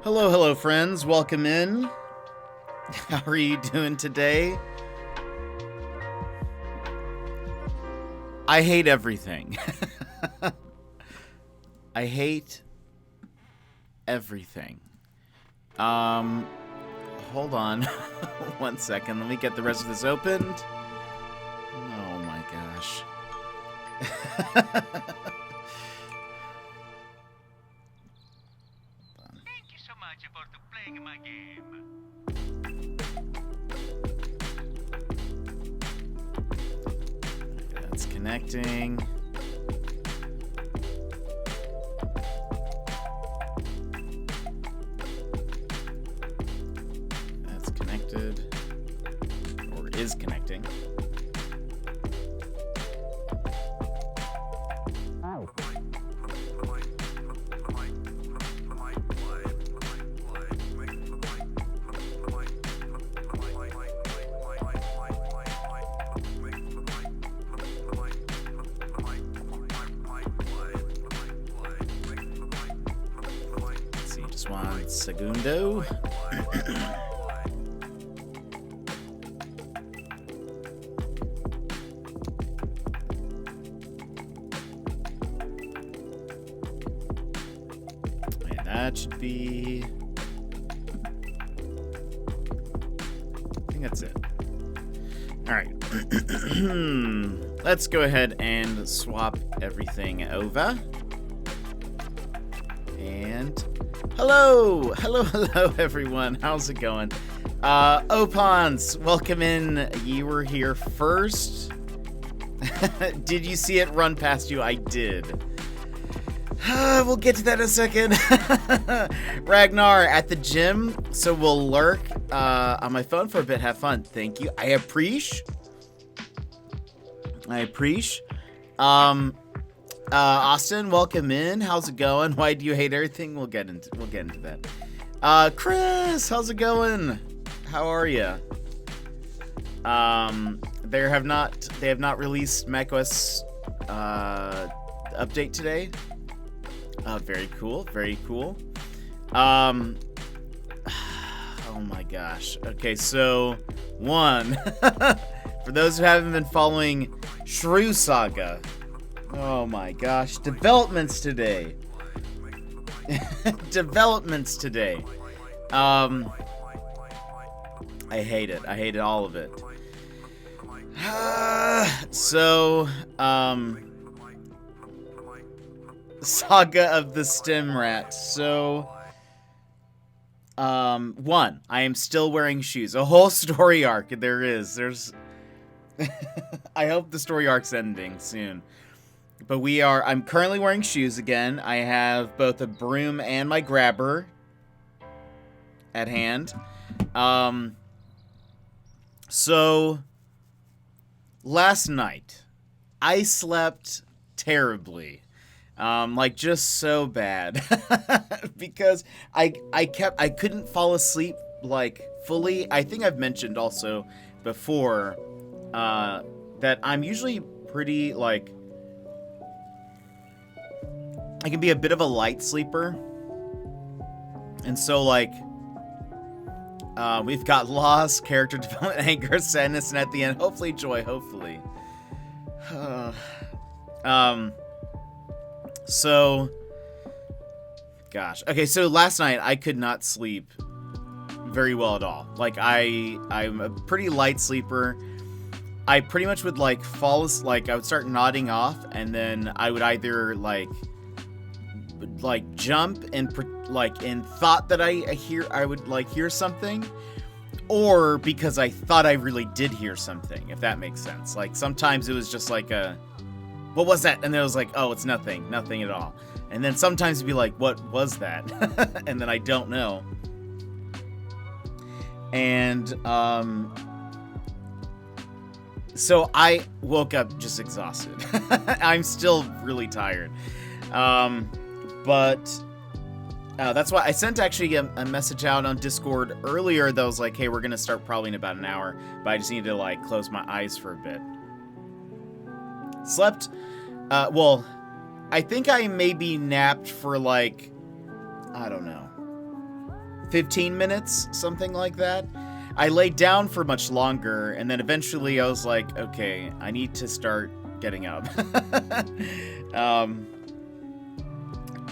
Hello, hello, friends. Welcome in. How are you doing today? I hate everything. I hate everything. Hold on. 1 second. Let me get the rest of this opened. Oh my gosh. Thank you so much for playing my game. That's connecting. That's connected. Or is connecting. One segundo. And that should be... I think that's it. Alright. Let's go ahead and swap everything over. And... Hello, everyone. How's it going? Opons, welcome in. You were here first. Did you see it run past you? I did. We'll get to that in a second. Ragnar at the gym, so we'll lurk on my phone for a bit. Have fun. Thank you. I appreciate. Austin, welcome in. How's it going? Why do you hate everything? We'll get into that. Chris, how's it going? How are you? They have not released macOS update today. Very cool. Oh my gosh. Okay, so one for those who haven't been following Shrew Saga. Oh my gosh, developments today. I hate it. I hate all of it. Saga of the Stem Rat. So, one, I am still wearing shoes. A whole story arc. There's, I hope the story arc's ending soon. But I'm currently wearing shoes again. I have both a broom and my grabber at hand. So, last night, I slept terribly. Just so bad. Because I couldn't fall asleep, fully. I think I've mentioned also before, that I'm usually pretty, I can be a bit of a light sleeper. And so, we've got loss, character development, anger, sadness, and at the end, hopefully joy, hopefully. So, gosh. Okay, so last night, I could not sleep very well at all. I'm a pretty light sleeper. I pretty much would, fall asleep, I would start nodding off, and then I would either, jump and in thought that I would hear something, or because I thought I really did hear something, if that makes sense. Sometimes it was just what was that? And then it was oh, it's nothing at all. And then sometimes it'd be what was that? And then I don't know. And so I woke up just exhausted. I'm still really tired. But that's why I sent actually a message out on Discord earlier that was hey, we're going to start probably in about an hour, but I just need to close my eyes for a bit. Slept, I think I maybe napped for I don't know, 15 minutes, something like that. I laid down for much longer, and then eventually I was like, okay, I need to start getting up.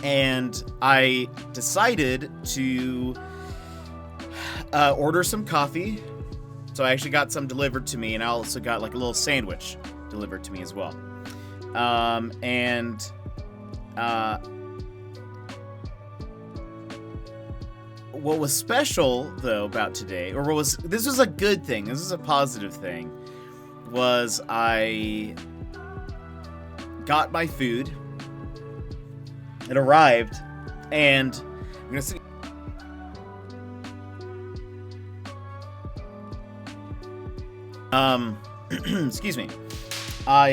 And I decided to order some coffee. So I actually got some delivered to me, and I also got like a little sandwich delivered to me as well. What was special though about today, this was a good thing, this is a positive thing, was I got my food. It arrived, and I'm gonna see. Excuse me. I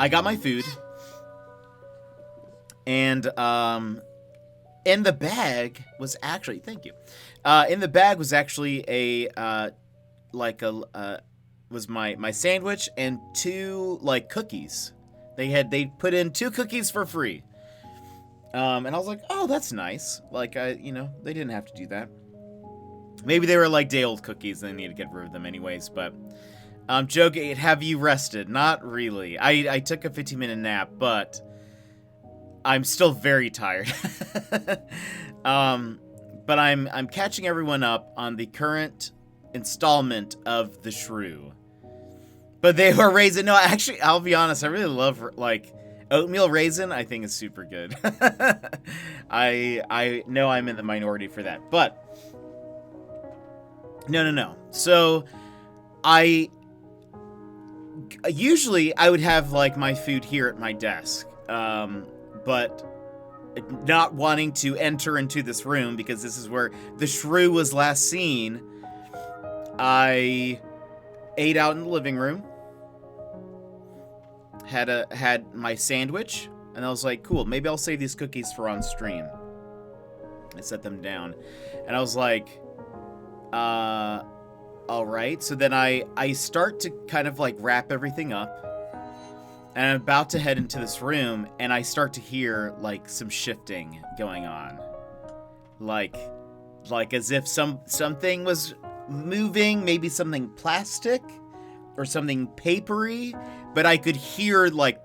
got my food, and in the bag was actually, thank you. In the bag was actually was my sandwich and 2 like cookies. They put in 2 cookies for free. And I was like, oh, that's nice. Like, they didn't have to do that. Maybe they were like day-old cookies and they need to get rid of them anyways, but joking, have you rested? Not really. I took a 15-minute nap, but I'm still very tired. But I'm catching everyone up on the current installment of The Shrew. But they were raisin. No, actually, I'll be honest, I really love like oatmeal raisin. I think is super good. I know I'm in the minority for that, but no. So I usually would have like my food here at my desk, but not wanting to enter into this room because this is where the shrew was last seen, I ate out in the living room, had my sandwich, and I was like, cool, maybe I'll save these cookies for on stream. I set them down, and I was like, all right. So then I start to kind of like wrap everything up, and I'm about to head into this room, and I start to hear like some shifting going on, like as if something was moving, maybe something plastic or something papery, but I could hear like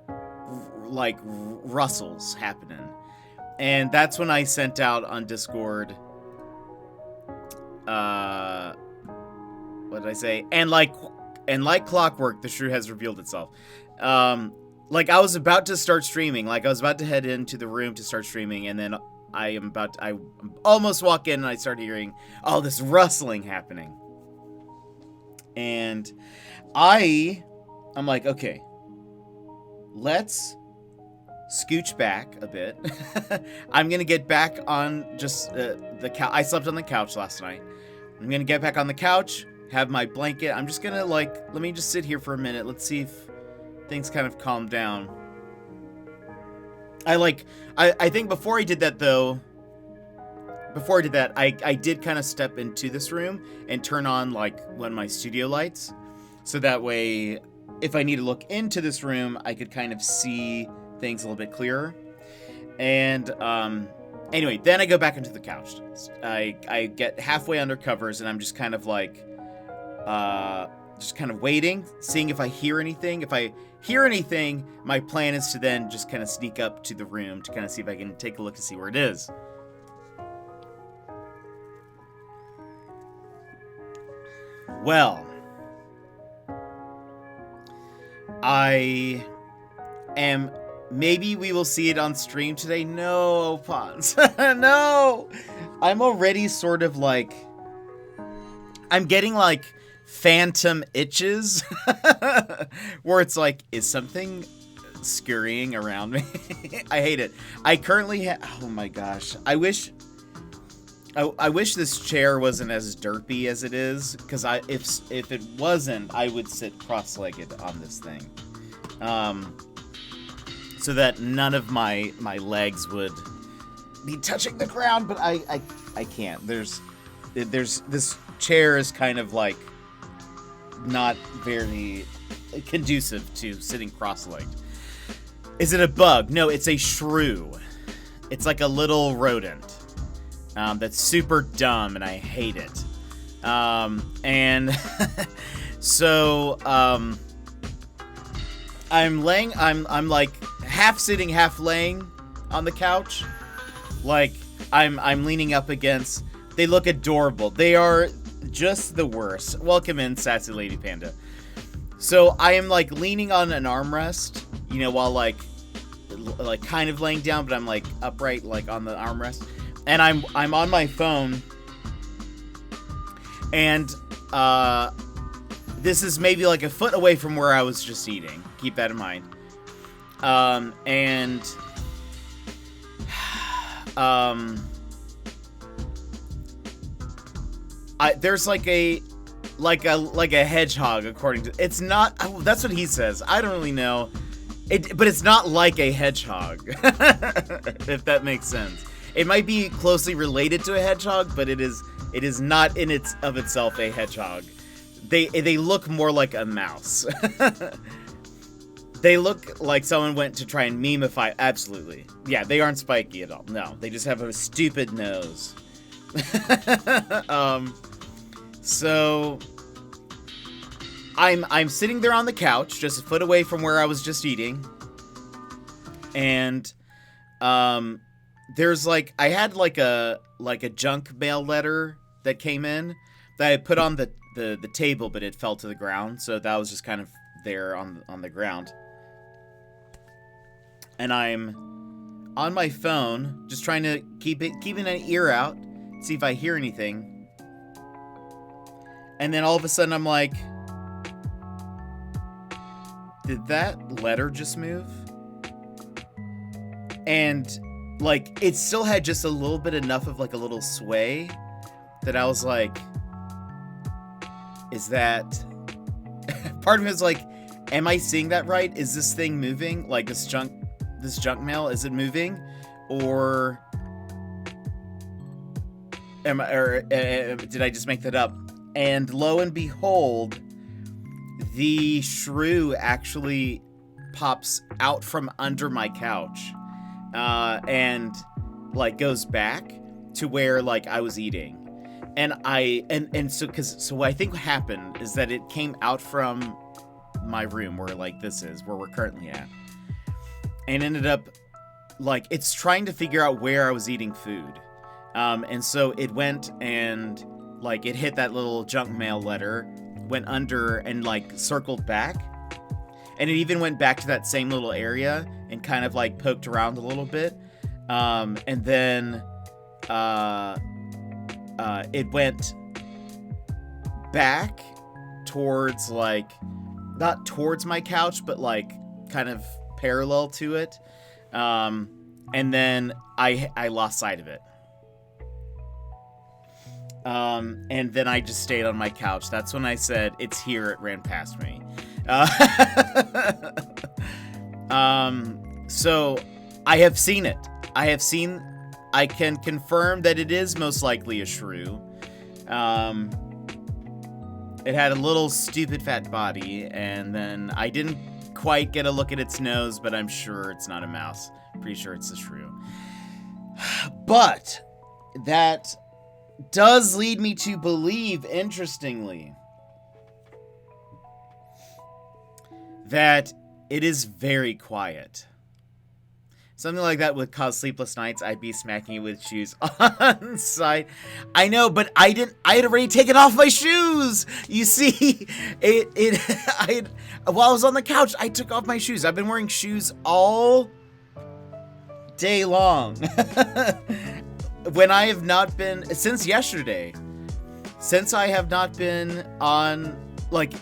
rustles happening. And that's when I sent out on Discord, what did I say? And like clockwork, the shrew has revealed itself. Like I was about to start streaming, like I was about to head into the room to start streaming, and then I almost walk in and I start hearing all this rustling happening. And I'm like, okay, let's scooch back a bit. I'm going to get back on just the couch. I slept on the couch last night. I'm going to get back on the couch, have my blanket. I'm just going to let me just sit here for a minute. Let's see if things kind of calm down. I think before I did that though, I did kind of step into this room and turn on like one of my studio lights. So that way, if I need to look into this room, I could kind of see things a little bit clearer. And anyway, then I go back into the couch. I get halfway under covers, and I'm just kind of like, just kind of waiting, seeing if I hear anything. If I hear anything, my plan is to then just kind of sneak up to the room to kind of see if I can take a look to see where it is. Well, maybe we will see it on stream today. No, Pons. No! I'm already sort of like, I'm getting like phantom itches where it's like, is something scurrying around me? I hate it. I currently oh my gosh. I wish this chair wasn't as derpy as it is, because if it wasn't, I would sit cross-legged on this thing, so that none of my legs would be touching the ground. But I can't. There's this chair is kind of like not very conducive to sitting cross-legged. Is it a bug? No, it's a shrew. It's like a little rodent that's super dumb, and I hate it. And so I'm like half sitting, half laying on the couch. Like I'm leaning up against. They look adorable. They are just the worst. Welcome in, Sassy Lady Panda. So I am like leaning on an armrest, you know, while like kind of laying down, but I'm like upright, like on the armrest, and I'm on my phone, and this is maybe like a foot away from where I was just eating. Keep that in mind. There's like a hedgehog, according to, it's not, that's what he says. I don't really know. But it's not like a hedgehog, if that makes sense. It might be closely related to a hedgehog, but it is not in itself a hedgehog. They look more like a mouse. They look like someone went to try and memify. Absolutely. Yeah, they aren't spiky at all. No, they just have a stupid nose. So I'm sitting there on the couch, just a foot away from where I was just eating, and there's like, I had like a junk mail letter that came in that I put on the table, but it fell to the ground, so that was just kind of there on the ground. And I'm on my phone, just trying to keeping an ear out, see if I hear anything. And then all of a sudden I'm like, did that letter just move? And like, it still had just a little bit enough of like a little sway that I was like, is that, part of me was like, am I seeing that right? Is this thing moving? Like this junk mail, is it moving? Or did I just make that up? And lo and behold, the shrew actually pops out from under my couch, and like goes back to where like I was eating. And so I think what happened is that it came out from my room where like this is where we're currently at, and ended up like it's trying to figure out where I was eating food. And so it went and like it hit that little junk mail letter, went under and like circled back, and it even went back to that same little area and kind of like poked around a little bit, and then it went back towards like, not towards my couch, but like kind of parallel to it, and then I lost sight of it. And then I just stayed on my couch. That's when I said, it's here, it ran past me. So I have seen it. I can confirm that it is most likely a shrew. It had a little stupid fat body, and then I didn't quite get a look at its nose, but I'm sure it's not a mouse. Pretty sure it's a shrew. But that does lead me to believe, interestingly, that it is very quiet. Something like that would cause sleepless nights. I'd be smacking it with shoes on site. I know, but I had already taken off my shoes. You see, while I was on the couch, I took off my shoes. I've been wearing shoes all day long. When I have not been, since yesterday, since I have not been on, like,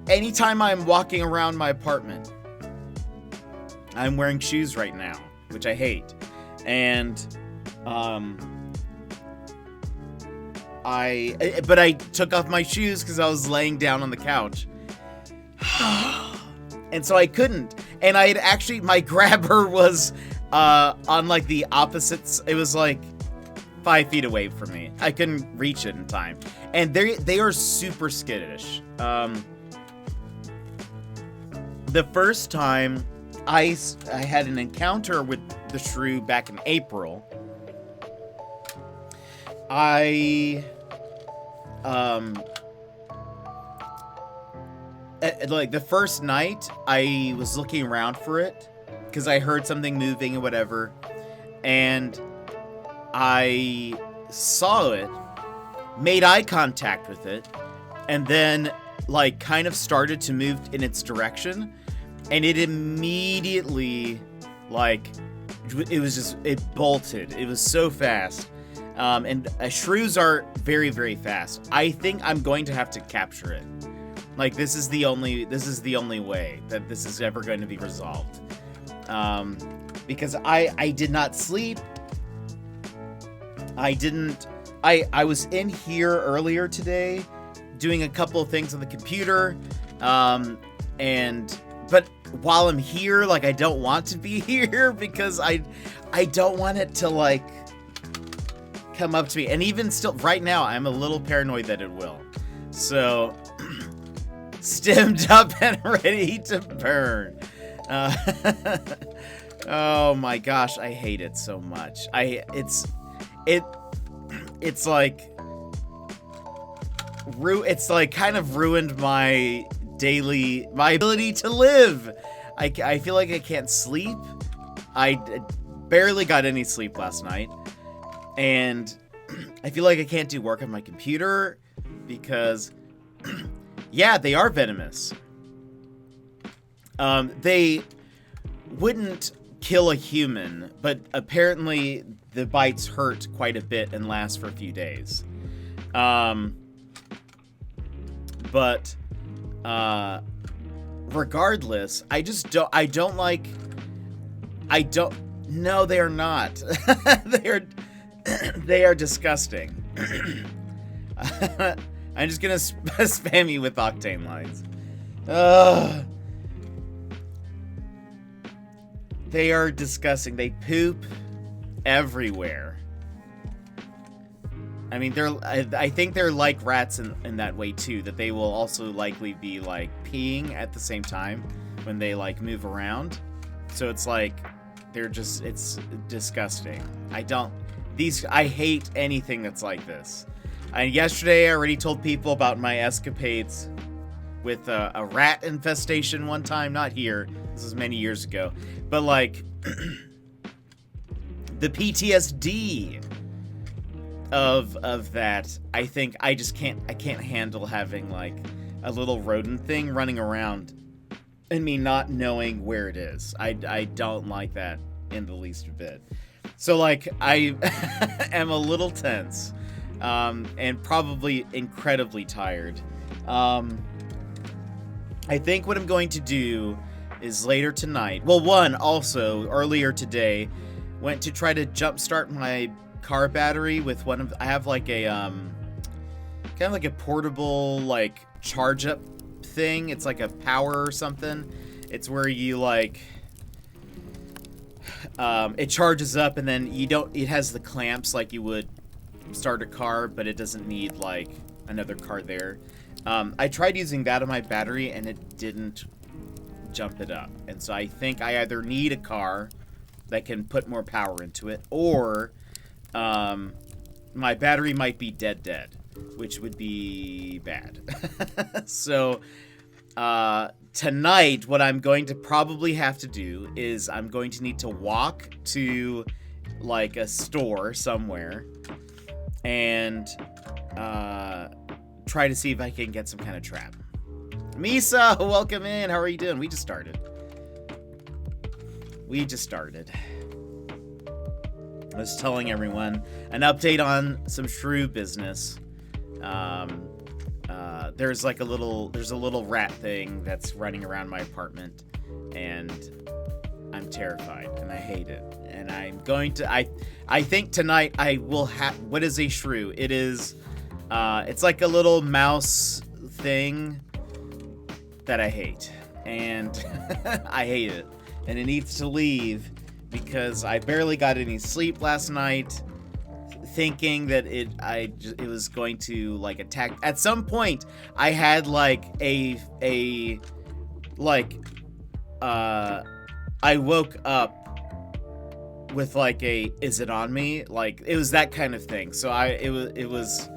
anytime I'm walking around my apartment, I'm wearing shoes right now, which I hate. And, but I took off my shoes because I was laying down on the couch. And so I couldn't. And I had actually, my grabber was, on like the opposites, it was like 5 feet away from me. I couldn't reach it in time. And they are super skittish. The first time I had an encounter with the shrew back in April. Like the first night, I was looking around for it because I heard something moving and whatever, and I saw it, made eye contact with it, and then like kind of started to move in its direction, and it immediately like it bolted. It was so fast. And shrews are very, very fast. I think I'm going to have to capture it. Like this is the only way that this is ever going to be resolved. Because I did not sleep. I was in here earlier today doing a couple of things on the computer. But while I'm here, like I don't want to be here because I don't want it to like come up to me. And even still right now, I'm a little paranoid that it will. So stemmed up and ready to burn. Oh my gosh, I hate it so much. It's like kind of ruined my ability to live. I feel like I can't sleep. I barely got any sleep last night, and I feel like I can't do work on my computer because yeah, they are venomous. They wouldn't kill a human, but apparently the bites hurt quite a bit and last for a few days. But regardless, no, they are not. They are disgusting. I'm just gonna spam you with octane lines. They are disgusting. They poop everywhere. I mean, I think they're like rats in that way too, that they will also likely be like peeing at the same time when they like move around. So it's like it's disgusting. I hate anything that's like this. Yesterday I already told people about my escapades with a rat infestation one time, not here. This was many years ago. But like the PTSD of that, I think I can't handle having like a little rodent thing running around and me not knowing where it is. I don't like that in the least bit. So like I am a little tense and probably incredibly tired. I think what I'm going to do is later tonight. Well, also earlier today, went to try to jumpstart my car battery with I have like a kind of like a portable like charge up thing. It's like a power or something. It's where you like it charges up and then it has the clamps like you would start a car, but it doesn't need like another car there. I tried using that on my battery and it didn't jump it up. And so I think I either need a car that can put more power into it, or my battery might be dead, which would be bad. So tonight, what I'm going to probably have to do is I'm going to need to walk to like a store somewhere and try to see if I can get some kind of trap. Misa, welcome in. How are you doing? We just started. I was telling everyone an update on some shrew business. There's a little rat thing that's running around my apartment, and I'm terrified and I hate it. And I'm going to I think tonight I will have. What is a shrew? It is it's like a little mouse thing that I hate, and I hate it, and it needs to leave because I barely got any sleep last night, thinking that it was going to like attack. At some point, I had like a I woke up with like a, is it on me? Like, it was that kind of thing. So it was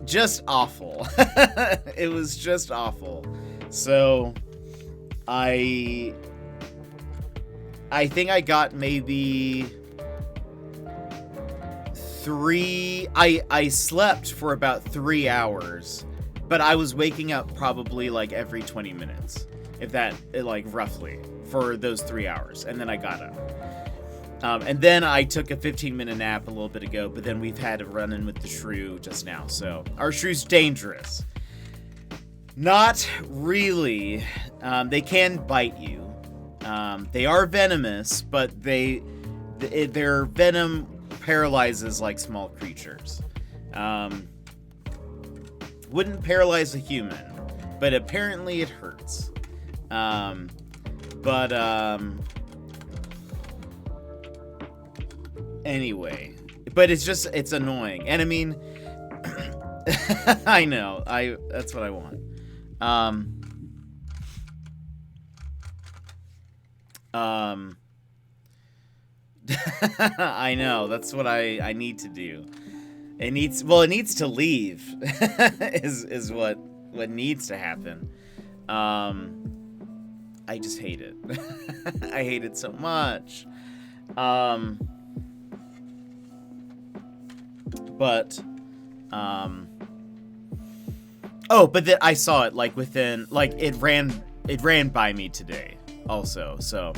just awful. It was just awful. So I think I got maybe 3, I slept for about 3 hours, but I was waking up probably like every 20 minutes, if that, like, roughly, for those 3 hours, and then I got up. And then I took a 15-minute nap a little bit ago, but then we've had a run-in with the shrew just now, so our shrew's dangerous. Not really. They can bite you. They are venomous, but their venom paralyzes like small creatures. Wouldn't paralyze a human, but apparently it hurts. Anyway, but it's annoying. And I mean, I know, that's what I want. I know, that's what I need to do. It needs to leave, is what needs to happen. I just hate it. I hate it so much. But I saw it like within, like, it ran by me today also, so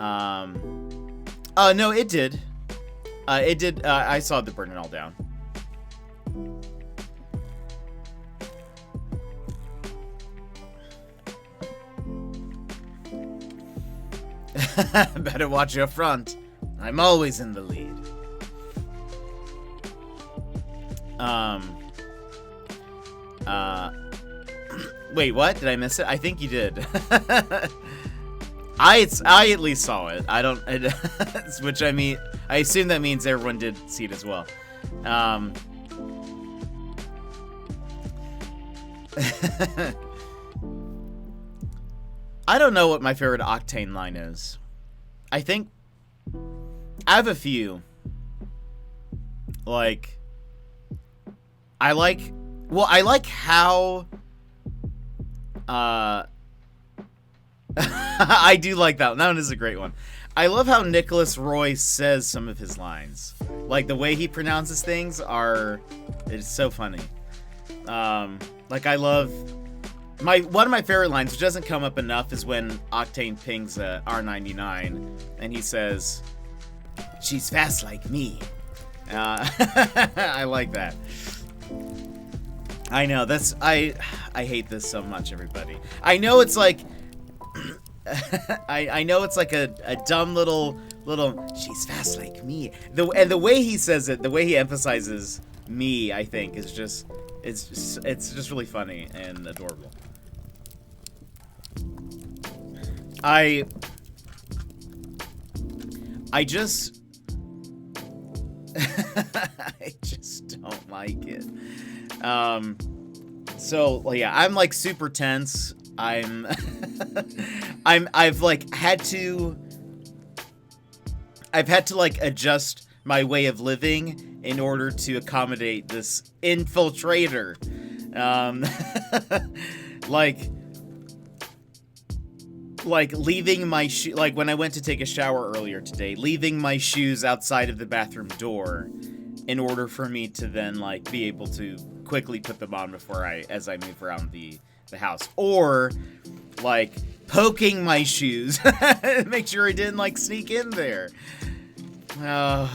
no, it did. I saw the burn it all down. Better watch your front. I'm always in the lead. Wait, what? Did I miss it? I think you did. I at least saw it. I don't, which, I mean, I assume that means everyone did see it as well. I don't know what my favorite Octane line is. I think I have a few. Like, I like how I do like that one. That one is a great one. I love how Nicholas Roy says some of his lines. Like, the way he pronounces things it's so funny. Like, I love one of my favorite lines, which doesn't come up enough, is when Octane pings R99 and he says, "She's fast like me." I like that. I know, I hate this so much, everybody. I know it's like I know it's like a dumb little "she's fast like me." And the way he says it, the way he emphasizes me, I think, is just it's just really funny and adorable. I just I just don't like it. So, well, yeah, I'm like super tense. I've had to like adjust my way of living in order to accommodate this infiltrator. Like leaving my like when I went to take a shower earlier today, leaving my shoes outside of the bathroom door in order for me to then like be able to quickly put them on as I move around the house, or like poking my shoes make sure I didn't like sneak in there. I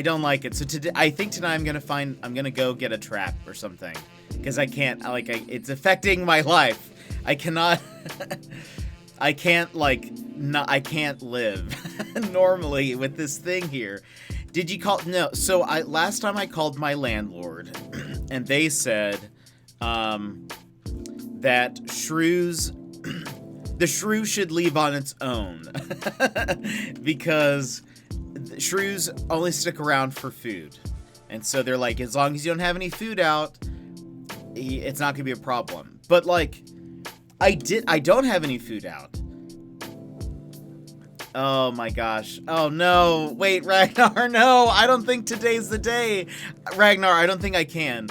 don't like it. So today, I think tonight I'm gonna go get a trap or something, because I can't, it's affecting my life. I cannot I can't live normally with this thing here. Did you call? No. So last time I called my landlord, and they said that the shrew should leave on its own because shrews only stick around for food, and so they're like, as long as you don't have any food out, it's not gonna be a problem. But like, I don't have any food out. Oh my gosh. Oh no. Wait, Ragnar, no. I don't think today's the day. Ragnar, I don't think I can.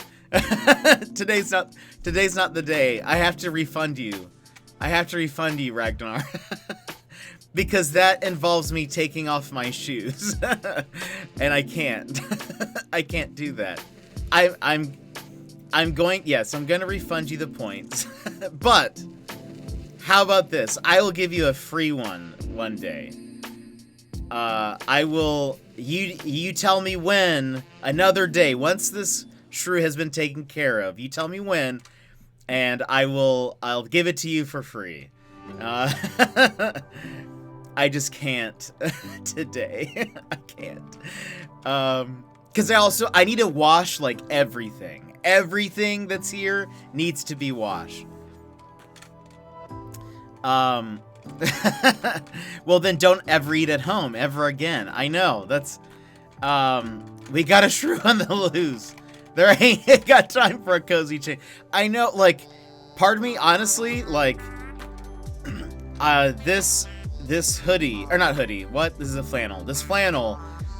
Today's not the day. I have to refund you. Ragnar. Because that involves me taking off my shoes. And I can't. I can't do that. I'm going to refund you the points. But how about this? I will give you a free one day. I will you tell me when, another day, once this shrew has been taken care of, you tell me when, and I'll give it to you for free. I just can't today. I can't. Cause I need to wash like everything. Everything that's here needs to be washed. Well then don't ever eat at home ever again. I know, that's, we got a shrew on the loose. There ain't got time for a cozy change. I know, like, part of me, honestly, like, this hoodie, or not hoodie, this is a flannel. This flannel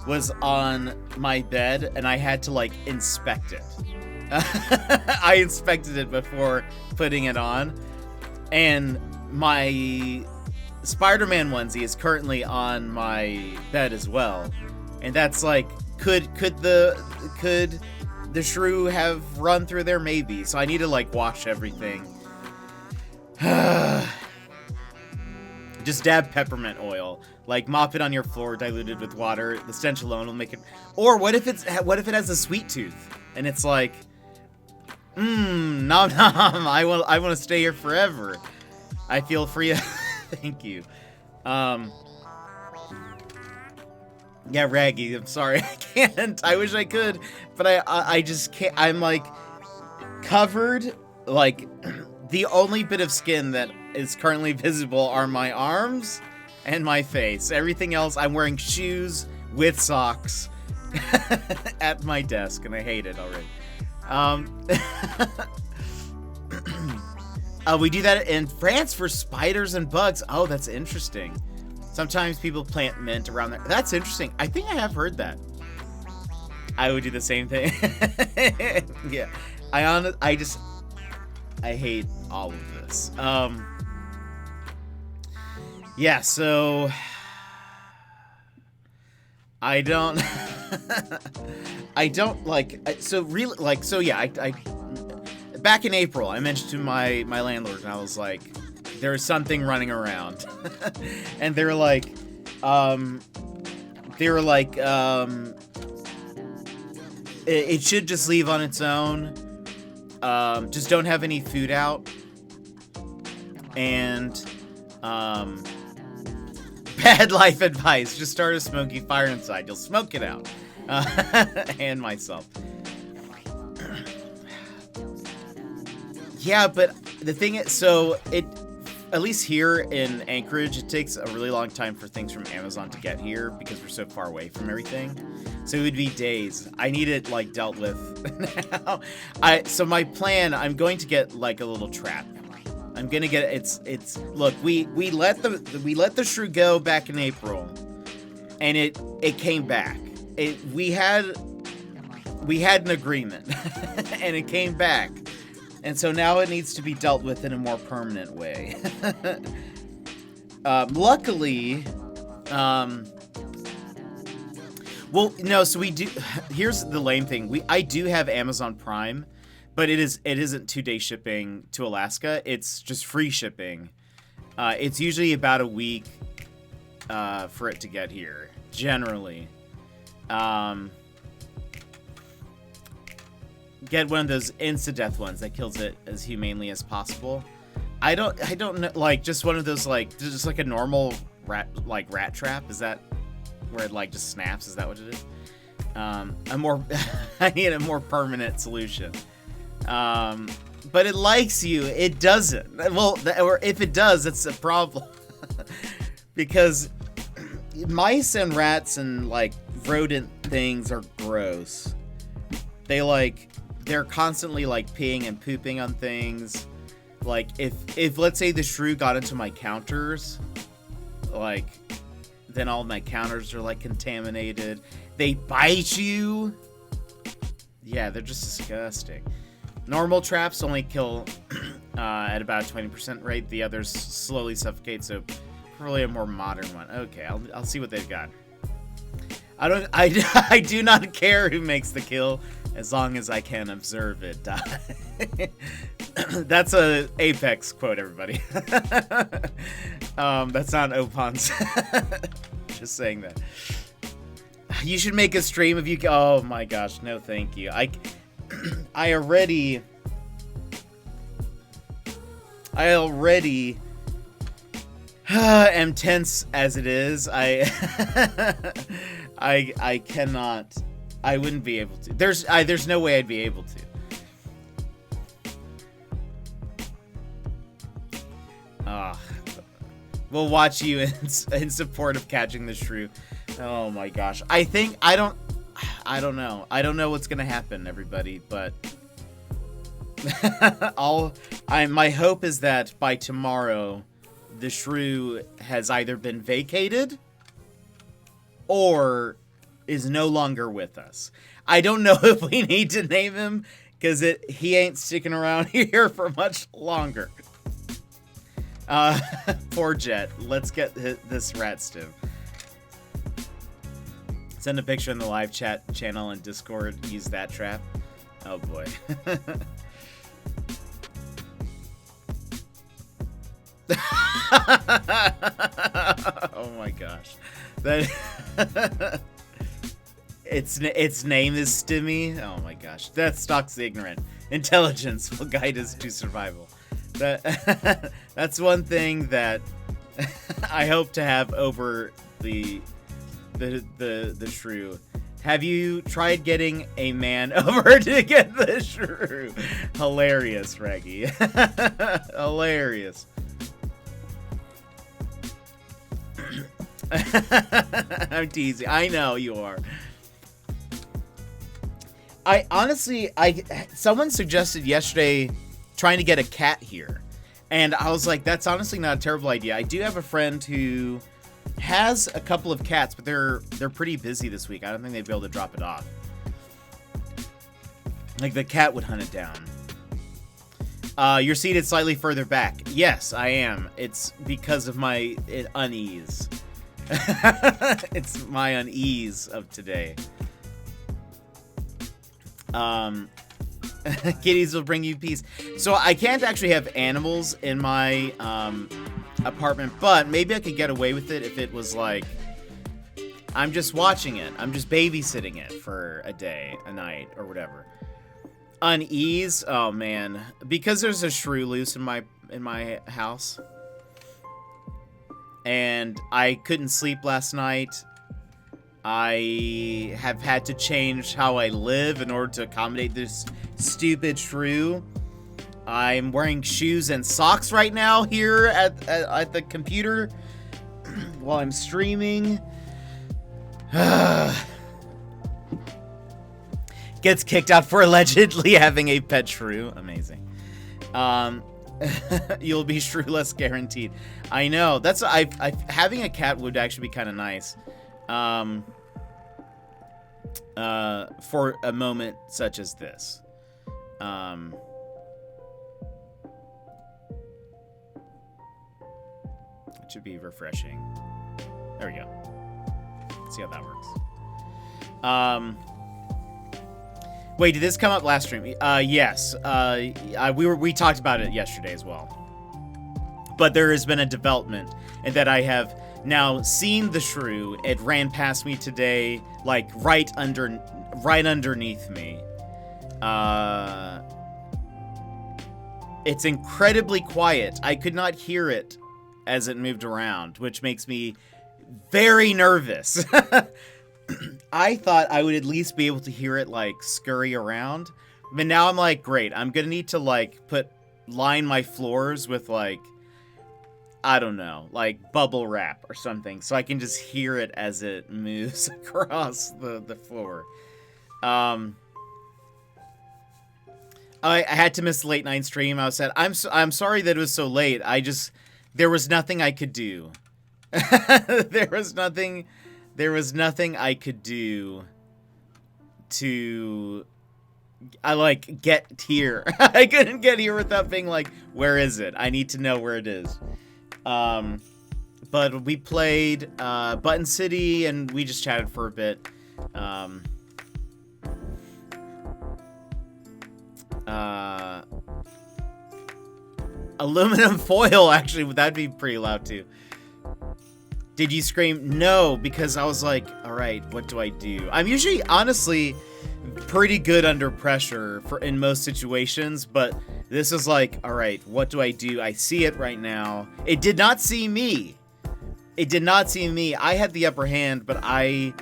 was on my bed, and I had to, like, inspect it. I inspected it before putting it on, and my Spider-Man onesie is currently on my bed as well. And that's like, could the shrew have run through there? Maybe. So I need to like wash everything. Just dab peppermint oil, like mop it on your floor, diluted with water. The stench alone will make it. Or what if it has a sweet tooth and it's like, nom nom. I want to stay here forever. I feel free. Thank you. Yeah, Raggy, I'm sorry. I can't. I wish I could, but I just can't. I'm like covered, like the only bit of skin that is currently visible are my arms and my face. Everything else, I'm wearing shoes with socks at my desk, and I hate it already. We do that in France for spiders and bugs. Oh, that's interesting. Sometimes people plant mint around there. That's interesting. I think I have heard that. I would do the same thing. Yeah. I hate all of this. Yeah, so I don't back in April, I mentioned to my landlord, and I was like, there is something running around. And they were like, it should just leave on its own. Just don't have any food out. And, bad life advice, just start a smoky fire inside. You'll smoke it out. And myself. Yeah, but the thing is, so at least here in Anchorage, it takes a really long time for things from Amazon to get here because we're so far away from everything. So it would be days. I need it like dealt with now. So my plan, I'm going to get like a little trap. I'm gonna get it's look, we let the shrew go back in April, and it came back. We had an agreement, and it came back. And so now it needs to be dealt with in a more permanent way. Luckily, well, no, so we do, here's the lame thing. I do have Amazon Prime, but it isn't 2-day shipping to Alaska. It's just free shipping. It's usually about a week, for it to get here, generally. Get one of those insta-death ones that kills it as humanely as possible. I don't know, like, just one of those, like, just like a normal rat trap. Is that where it, like, just snaps? Is that what it is? I need a more permanent solution. But it likes you. It doesn't. Well, or if it does, it's a problem. Because mice and rats and, like, rodent things are gross. They're constantly like peeing and pooping on things. Like, if let's say the shrew got into my counters, like, then all my counters are, like, contaminated. They bite you. Yeah, they're just disgusting. Normal traps only kill at about 20% rate. The others slowly suffocate, so probably a more modern one. Okay, I'll see what they've got. I do not care who makes the kill, as long as I can observe it die. That's a Apex quote, everybody. That's not Opon's. Just saying that. You should make a stream of you. Oh my gosh, no, thank you. I already am tense as it is. I cannot. I wouldn't be able to. There's no way I'd be able to. We'll watch you in support of catching the shrew. Oh my gosh. I don't know. I don't know what's gonna happen, everybody, but my hope is that by tomorrow the shrew has either been vacated or is no longer with us. I don't know if we need to name him, because he ain't sticking around here for much longer. Poor Jet. Let's get this rat stiv. Send a picture in the live chat channel and Discord. Use that trap. Oh boy. Oh my gosh. That its name is Stimmy. Oh my gosh. That stalks the ignorant. Intelligence will guide us to survival. That's one thing that I hope to have over the shrew. Have you tried getting a man over to get the shrew? Hilarious, Reggie. Hilarious. I'm teasing. I know you are. I honestly, someone suggested yesterday trying to get a cat here, and I was like, that's honestly not a terrible idea. I do have a friend who has a couple of cats, but they're pretty busy this week. I don't think they'd be able to drop it off. Like, the cat would hunt it down. You're seated slightly further back. Yes, I am. It's because of my unease. It's my unease of today. Kitties will bring you peace. So I can't actually have animals in my apartment, but maybe I could get away with it if it was like, I'm just watching it. I'm just babysitting it for a day, a night, or whatever. Unease? Oh man. Because there's a shrew loose in my house. And I couldn't sleep last night. I have had to change how I live in order to accommodate this stupid shrew. I'm wearing shoes and socks right now here at the computer while I'm streaming. Gets kicked out for allegedly having a pet shrew. Amazing. You'll be shrewless guaranteed. I know. That's having a cat would actually be kind of nice. For a moment such as this. It should be refreshing. There we go. Let's see how that works. Wait, did this come up last stream? Yes. We talked about it yesterday as well. But there has been a development in that I have now seen the shrew. It ran past me today, like right underneath me. It's incredibly quiet. I could not hear it as it moved around, which makes me very nervous. I thought I would at least be able to hear it like scurry around. But now I'm like, great, I'm gonna need to like line my floors with like, I don't know, like bubble wrap or something, so I can just hear it as it moves across the floor. I had to miss the late night stream. I said, I'm sorry that it was so late. There was nothing I could do. there was nothing I could do to get here. I couldn't get here without being like, where is it? I need to know where it is. But we played Button City and we just chatted for a bit. Aluminum foil, actually, that'd be pretty loud too. Did you scream? No, because I was like, all right, what do I do? I'm usually, honestly, pretty good under pressure in most situations, but this is like, all right, what do I do? I see it right now. It did not see me. It did not see me. I had the upper hand, but I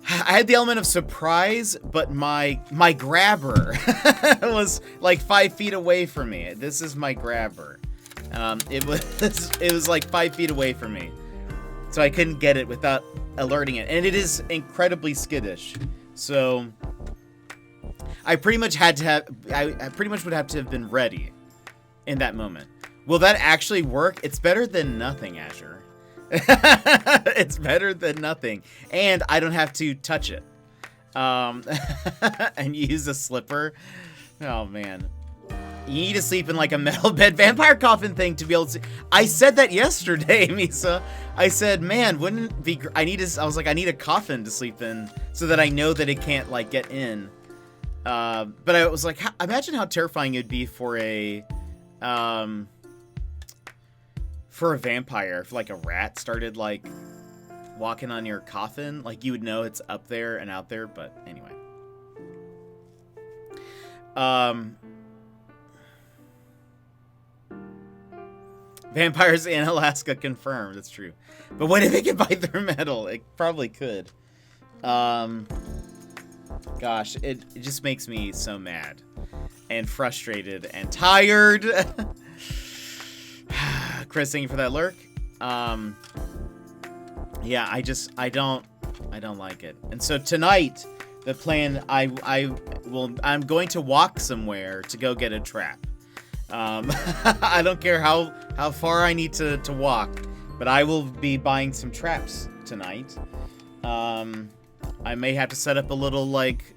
had the element of surprise, but my grabber was like 5 feet away from me. This is my grabber. It was like 5 feet away from me, so I couldn't get it without alerting it, and it is incredibly skittish. So I pretty much had to have. I pretty much would have to have been ready in that moment. Will that actually work? It's better than nothing, Azure. It's better than nothing, and I don't have to touch it. And use a slipper. Oh man, you need to sleep in like a metal bed, vampire coffin thing to be able to. I said that yesterday, Misa. I said, man, wouldn't it be? I was like, I need a coffin to sleep in so that I know that it can't like get in. But I was like, imagine how terrifying it'd be for a vampire if like a rat started like walking on your coffin. Like you would know it's up there and out there, but anyway. Vampires in Alaska confirmed. That's true. But what if it could bite through metal? It probably could. Gosh, it just makes me so mad and frustrated and tired. Chris, thank you for that lurk. Yeah, I don't like it. And so tonight, the plan, I'm going to walk somewhere to go get a trap. I don't care how far I need to walk, but I will be buying some traps tonight. I may have to set up a little like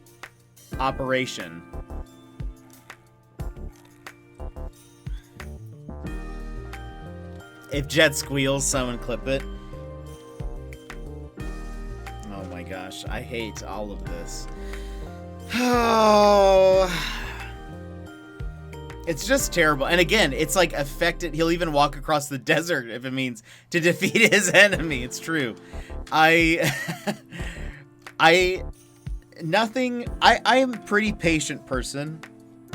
operation. If Jet squeals, someone clip it. Oh my gosh, I hate all of this. Oh, it's just terrible. And again, it's like affected. He'll even walk across the desert if it means to defeat his enemy. It's true. I am a pretty patient person.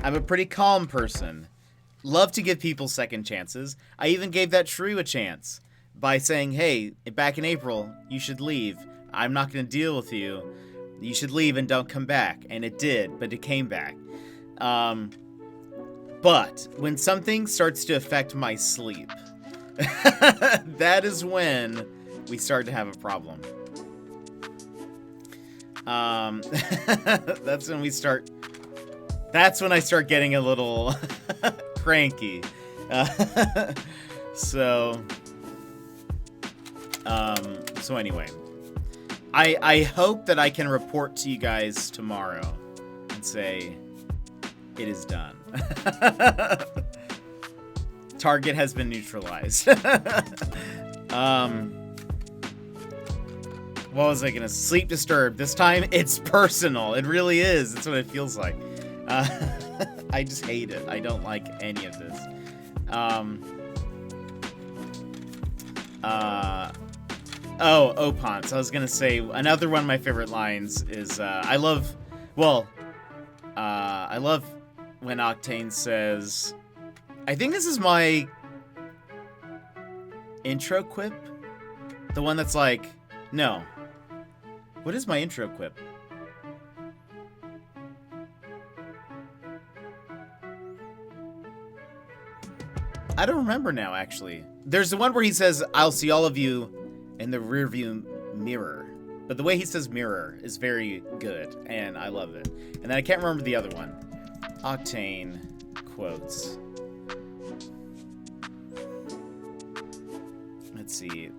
I'm a pretty calm person. Love to give people second chances. I even gave that shrew a chance by saying, hey, back in April, you should leave. I'm not going to deal with you. You should leave and don't come back. And it did, but it came back. But when something starts to affect my sleep, that is when we start to have a problem. That's when I start getting a little cranky. So anyway, I hope that I can report to you guys tomorrow and say it is done. Target has been neutralized. What was I gonna? Sleep disturbed. This time it's personal. It really is. That's what it feels like. I just hate it. I don't like any of this. Opons. I was gonna say another one of my favorite lines is I love when Octane says, I think this is my intro quip. The one that's like, no. What is my intro quip? I don't remember now, actually. There's the one where he says, I'll see all of you in the rearview mirror. But the way he says mirror is very good, and I love it. And then I can't remember the other one. Octane quotes. Let's see.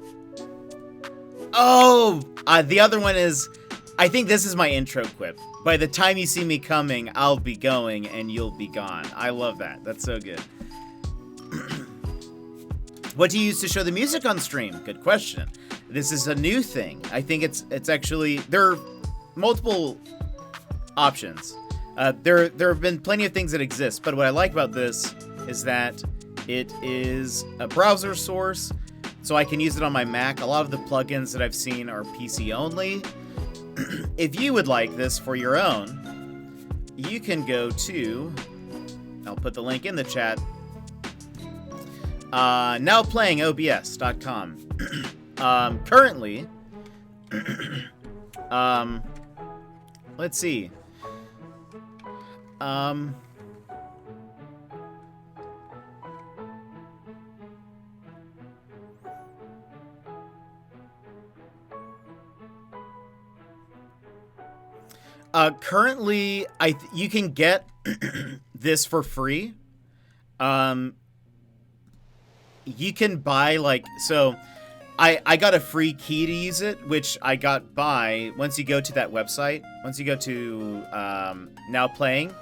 Oh, the other one is, I think this is my intro quip. By the time you see me coming, I'll be going and you'll be gone. I love that. That's so good. What do you use to show the music on stream? Good question. This is a new thing. I think it's actually, there are multiple options. There have been plenty of things that exist, but what I like about this is that it is a browser source, so I can use it on my Mac. A lot of the plugins that I've seen are PC only. If you would like this for your own, you can go to, I'll put the link in the chat, nowplayingobs.com. Currently, let's see. Currently, you can get this for free. You can buy, like, so I got a free key to use it, which I got by, once you go to that website, once you go to Now Playing,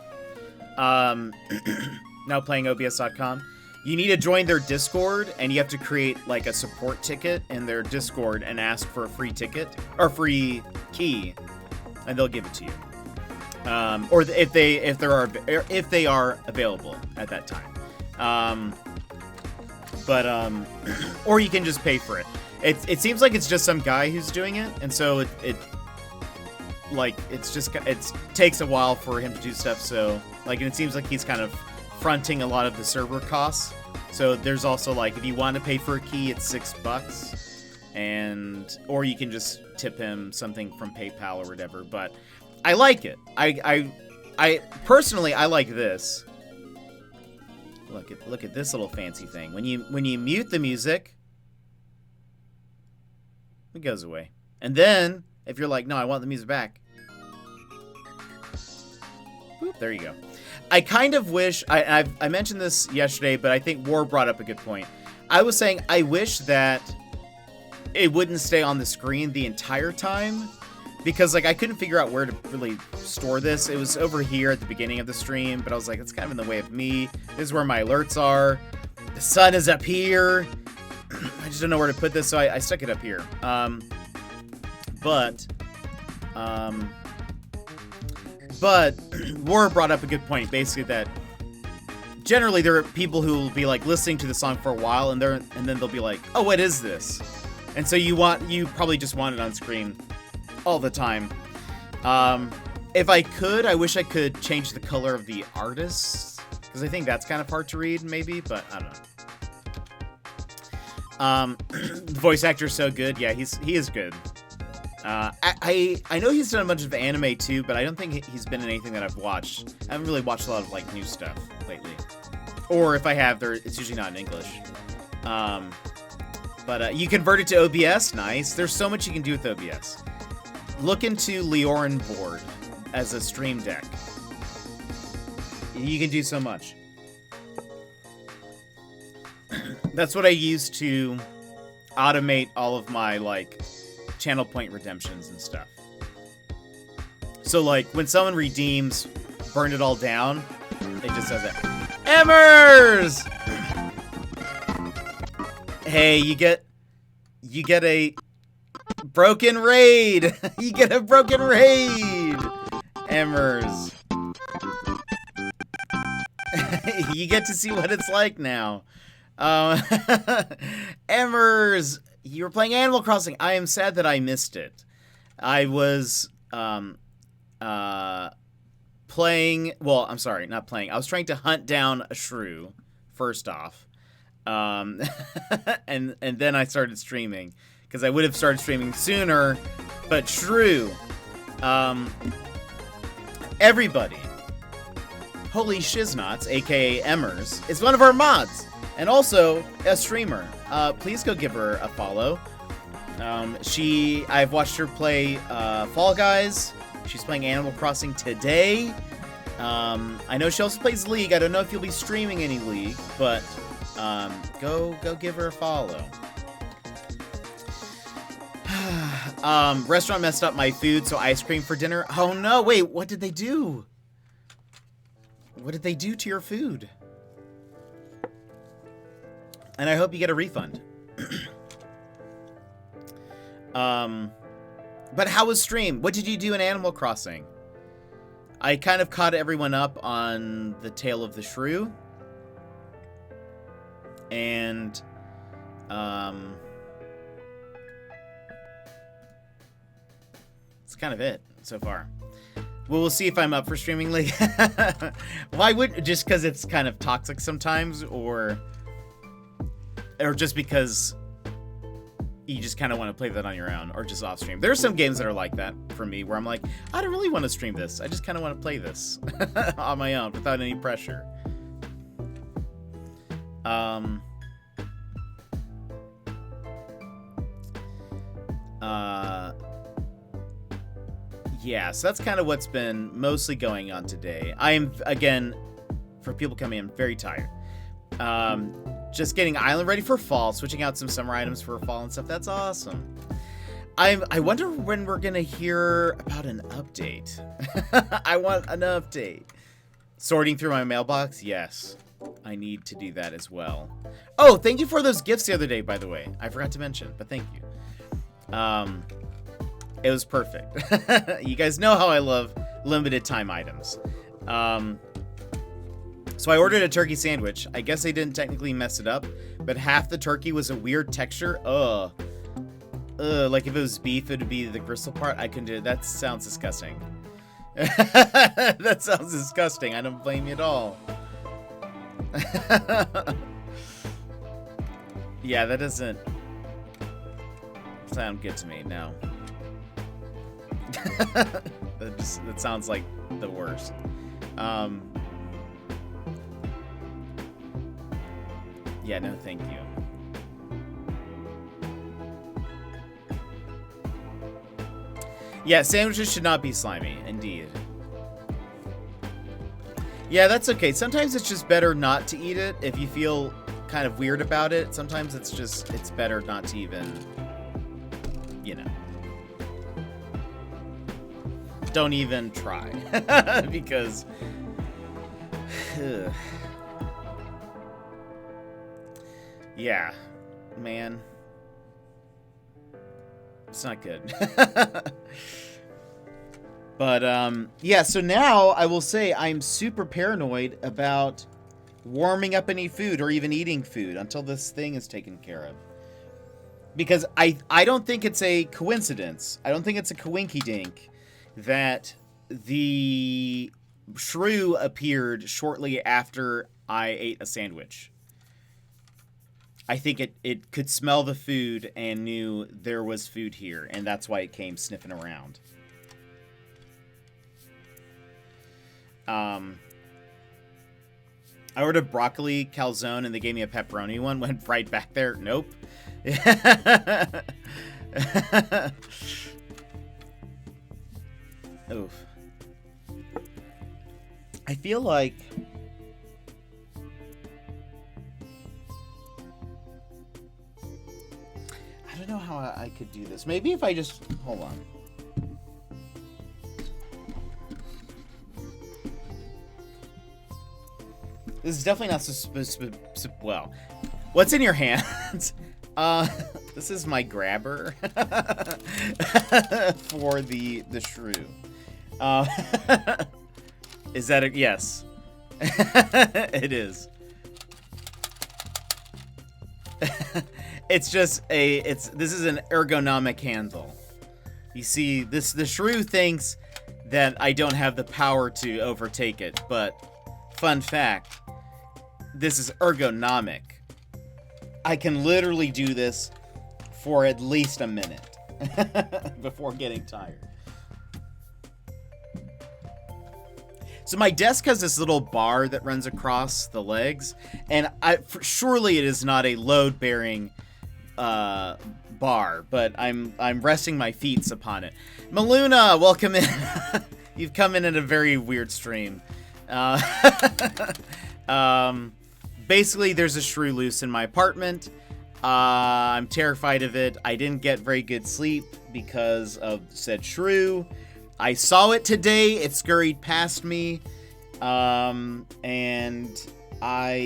nowplayingobs.com, you need to join their Discord, and you have to create, like, a support ticket in their Discord and ask for a free ticket, or free key, and they'll give it to you. Or if they are available at that time. Or you can just pay for it. It seems like it's just some guy who's doing it, and so it takes a while for him to do stuff. So and it seems like he's kind of fronting a lot of the server costs. So there's also, like, if you want to pay for a key, it's $6, or you can just tip him something from PayPal or whatever. But I like it. I personally, I like this. Look at this little fancy thing. When you mute the music, it goes away. And then if you're like, no, I want the music back, boop, there you go. I kind of wish, I mentioned this yesterday, but I think War brought up a good point. I was saying I wish that it wouldn't stay on the screen the entire time, because, like, I couldn't figure out where to really store this. It was over here at the beginning of the stream, but I was like, it's kind of in the way of me. This is where my alerts are. The sun is up here. I just don't know where to put this, so I stuck it up here. But War brought up a good point, basically, that generally there are people who will be, like, listening to the song for a while, and then they'll be like, oh, what is this? And so you probably just want it on screen all the time. If I could, I wish I could change the color of the artists, because I think that's kind of hard to read, maybe, but I don't know. The voice actor's so good. Yeah, he is good. I know he's done a bunch of anime too, but I don't think he's been in anything that I've watched. I haven't really watched a lot of, like, new stuff lately. Or if I have, it's usually not in English. But you convert it to OBS. Nice. There's so much you can do with OBS. Look into Board as a stream deck. You can do so much. That's what I use to automate all of my, like, channel point redemptions and stuff. So, like, when someone redeems Burn It All Down, it just says that. Emmers! Hey, you get a broken raid. You get a broken raid. Emmers. You get to see what it's like now. Emmers, you were playing Animal Crossing. I am sad that I missed it. I was playing. Well, I'm sorry, not playing. I was trying to hunt down a shrew. First off, and then I started streaming, because I would have started streaming sooner. But shrew, everybody, Holy Shiznots, aka Emmers, is one of our mods, and also a streamer. Please go give her a follow. I've watched her play Fall Guys. She's playing Animal Crossing today. I know she also plays League. I don't know if you'll be streaming any League, but go give her a follow. Restaurant messed up my food, so ice cream for dinner. Oh no, wait, what did they do? What did they do to your food? And I hope you get a refund. But how was stream? What did you do in Animal Crossing? I kind of caught everyone up on the Tale of the Shrew. And, it's kind of it so far. Well, we'll see if I'm up for streaming League. Why would, just because it's kind of toxic sometimes, or just because you just kind of want to play that on your own, or just off stream. There are some games that are like that for me, where I'm like, I don't really want to stream this. I just kind of want to play this on my own without any pressure. Yeah, so that's kind of what's been mostly going on today. I am, again, for people coming in, very tired. Just getting Island ready for fall, switching out some summer items for fall and stuff. That's awesome. I wonder when we're gonna hear about an update. I want an update. Sorting through my mailbox? Yes. I need to do that as well. Oh, thank you for those gifts the other day, by the way. I forgot to mention, but thank you. It was perfect. You guys know how I love limited time items. So I ordered a turkey sandwich. I guess I didn't technically mess it up, but half the turkey was a weird texture. Like if it was beef, it would be the gristle part. I couldn't do it. That sounds disgusting. That sounds disgusting. I don't blame you at all. Yeah, that doesn't sound good to me. No. That sounds like the worst. Yeah, no, thank you. Yeah, sandwiches should not be slimy, indeed. Yeah, that's okay. Sometimes it's just better not to eat it if you feel kind of weird about it. Sometimes it's better not to even, you know. Don't even try. Because yeah, man, it's not good. But yeah, so now I will say I'm super paranoid about warming up any food or even eating food until this thing is taken care of. Because I don't think it's a coincidence. I don't think it's a coinky-dink that the shrew appeared shortly after I ate a sandwich. I think it could smell the food and knew there was food here, and that's why it came sniffing around. I ordered broccoli calzone and they gave me a pepperoni one. Went right back there. Nope. Oof. I feel like I don't know how I could do this. Maybe if I just hold on. This is definitely not well. What's in your hands? This is my grabber for the shrew. Is that a yes? It is. It's just this is an ergonomic handle. You see, the shrew thinks that I don't have the power to overtake it, but fun fact, this is ergonomic. I can literally do this for at least a minute before getting tired. So my desk has this little bar that runs across the legs, and surely it is not a load-bearing bar, but I'm resting my feet upon it. Maluna, welcome in. You've come in at a very weird stream. Basically, there's a shrew loose in my apartment. I'm terrified of it. I didn't get very good sleep because of said shrew. I saw it today. It scurried past me. And I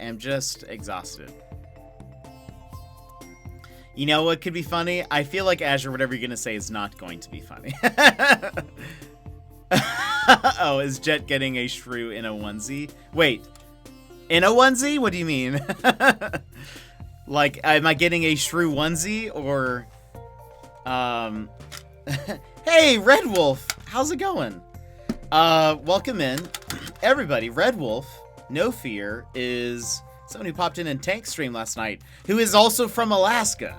am just exhausted. You know what could be funny? I feel like Azure, whatever you're going to say, is not going to be funny. Oh, is Jet getting a shrew in a onesie? Wait, in a onesie? What do you mean? Like, am I getting a shrew onesie or... Hey, Red Wolf! How's it going? Welcome in. Everybody, Red Wolf, no fear, is someone who popped in and tank stream last night, who is also from Alaska.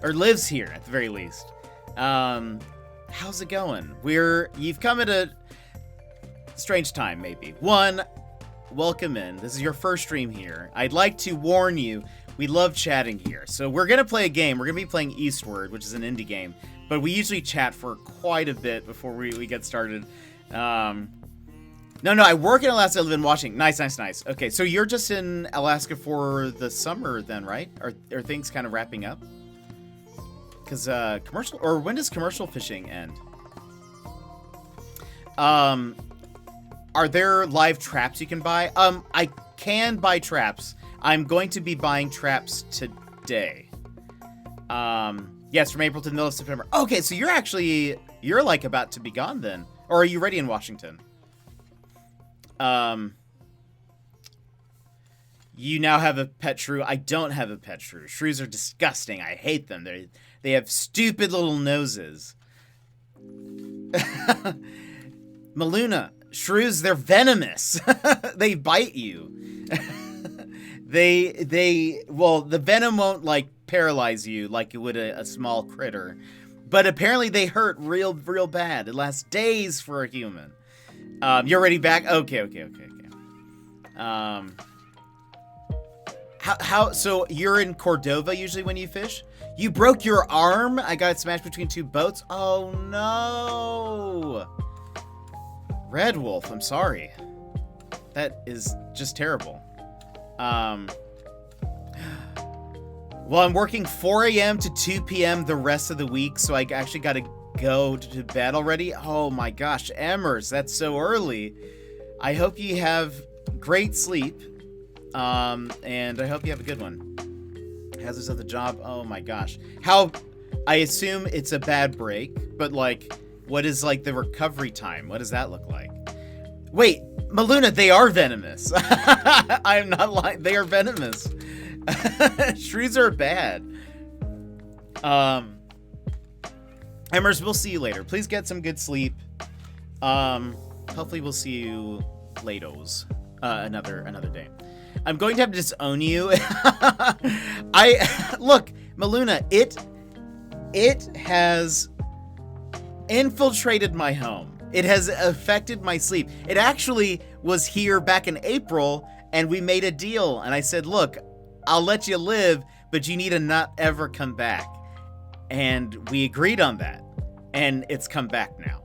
Or lives here, at the very least. How's it going? You've come at a strange time, maybe. One, welcome in. This is your first stream here. I'd like to warn you, we love chatting here. So we're going to play a game. We're going to be playing Eastward, which is an indie game. But we usually chat for quite a bit before we get started. No, I work in Alaska. I live in Washington. Nice. Okay, so you're just in Alaska for the summer then, right? Are things kind of wrapping up? Because when does commercial fishing end? Are there live traps you can buy? I can buy traps. I'm going to be buying traps today. Yes, from April to the middle of September. Okay, so you're like about to be gone then. Or are you ready in Washington? You now have a pet shrew. I don't have a pet shrew. Shrews are disgusting. I hate them. They have stupid little noses. Maluna, shrews, they're venomous. They bite you. Well, the venom won't, like, paralyze you like it would a small critter. But apparently they hurt real bad. It lasts days for a human. You're already back? Okay. So you're in Cordova usually when you fish? You broke your arm? I got smashed between two boats? Oh no! Red Wolf, I'm sorry. That is just terrible. Well, I'm working 4 a.m. to 2 p.m. the rest of the week, so I actually got to go to bed already. Oh my gosh, Emmers, that's so early. I hope you have great sleep, and I hope you have a good one. Hazards of the job, oh my gosh. I assume it's a bad break, but like, what is like the recovery time? What does that look like? Wait, Maluna, they are venomous. I am not lying, they are venomous. Shrews are bad. Emmers, we'll see you later. Please get some good sleep. Hopefully we'll see you latos. Another day. I'm going to have to disown you. Look, Maluna, it has infiltrated my home. It has affected my sleep. It actually was here back in April, and we made a deal, and I said, look, I'll let you live, but you need to not ever come back. And we agreed on that. And it's come back now.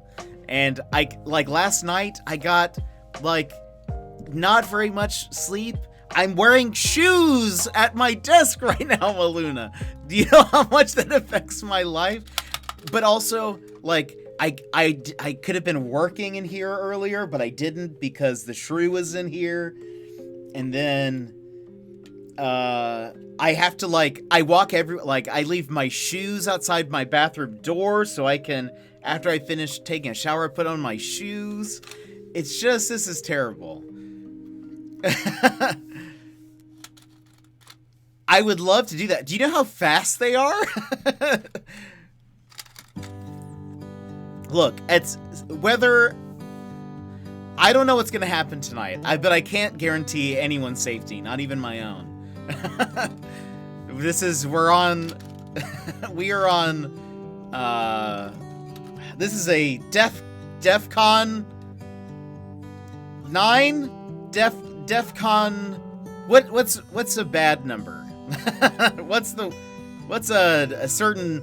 And last night, I got, not very much sleep. I'm wearing shoes at my desk right now, Maluna. Do you know how much that affects my life? But also, I could have been working in here earlier, but I didn't because the shrew was in here. And then... I have to I leave my shoes outside my bathroom door so I can, after I finish taking a shower, put on my shoes. It's just, this is terrible. I would love to do that. Do you know how fast they are? Look, I don't know what's going to happen tonight, but I can't guarantee anyone's safety, not even my own. This is a DEFCON 9? DEFCON, what's a bad number? what's a certain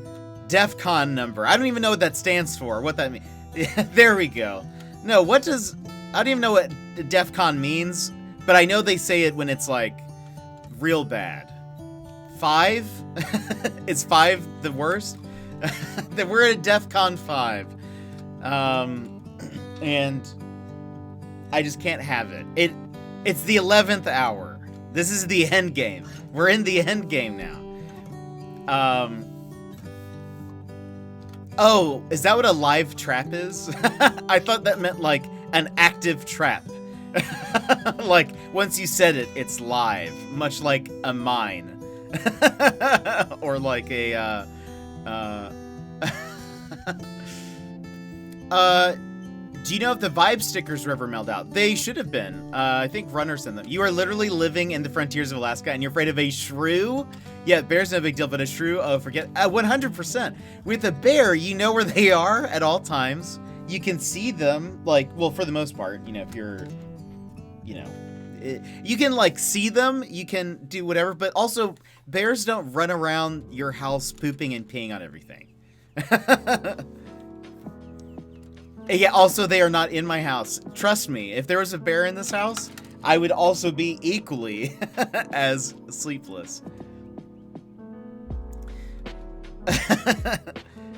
DEFCON number? I don't even know what that stands for, what that means. There we go. No, what does... I don't even know what DEF CON means, but I know they say it when it's, like, real bad. 5? Is 5 the worst? That we're at DEF CON 5. And I just can't have it. It's the 11th hour. This is the end game. We're in the end game now. Oh, is that what a live trap is? I thought that meant like an active trap. Like once you set it, it's live, much like a mine. Or like a do you know if the vibe stickers were ever mailed out? They should have been. I think Runner sent them. You are literally living in the frontiers of Alaska and you're afraid of a shrew? Yeah, bear's no big deal, but a shrew, oh, forget. 100%. With a bear, you know where they are at all times. You can see them, like, well, for the most part, you know, if you're, you know, you can, like, see them. You can do whatever, but also, bears don't run around your house pooping and peeing on everything. Yeah, also, they are not in my house. Trust me, if there was a bear in this house, I would also be equally as sleepless.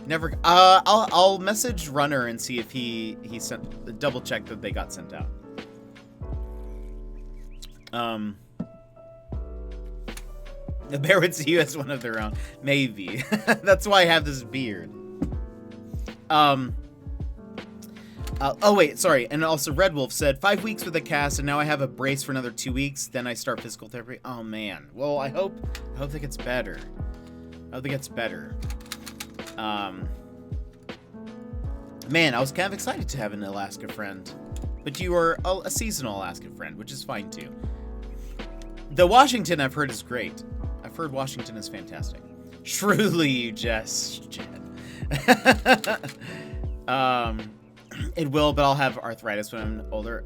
Never. I'll message Runner and see if he sent, double check that they got sent out. The bear would see you as one of their own. Maybe. That's why I have this beard. Oh wait, sorry. And also Red Wolf said 5 weeks with a cast, and now I have a brace for another 2 weeks. Then I start physical therapy. Oh man. Well, I hope that gets better. I hope it gets better. Man, I was kind of excited to have an Alaska friend, but you are a seasonal Alaska friend, which is fine too. The Washington I've heard is great. I've heard Washington is fantastic. Truly, you just Jen. It will, but I'll have arthritis when I'm older.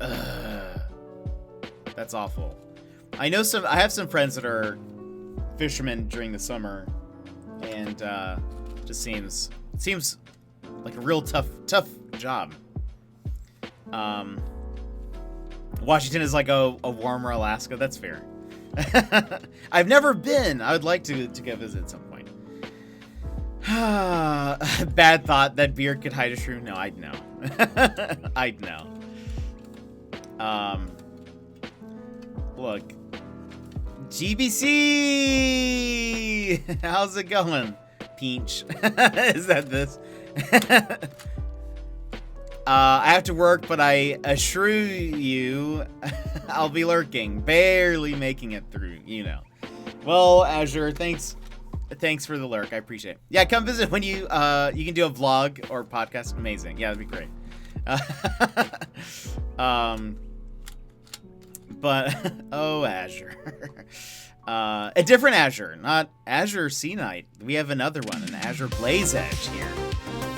That's awful. I have some friends that are fishermen during the summer, and just seems like a real tough job. Washington is like a warmer Alaska. That's fair. I've never been. I would like to go visit at some point. Bad thought that beard could hide a shrew. No, I'd know. I'd know. Look. GBC! How's it going? Peach. Is that this? I have to work, but I assure you, I'll be lurking. Barely making it through, you know. Well, Azure, thanks for the lurk. I appreciate it. Yeah, come visit when you can do a vlog or podcast. Amazing. Yeah, that'd be great. But, oh, Azure. A different Azure, not Azure Sea Knight. We have another one, an Azure Blaze Edge here.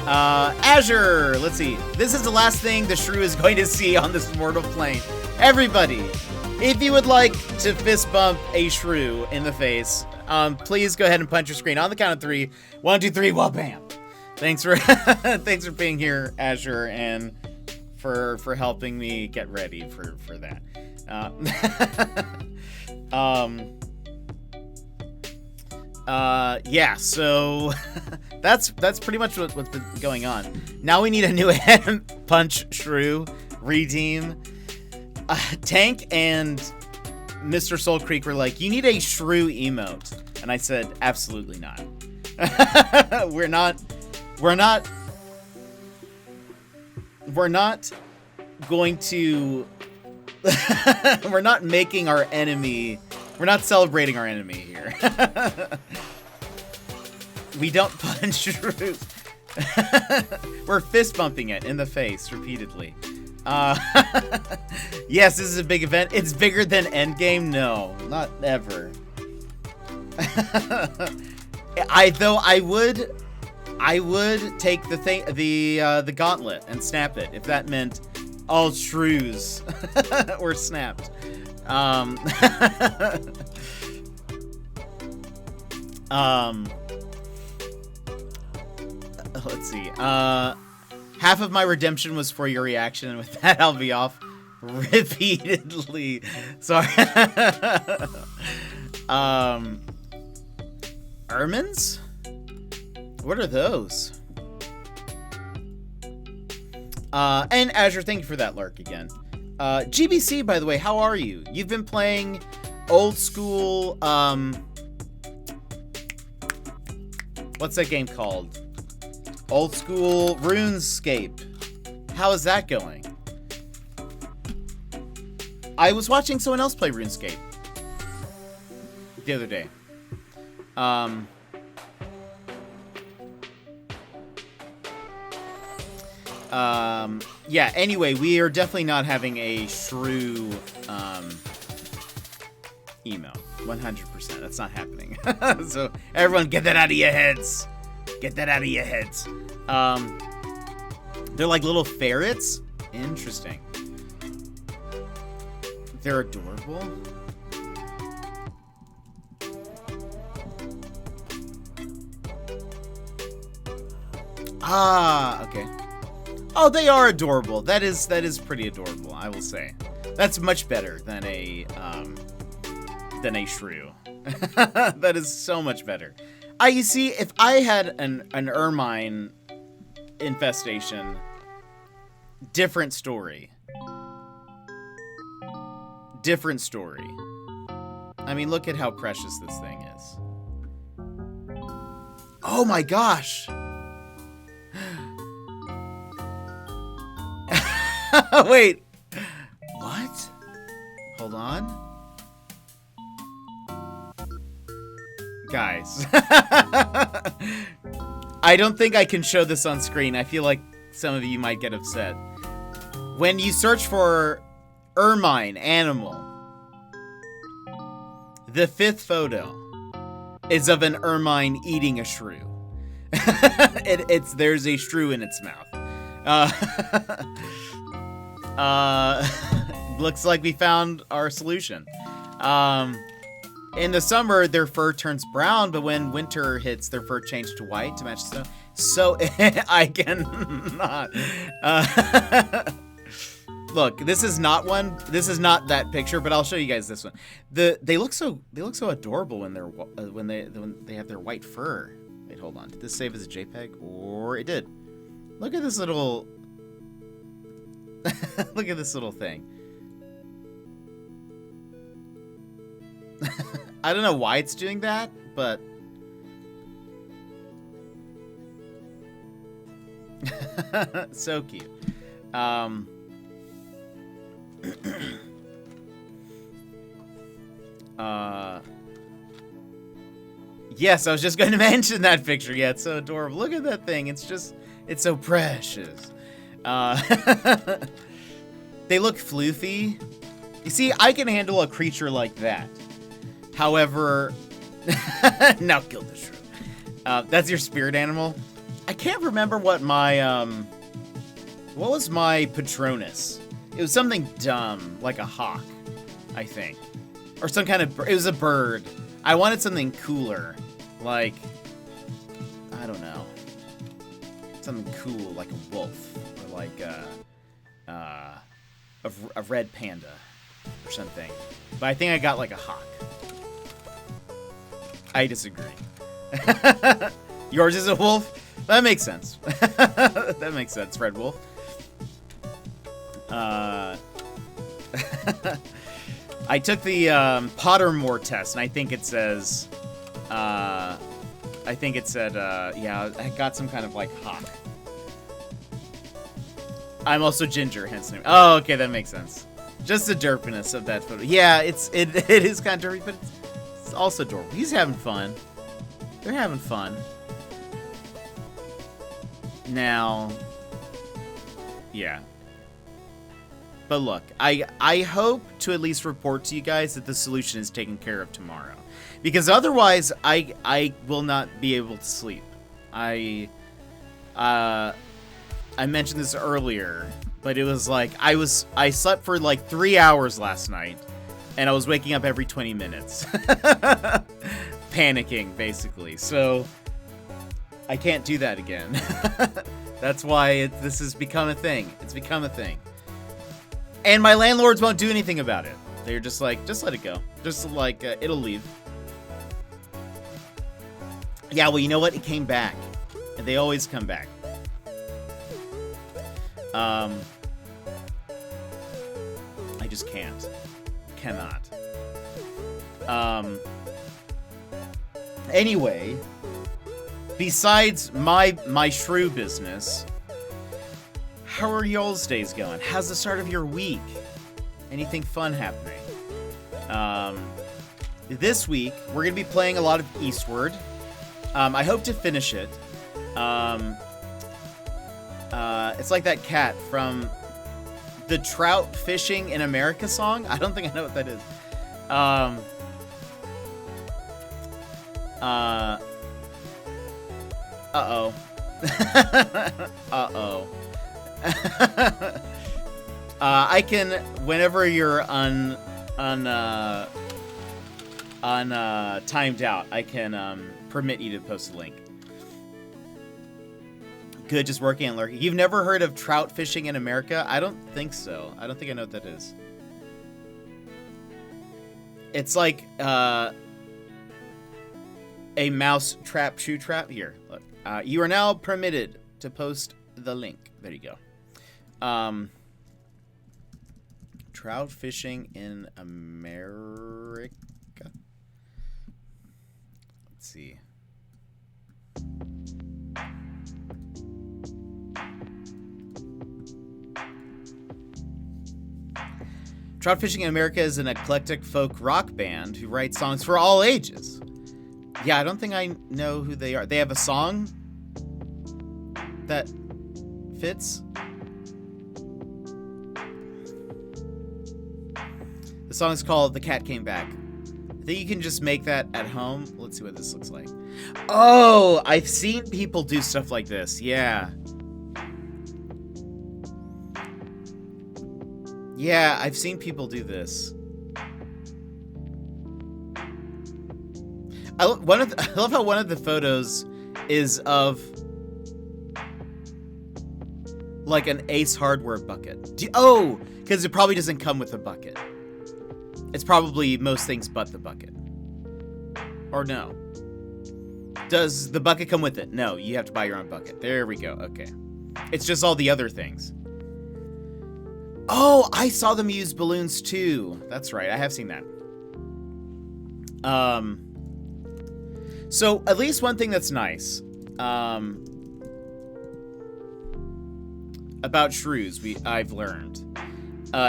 Azure, let's see. This is the last thing the shrew is going to see on this mortal plane. Everybody, if you would like to fist bump a shrew in the face, please go ahead and punch your screen on the count of 3. 1, 2, 3, well, bam. Thanks for thanks for being here, Azure, and for helping me get ready for that. Yeah, so that's pretty much what's been going on. Now we need a new head punch shrew redeem. Tank and Mr. Soul Creek were like, you need a shrew emote, and I said, absolutely not. We're not going to we're not making our enemy, we're not celebrating our enemy here. We don't punch shrews. We're fist bumping it in the face repeatedly. Yes, this is a big event. It's bigger than Endgame. No, not ever. I would take the gauntlet and snap it if that meant all shrews were snapped. Let's see. How half of my redemption was for your reaction, and with that, I'll be off repeatedly. Sorry. Ermines? What are those? And Azure, thank you for that lurk again. GBC, by the way, how are you? You've been playing old school, what's that game called? Old school RuneScape. How is that going? I was watching someone else play RuneScape the other day. Yeah, anyway, we are definitely not having a shrew, email. 100%. That's not happening. So, everyone get that out of your heads. Get that out of your heads. They're like little ferrets. Interesting. They're adorable. Ah, okay. Oh, they are adorable. That is pretty adorable, I will say. That's much better than a shrew. That is so much better. You see, if I had an ermine infestation, different story. Different story. I mean, look at how precious this thing is. Oh my gosh! Wait. What? Hold on. Guys. I don't think I can show this on screen. I feel like some of you might get upset. When you search for ermine animal, the 5th photo is of an ermine eating a shrew. There's a shrew in its mouth. Looks like we found our solution. In the summer, their fur turns brown, but when winter hits, their fur changes to white to match the snow. So I cannot. Look, this is not one. This is not that picture, but I'll show you guys this one. They look so adorable when they have their white fur. Wait, hold on. Did this save as a JPEG? Or it did. Look at this little. Look at this little thing. I don't know why it's doing that, but so cute. Yes, I was just going to mention that picture. Yeah, it's so adorable. Look at that thing. It's so precious. They look floofy. You see, I can handle a creature like that. However, now kill the shrew. That's your spirit animal. I can't remember what my what was my Patronus? It was something dumb, like a hawk, I think, or some kind of. It was a bird. I wanted something cooler, like I don't know, something cool like a wolf or like a red panda or something. But I think I got like a hawk. I disagree. Yours is a wolf? That makes sense. That makes sense, Red Wolf. I took the Pottermore test, and I think it says, yeah, I got some kind of like hawk. I'm also ginger, hence name. Oh, okay, that makes sense. Just the derpiness of that photo. Yeah, it is kind of derpy, but it's also adorable. He's having fun. They're having fun. Now, yeah. But look, I hope to at least report to you guys that the solution is taken care of tomorrow. Because otherwise, I will not be able to sleep. I mentioned this earlier, but it was like, I slept for like 3 hours last night, and I was waking up every 20 minutes. Panicking, basically. So, I can't do that again. That's why this has become a thing. It's become a thing. And my landlords won't do anything about it. They're just like, just let it go. Just like, it'll leave. Yeah, well, you know what? It came back. And they always come back. I just can't. Cannot. Anyway, besides my shrew business, how are y'all's days going? How's the start of your week? Anything fun happening? This week, we're going to be playing a lot of Eastward. I hope to finish it. It's like that cat from the Trout Fishing in America song. I don't think I know what that is. Uh-oh. Uh-oh. I can, whenever you're timed out, I can permit you to post a link. Good, just working and lurking. You've never heard of Trout Fishing in America? I don't think so. I don't think I know what that is. It's like a mouse trap, shoe trap. Here, look. You are now permitted to post the link. There you go. Trout fishing in America. Let's see. Trout Fishing in America is an eclectic folk rock band who writes songs for all ages. Yeah, I don't think I know who they are. They have a song that fits. The song is called The Cat Came Back. I think you can just make that at home. Let's see what this looks like. Oh, I've seen people do stuff like this. Yeah. Yeah, I've seen people do this. I love how one of the photos is of like an Ace Hardware bucket. Oh, because it probably doesn't come with a bucket. It's probably most things but the bucket. Or no. Does the bucket come with it? No, you have to buy your own bucket. There we go. Okay. It's just all the other things. Oh, I saw them use balloons too. That's right. I have seen that. So at least one thing that's nice about shrews I've learned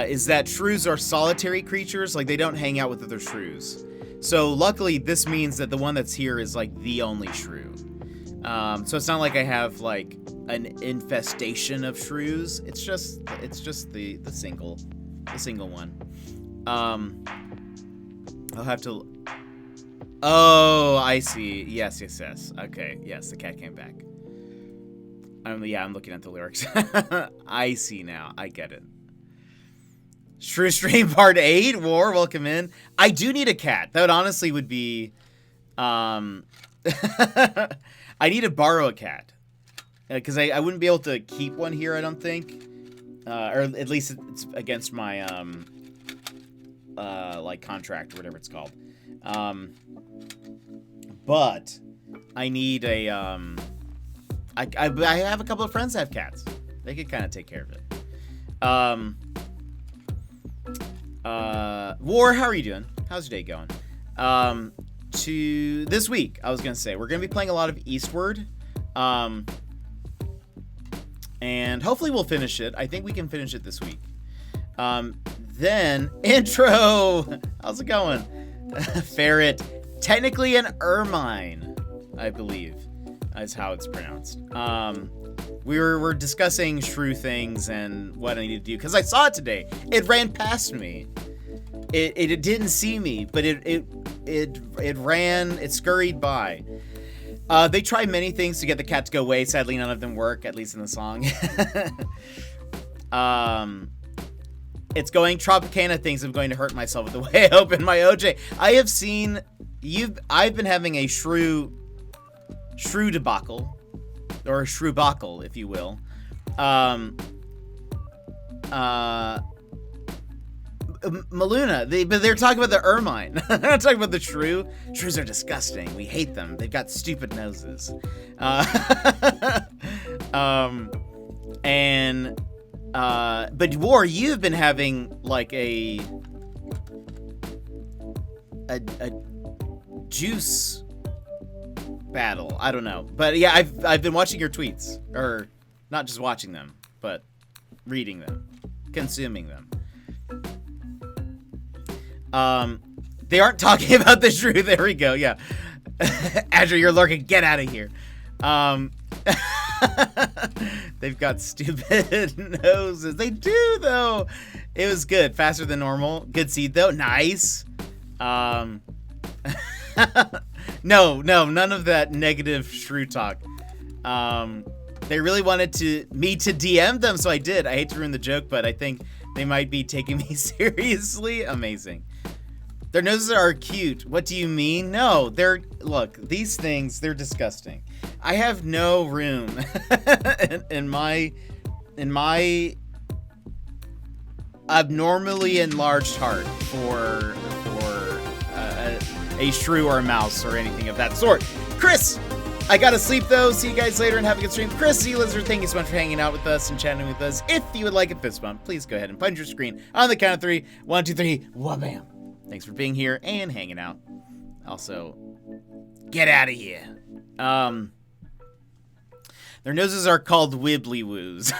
is that shrews are solitary creatures. Like, they don't hang out with other shrews. So luckily, this means that the one that's here is like the only shrew. So it's not like I have like an infestation of shrews. It's just the single one. I'll have to. Oh, I see. Yes. Okay. Yes, the cat came back. I'm looking at the lyrics. I see now. I get it. Shrew Stream Part 8, War, welcome in. I do need a cat. That honestly would be... I need to borrow a cat. Because I wouldn't be able to keep one here, I don't think. Or at least it's against my, like, contract or whatever it's called. But I need a, I have a couple of friends that have cats. They could kind of take care of it. War, how are you doing? How's your day going? To this week, I was gonna say, we're gonna be playing a lot of Eastward. And hopefully we'll finish it. I think we can finish it this week. Then, intro! How's it going? Ferret. Technically an ermine, I believe, is how it's pronounced. We're discussing shrew things and what I need to do, because I saw it today. It ran past me. It didn't see me, but it scurried by. They try many things to get the cat to go away. Sadly, none of them work, at least in the song. It's going Tropicana thinks I'm going to hurt myself with the way I open my OJ. I have seen I've been having a shrew debacle or a shrewbuckle, if you will. Maluna, but they're talking about the ermine. They're not talking about the shrew. Shrews are disgusting. We hate them. They've got stupid noses. But War, you've been having like a juice battle. I don't know, but yeah, I've been watching your tweets, or not just watching them, but reading them, consuming them. They aren't talking about the shrew. There we go. Yeah. Azure, you're lurking. Get out of here. They've got stupid noses. They do, though. It was good. Faster than normal. Good seed, though. Nice. No, none of that negative shrew talk. They really wanted me to DM them, so I did. I hate to ruin the joke, but I think they might be taking me seriously. Amazing. Their noses are cute. What do you mean? No, look, these things, they're disgusting. I have no room in my abnormally enlarged heart for a shrew or a mouse or anything of that sort. Chris, I gotta sleep though. See you guys later and have a good stream. Chris LEastward, thank you so much for hanging out with us and chatting with us. If you would like a fist bump, please go ahead and punch your screen on the count of 3. 1, 2, 3. Wha-bam. Thanks for being here and hanging out. Also, get out of here. Their noses are called wibbly woos.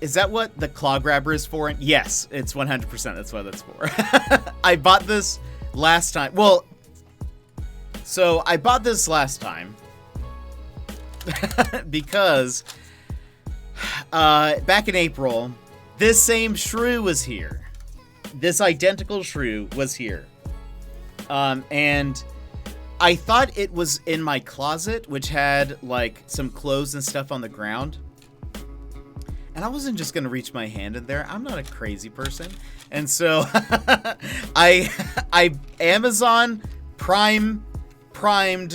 Is that what the claw grabber is for? Yes, it's 100%. That's what that's for. I bought this last time. Well, so I bought this last time because back in April, this same shrew was here. This identical shrew was here. And I thought it was in my closet, which had like some clothes and stuff on the ground. And I wasn't just going to reach my hand in there. I'm not a crazy person. And so I Amazon primed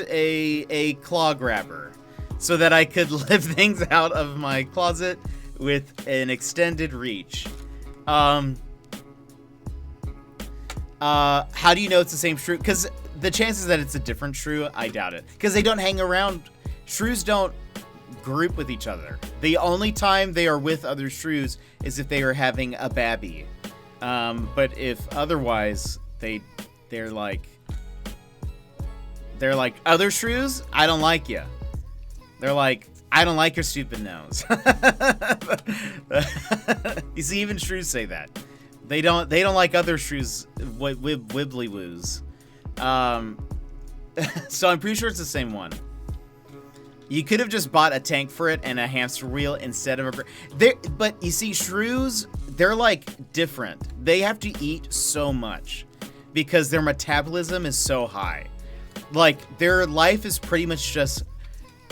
a claw grabber so that I could lift things out of my closet with an extended reach. How do you know it's the same shrew? Because the chances that it's a different shrew, I doubt it. Because they don't hang around. Shrews don't group with each other. The only time they are with other shrews is if they are having a babby. But if otherwise, they're like other shrews. I don't like you. They're like, I don't like your stupid nose. You see, even shrews say that. They don't like other shrews wibbly woos. So I'm pretty sure it's the same one. You could have just bought a tank for it and a hamster wheel instead of but you see, shrews, they're like different. They have to eat so much because their metabolism is so high. Like, their life is pretty much just,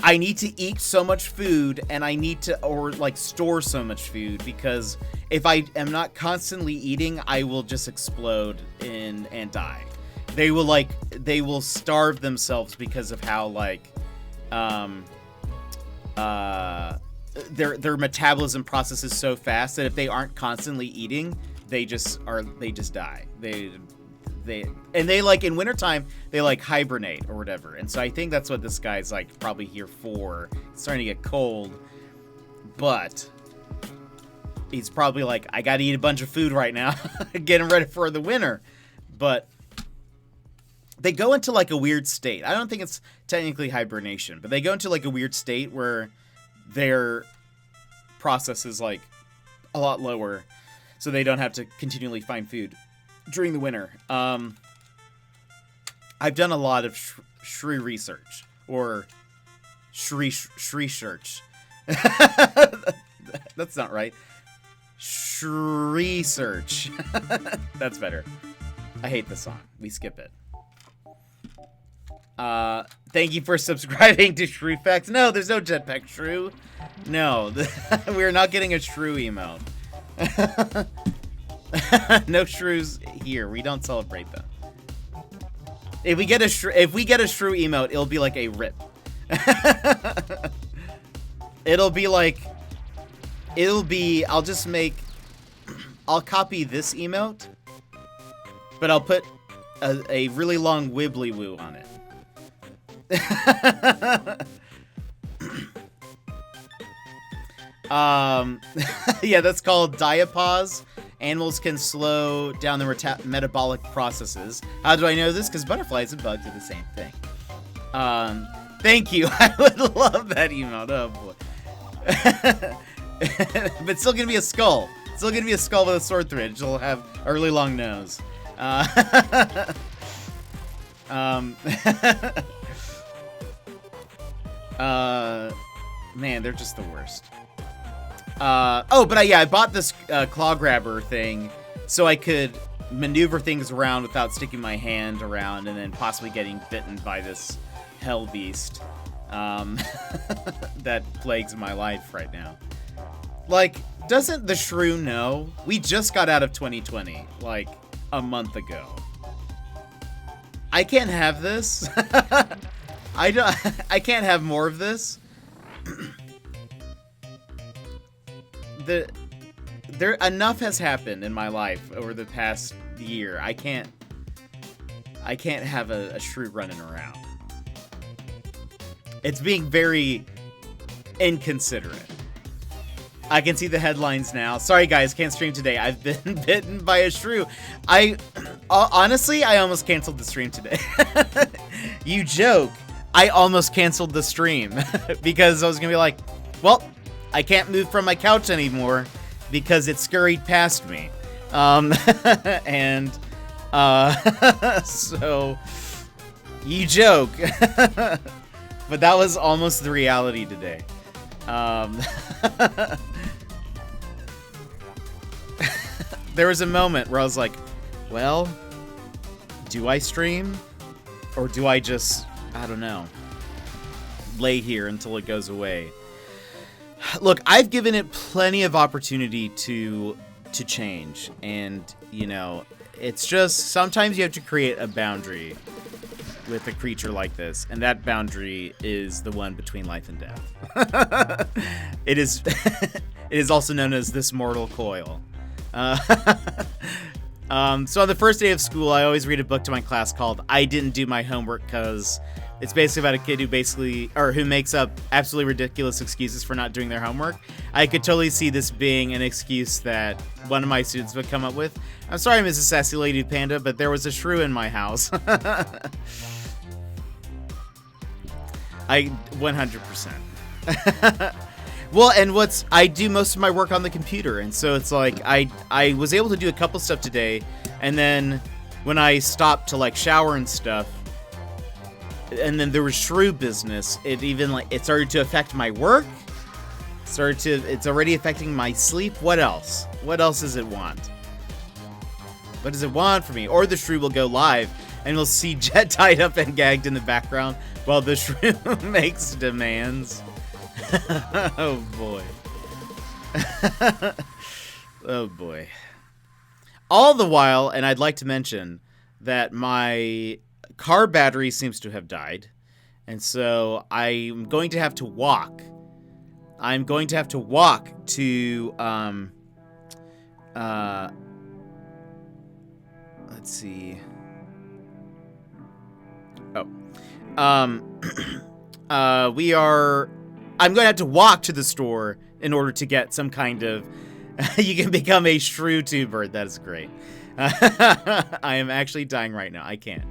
I need to eat so much food and I need to, or like store so much food, because if I am not constantly eating, I will just explode and die. They will starve themselves because of how their metabolism process is so fast that if they aren't constantly eating, they just die. They like in wintertime, they like hibernate or whatever. And so I think that's what this guy's like probably here for. It's starting to get cold, but he's probably like, I gotta eat a bunch of food right now, getting ready for the winter. But they go into like a weird state. I don't think it's technically hibernation, but they go into like a weird state where their process is like a lot lower, so they don't have to continually find food during the winter. I've done a lot of shrew research, or shrew search. That's not right. Shrew search. That's better. I hate this song. We skip it. Thank you for subscribing to Shrew Facts. No, there's no jetpack shrew. No, we're not getting a shrew emote. No shrews here. We don't celebrate them. If we get a shrew emote, it'll be like a rip. It'll be like, I'll copy this emote, but I'll put a really long wibbly woo on it. Yeah, that's called diapause. Animals can slow down the metabolic processes. How do I know this? Because butterflies and bugs are the same thing. Thank you. I would love that emote. Oh boy. But still gonna be a skull. Still gonna be a skull with a sword through it. It'll have a really long nose. Man, they're just the worst. I bought this claw grabber thing so I could maneuver things around without sticking my hand around and then possibly getting bitten by this hell beast that plagues my life right now. Like, doesn't the shrew know? We just got out of 2020, like, a month ago. I can't have this. I can't have more of this. Enough has happened in my life over the past year. I can't have a shrew running around. It's being very inconsiderate. I can see the headlines now. Sorry guys, can't stream today. I've been bitten by a shrew. Honestly, I almost canceled the stream today. You joke. I almost canceled the stream because I was gonna be like, well, I can't move from my couch anymore because it scurried past me. So you joke. But that was almost the reality today. There was a moment where I was like, well, do I stream? Or do I just, I don't know, lay here until it goes away? Look, I've given it plenty of opportunity to change. And, you know, it's just, sometimes you have to create a boundary with a creature like this. And that boundary is the one between life and death. It is, it is also known as this mortal coil. So on the first day of school, I always read a book to my class called I Didn't Do My Homework, because it's basically about a kid who makes up absolutely ridiculous excuses for not doing their homework. I could totally see this being an excuse that one of my students would come up with. I'm sorry, Mrs. Sassy Lady Panda, but there was a shrew in my house. 100%. Well, and I do most of my work on the computer, and so it's like I was able to do a couple stuff today, and then when I stopped to like shower and stuff, and then there was shrew business, it started to affect my work. It's already affecting my sleep. What else? What else does it want? What does it want from me? Or the shrew will go live, and we'll see Jet tied up and gagged in the background while the shrew makes demands. Oh boy. Oh boy. All the while, and I'd like to mention that my car battery seems to have died, and so I'm going to have to walk. I'm going to have to walk to let's see. I'm going to have to walk to the store in order to get some kind of... You can become a shrew tuber. That is great. I am actually dying right now. I can't.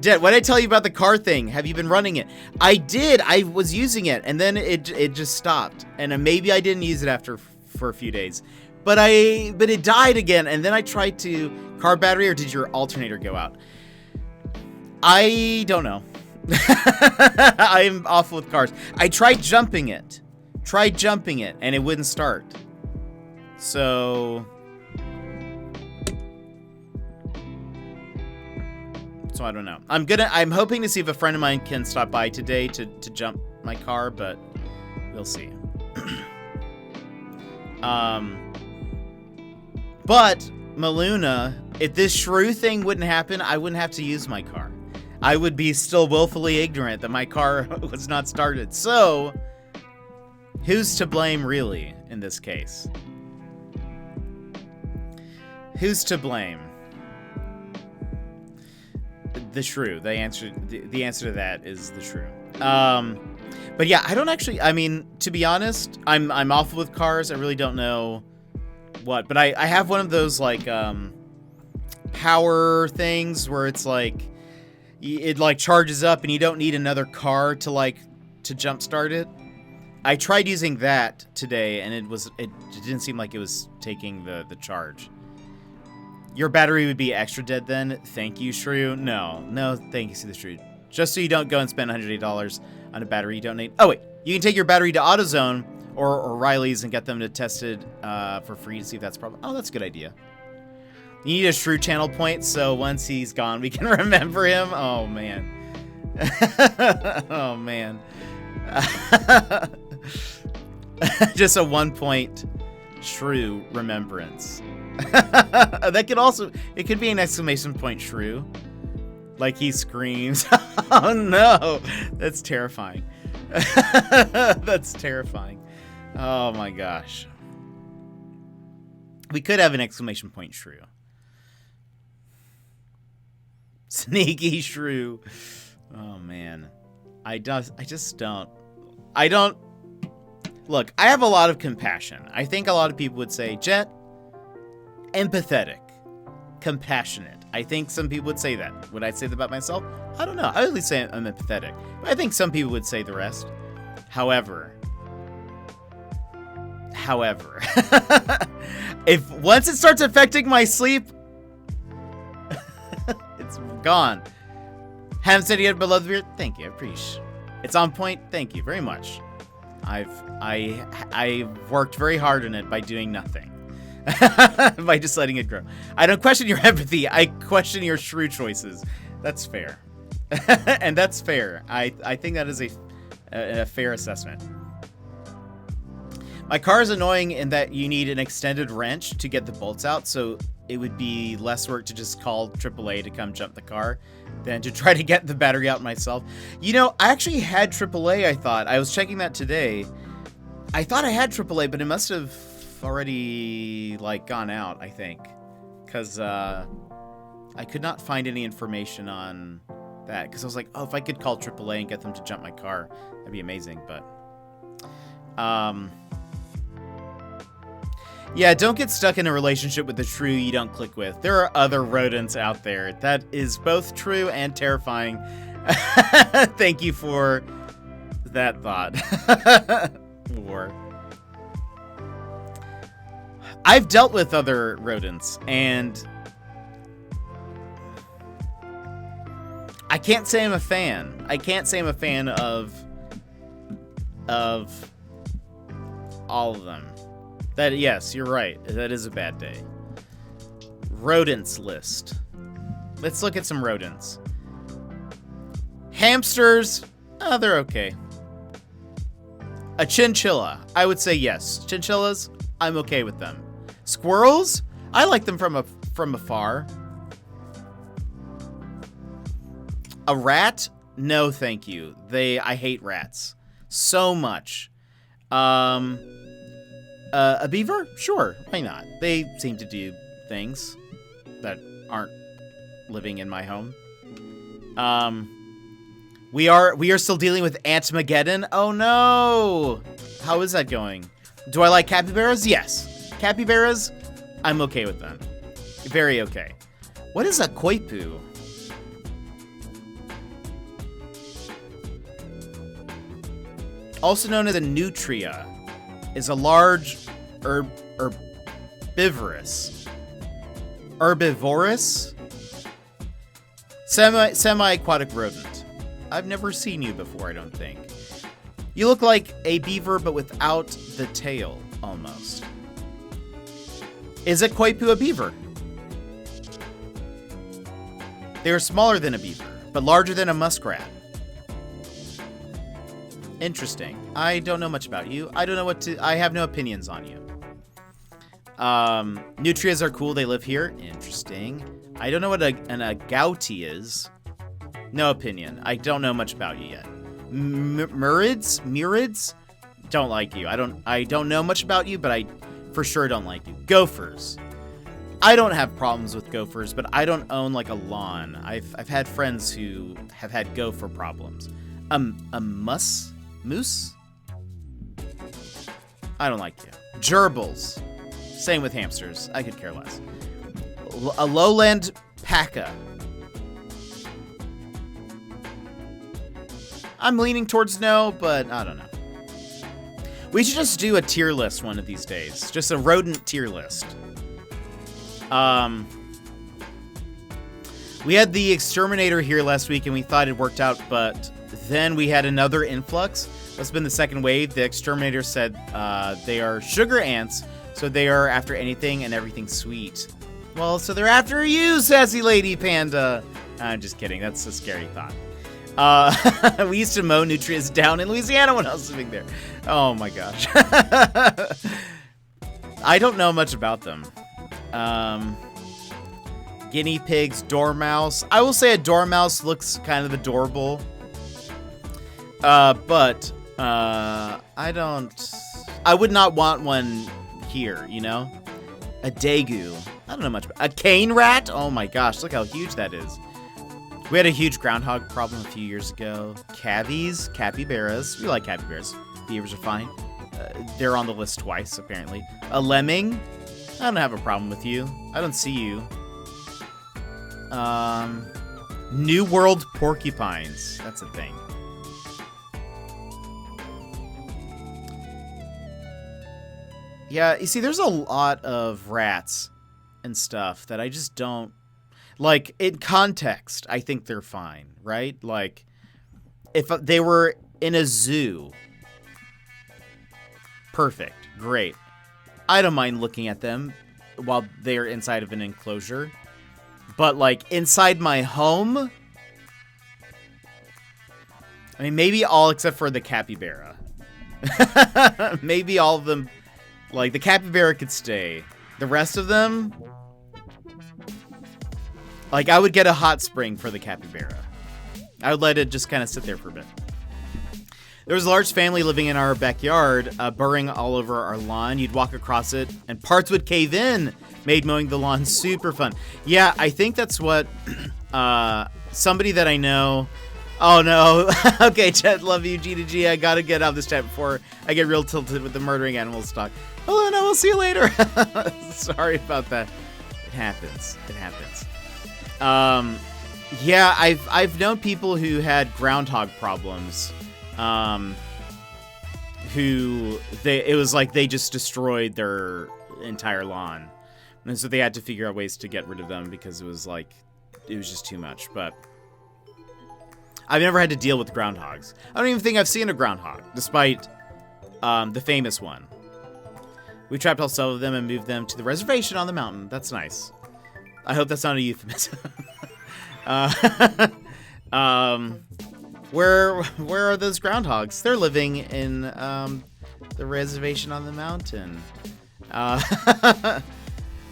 Jet, what did I tell you about the car thing? Have you been running it? I did. I was using it, and then it just stopped. And maybe I didn't use it for a few days. But it died again, and then I tried to... Car battery, or did your alternator go out? I don't know. I'm awful with cars. I tried jumping it, and it wouldn't start. So I don't know. I'm hoping to see if a friend of mine can stop by today to jump my car, but we'll see. But Maluna, if this shrew thing wouldn't happen, I wouldn't have to use my car. I would be still willfully ignorant that my car was not started. So, who's to blame really in this case? Who's to blame? The shrew. The answer to that is the shrew. But yeah, I don't actually, I mean, to be honest, I'm awful with cars. I really don't know what, but I have one of those like power things where it's like it like charges up and you don't need another car to jumpstart it. I tried using that today and it didn't seem like it was taking the charge. Your battery would be extra dead then. Thank you, Shrew. No, thank you, see the Shrew. Just so you don't go and spend $180 on a battery you don't need. Oh wait, you can take your battery to AutoZone or Riley's and get them to test it for free to see if that's a problem. Oh, that's a good idea. You need a Shrew channel point, so once he's gone, we can remember him. Oh man. Oh man. Just a 1 point Shrew remembrance. That could also, it could be an exclamation point Shrew. Like he screams. Oh no, that's terrifying. That's terrifying. Oh my gosh. We could have an exclamation point Shrew. Sneaky Shrew. Oh man. I just don't. Look, I have a lot of compassion. I think a lot of people would say, Jet, empathetic, compassionate. I think some people would say that. Would I say that about myself? I don't know. I would at least say I'm empathetic. But I think some people would say the rest. However, if once it starts affecting my sleep, it's gone. Haven't said yet, but love the beard. Thank you. I appreciate. It's on point. Thank you very much. I've worked very hard on it by doing nothing. By just letting it grow. I don't question your empathy. I question your shrew choices. That's fair. And that's fair. I think that is a fair assessment. My car is annoying in that you need an extended wrench to get the bolts out, so it would be less work to just call AAA to come jump the car than to try to get the battery out myself. You know, I actually had AAA, I thought. I was checking that today. I thought I had AAA, but it must have already, like, gone out, I think. Because I could not find any information on that. Because I was like, oh, if I could call AAA and get them to jump my car, that'd be amazing. But, yeah, don't get stuck in a relationship with the shrew you don't click with. There are other rodents out there. That is both true and terrifying. Thank you for that thought. War. I've dealt with other rodents, and I can't say I'm a fan. I can't say I'm a fan of all of them. That, yes, you're right. That is a bad day. Rodents list. Let's look at some rodents. Hamsters, oh, they're okay. A chinchilla, I would say yes. Chinchillas, I'm okay with them. Squirrels, I like them from afar. A rat, no thank you. I hate rats so much. A beaver? Sure, why not? They seem to do things that aren't living in my home. We are still dealing with Antmageddon. Oh no! How is that going? Do I like capybaras? Yes. Capybaras, I'm okay with them. Very okay. What is a koipu? Also known as a nutria, is a large herbivorous, semi-aquatic rodent. I've never seen you before, I don't think. You look like a beaver, but without the tail, almost. Is a koipu a beaver? They are smaller than a beaver, but larger than a muskrat. Interesting. I don't know much about you. I don't know I have no opinions on you. Nutrias are cool. They live here. Interesting. I don't know what an agouti is. No opinion. I don't know much about you yet. Murids? Don't like you. I don't know much about you, but I for sure don't like you. Gophers. I don't have problems with gophers, but I don't own like a lawn. I've had friends who have had gopher problems. A moose? I don't like you. Gerbils. Same with hamsters. I could care less. A lowland paca. I'm leaning towards no, but I don't know. We should just do a tier list one of these days. Just a rodent tier list. We had the exterminator here last week and we thought it worked out, but then we had another influx. That's been the second wave. The exterminator said they are sugar ants, so they are after anything and everything sweet. Well, so they're after you, sassy lady panda. I'm just kidding. That's a scary thought. We used to mow nutrients down in Louisiana when I was living there. Oh my gosh. I don't know much about them. Guinea pigs, dormouse. I will say a dormouse looks kind of adorable. But I would not want one here, you know? A dagu. I don't know much about a cane rat. Oh my gosh, look how huge that is. We had a huge groundhog problem a few years ago. Cavies, capybaras. We like capybaras. Beavers are fine. They're on the list twice, apparently. A lemming. I don't have a problem with you. I don't see you. New World porcupines. That's a thing. Yeah, you see, there's a lot of rats and stuff that I just don't... Like, in context, I think they're fine, right? Like, if they were in a zoo, perfect, great. I don't mind looking at them while they're inside of an enclosure. But, like, inside my home, I mean, maybe all except for the capybara. Maybe all of them, like, the capybara could stay. The rest of them... Like, I would get a hot spring for the capybara. I would let it just kind of sit there for a bit. There was a large family living in our backyard, burrowing all over our lawn. You'd walk across it, and parts would cave in. Made mowing the lawn super fun. Yeah, I think that's what somebody that I know... Oh, no. Okay, chat, love you, G to G. I gotta get out of this chat before I get real tilted with the murdering animals talk. Oh, no, we'll see you later. Sorry about that. It happens. It happens. Yeah, I've known people who had groundhog problems, it was like they just destroyed their entire lawn, and so they had to figure out ways to get rid of them because it was just too much. But I've never had to deal with groundhogs. I don't even think I've seen a groundhog, despite the famous one. We trapped all 7 of them and moved them to the reservation on the mountain. That's nice. I hope that's not a euphemism. Where are those groundhogs? They're living in the reservation on the mountain.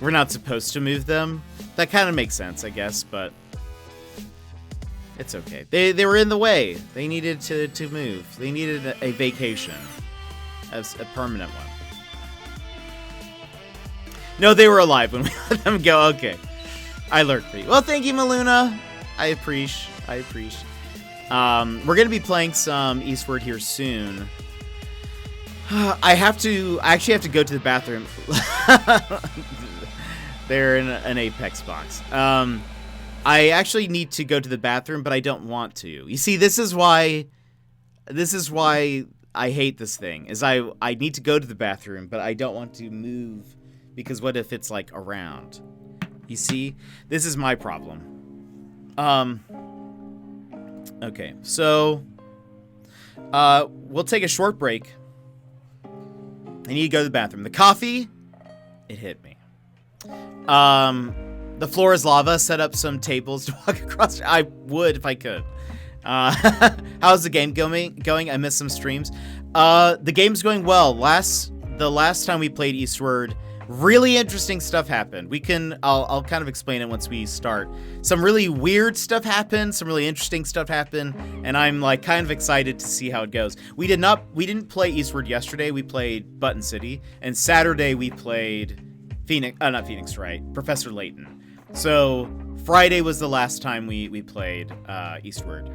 We're not supposed to move them. That kind of makes sense, I guess, but it's okay. They were in the way. They needed to move. They needed a vacation, as a permanent one. No, they were alive when we let them go. Okay. I lurked for you. Well, thank you, Maluna. I appreciate. We're going to be playing some Eastward here soon. I actually have to go to the bathroom. They're in an Apex box. I actually need to go to the bathroom, but I don't want to. You see, this is why I hate this thing, is I need to go to the bathroom, but I don't want to move, because what if it's, like, around? You see? This is my problem. Okay, so we'll take a short break. I need to go to the bathroom. The coffee, it hit me. The floor is lava. Set up some tables to walk across. I would if I could. How's the game going? I missed some streams. The game's going well. The last time we played Eastward, really interesting stuff happened. I'll kind of explain it once we start. Some really weird stuff happened, some really interesting stuff happened, and I'm like kind of excited to see how it goes. We didn't play Eastward yesterday. We played Button City, and Saturday we played Professor Layton. So Friday was the last time we played Eastward.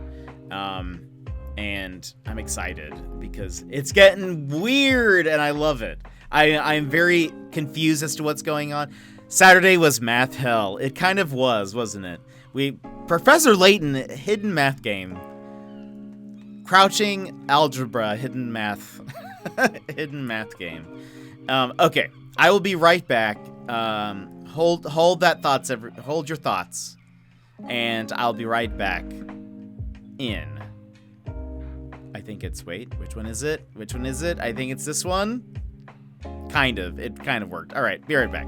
And I'm excited because it's getting weird and I love it. I'm very confused as to what's going on. Saturday was math hell. It kind of was, wasn't it? Professor Layton, hidden math game. Crouching algebra, hidden math game. Okay, I will be right back. Hold your thoughts, and I'll be right back. I think it's, which one is it? I think it's this one. It kind of worked. All right, be right back.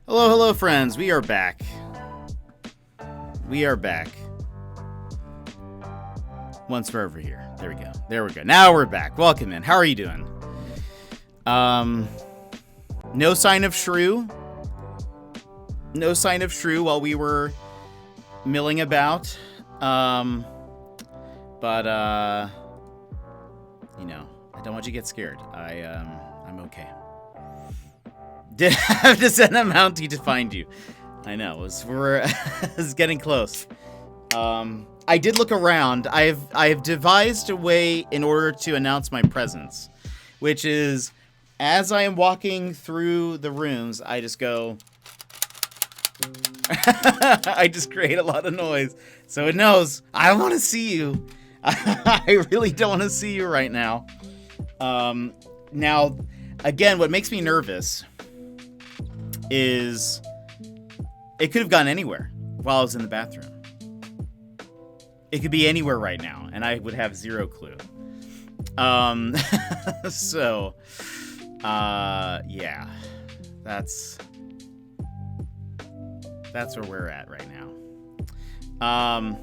Hello, hello, friends. We are back. We are back. Once we're over here. There we go. There we go. Now we're back. Welcome in. How are you doing? No sign of Shrew. No sign of Shrew while we were milling about. But, you know, I don't want you to get scared. I'm okay. Did have to send a Mountie to find you. I know, it's getting close. I did look around. I have devised a way in order to announce my presence, which is as I am walking through the rooms, I just go. I just create a lot of noise, so it knows I want to see you. I really don't want to see you right now. Now, again, what makes me nervous is it could have gone anywhere while I was in the bathroom. It could be anywhere right now, and I would have zero clue. So, yeah, that's where we're at right now.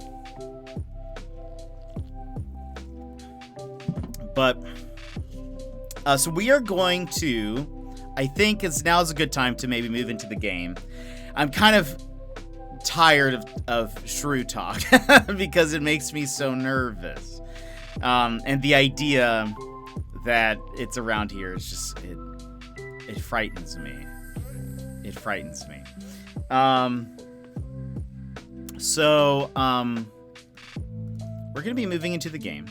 So we are going to, I think now's a good time to maybe move into the game. I'm kind of tired of shrew talk because it makes me so nervous. And the idea that it's around here is just, it frightens me. It frightens me. So, we're going to be moving into the game.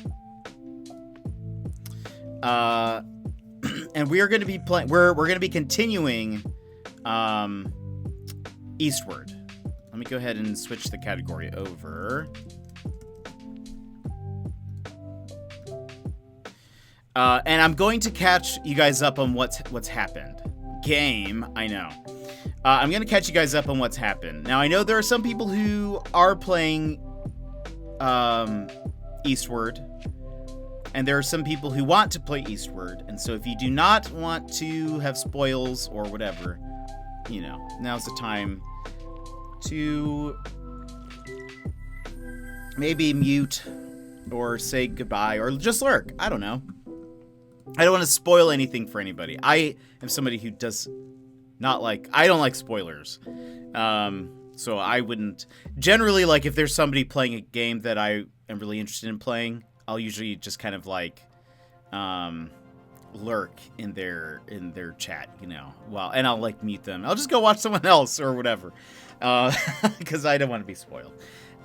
And we are going to be playing, we're going to be continuing, Eastward. Let me go ahead and switch the category over. And I'm going to catch you guys up on what's happened. Game, I know. I'm going to catch you guys up on what's happened. Now, I know there are some people who are playing Eastward, and there are some people who want to play Eastward. And so if you do not want to have spoils or whatever, you know, now's the time to maybe mute or say goodbye or just lurk. I don't know. I don't want to spoil anything for anybody. I am somebody who does not like, I don't like spoilers. So I wouldn't generally, like, if there's somebody playing a game that I am really interested in playing, I'll usually just kind of like lurk in their chat, you know. Well, and I'll like mute them. I'll just go watch someone else or whatever, because I don't want to be spoiled.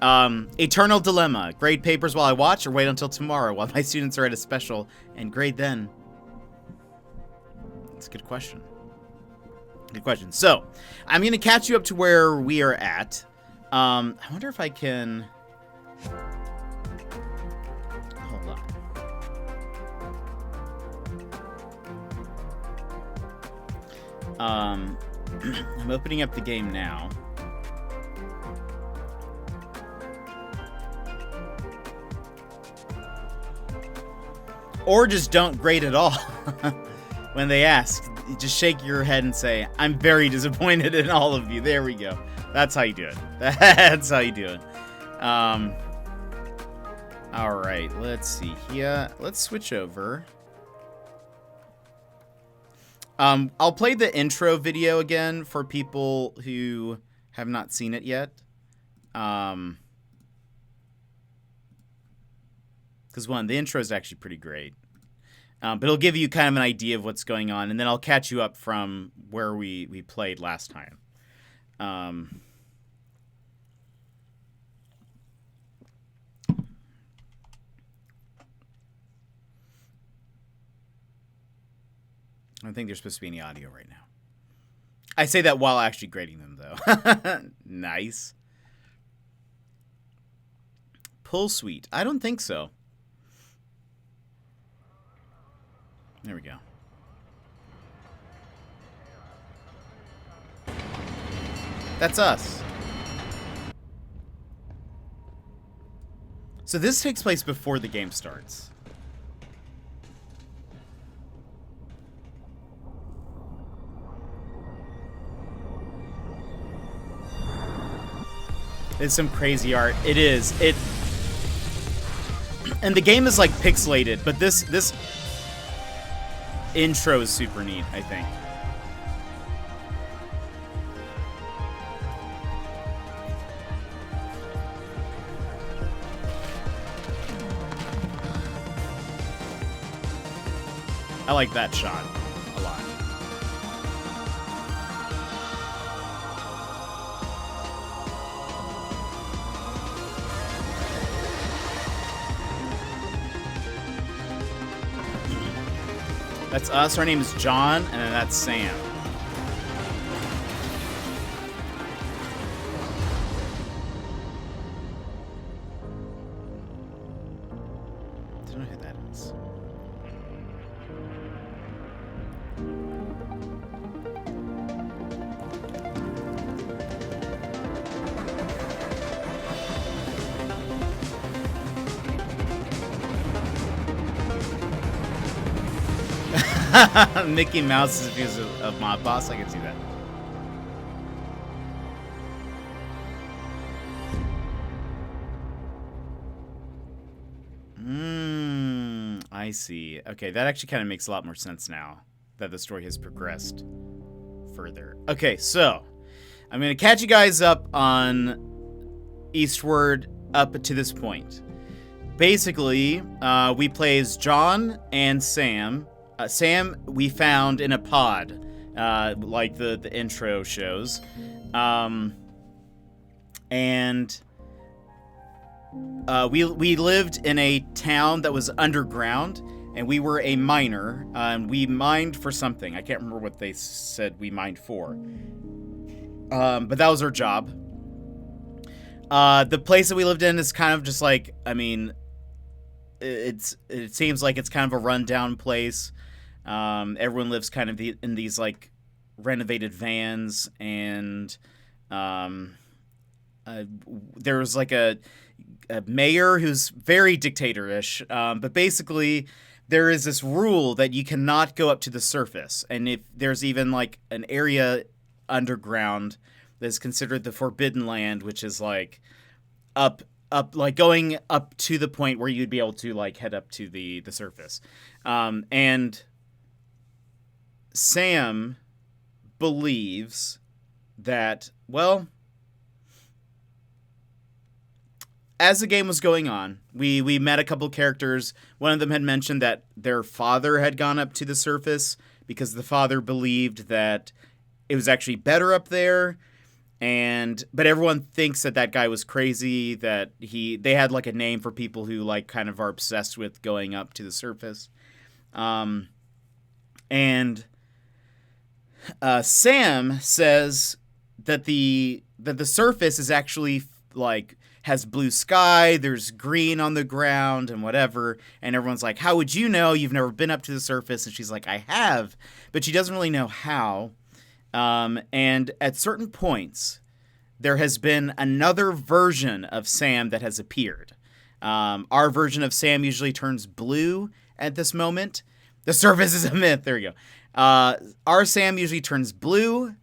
Eternal dilemma: grade papers while I watch, or wait until tomorrow while my students are at a special and grade then. That's a good question. Good question. So I'm gonna catch you up to where we are at. I wonder if I can. I'm opening up the game now. Or just don't grade at all. When they ask, just shake your head and say, I'm very disappointed in all of you. There we go. That's how you do it. That's how you do it. All right, let's see here. Let's switch over. I'll play the intro video again for people who have not seen it yet. Because the intro is actually pretty great. But it'll give you kind of an idea of what's going on, and then I'll catch you up from where we played last time. I don't think there's supposed to be any audio right now. I say that while actually grading them, though. Nice. Pull suite. I don't think so. There we go. That's us. So this takes place before the game starts. It's some crazy art. It is. And the game is like pixelated, but this intro is super neat, I think. I like that shot a lot. That's us. Our name is John, and then that's Sam. I don't know who that is. Mickey Mouse is accused of mob boss. I can see that. I see. Okay, that actually kind of makes a lot more sense now that the story has progressed further. Okay, so I'm going to catch you guys up on Eastward up to this point. Basically, we play as John and Sam. Sam we found in a pod, like the intro shows. And we lived in a town that was underground, and we were a miner. We mined for something. I can't remember what they said we mined for. But that was our job. The place that we lived in is kind of just like, I mean, it seems like it's kind of a rundown place. Everyone lives kind of in these like renovated vans, and there was like a mayor who's very dictatorish, but basically there is this rule that you cannot go up to the surface, and if there's even like an area underground that's considered the Forbidden Land, which is like up like going up to the point where you'd be able to like head up to the surface. And Sam believes that, well, as the game was going on, we met a couple characters. One of them had mentioned that their father had gone up to the surface because the father believed that it was actually better up there. But everyone thinks that guy was crazy, that they had like a name for people who like kind of are obsessed with going up to the surface. Sam says that the surface is actually like has blue sky, there's green on the ground and whatever, and everyone's like, how would you know? You've never been up to the surface. And she's like, I have, but she doesn't really know how. And at certain points, there has been another version of Sam that has appeared. Our version of Sam usually turns blue at this moment. The surface is a myth. There you go. Our Sam usually turns blue.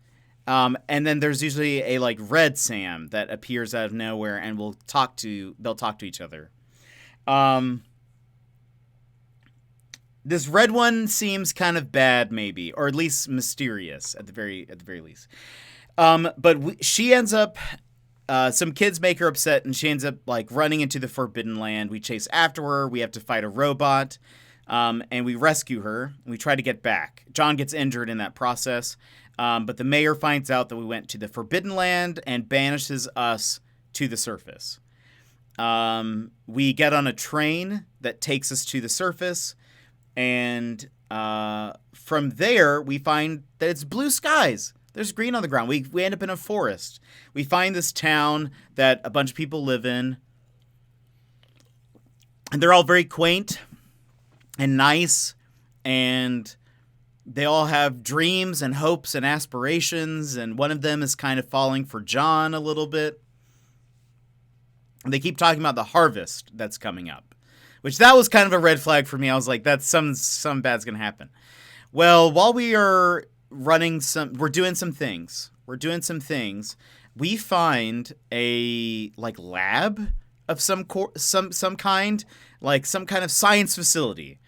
And then there's usually a like red Sam that appears out of nowhere and they'll talk to each other. This red one seems kind of bad, maybe, or at least mysterious at the very least. But she ends up, some kids make her upset, and she ends up like running into the Forbidden Land. We chase after her. We have to fight a robot, and we rescue her. And we try to get back. John gets injured in that process, but the mayor finds out that we went to the Forbidden Land and banishes us to the surface. We get on a train that takes us to the surface. And from there, we find that it's blue skies. There's green on the ground. We end up in a forest. We find this town that a bunch of people live in. And they're all very quaint and nice. And they all have dreams and hopes and aspirations. And one of them is kind of falling for John a little bit. And they keep talking about the harvest that's coming up. Which that was kind of a red flag for me. I was like, that's some bad's gonna happen. Well, while we are we're doing some things. we find a like lab of some kind, like some kind of science facility.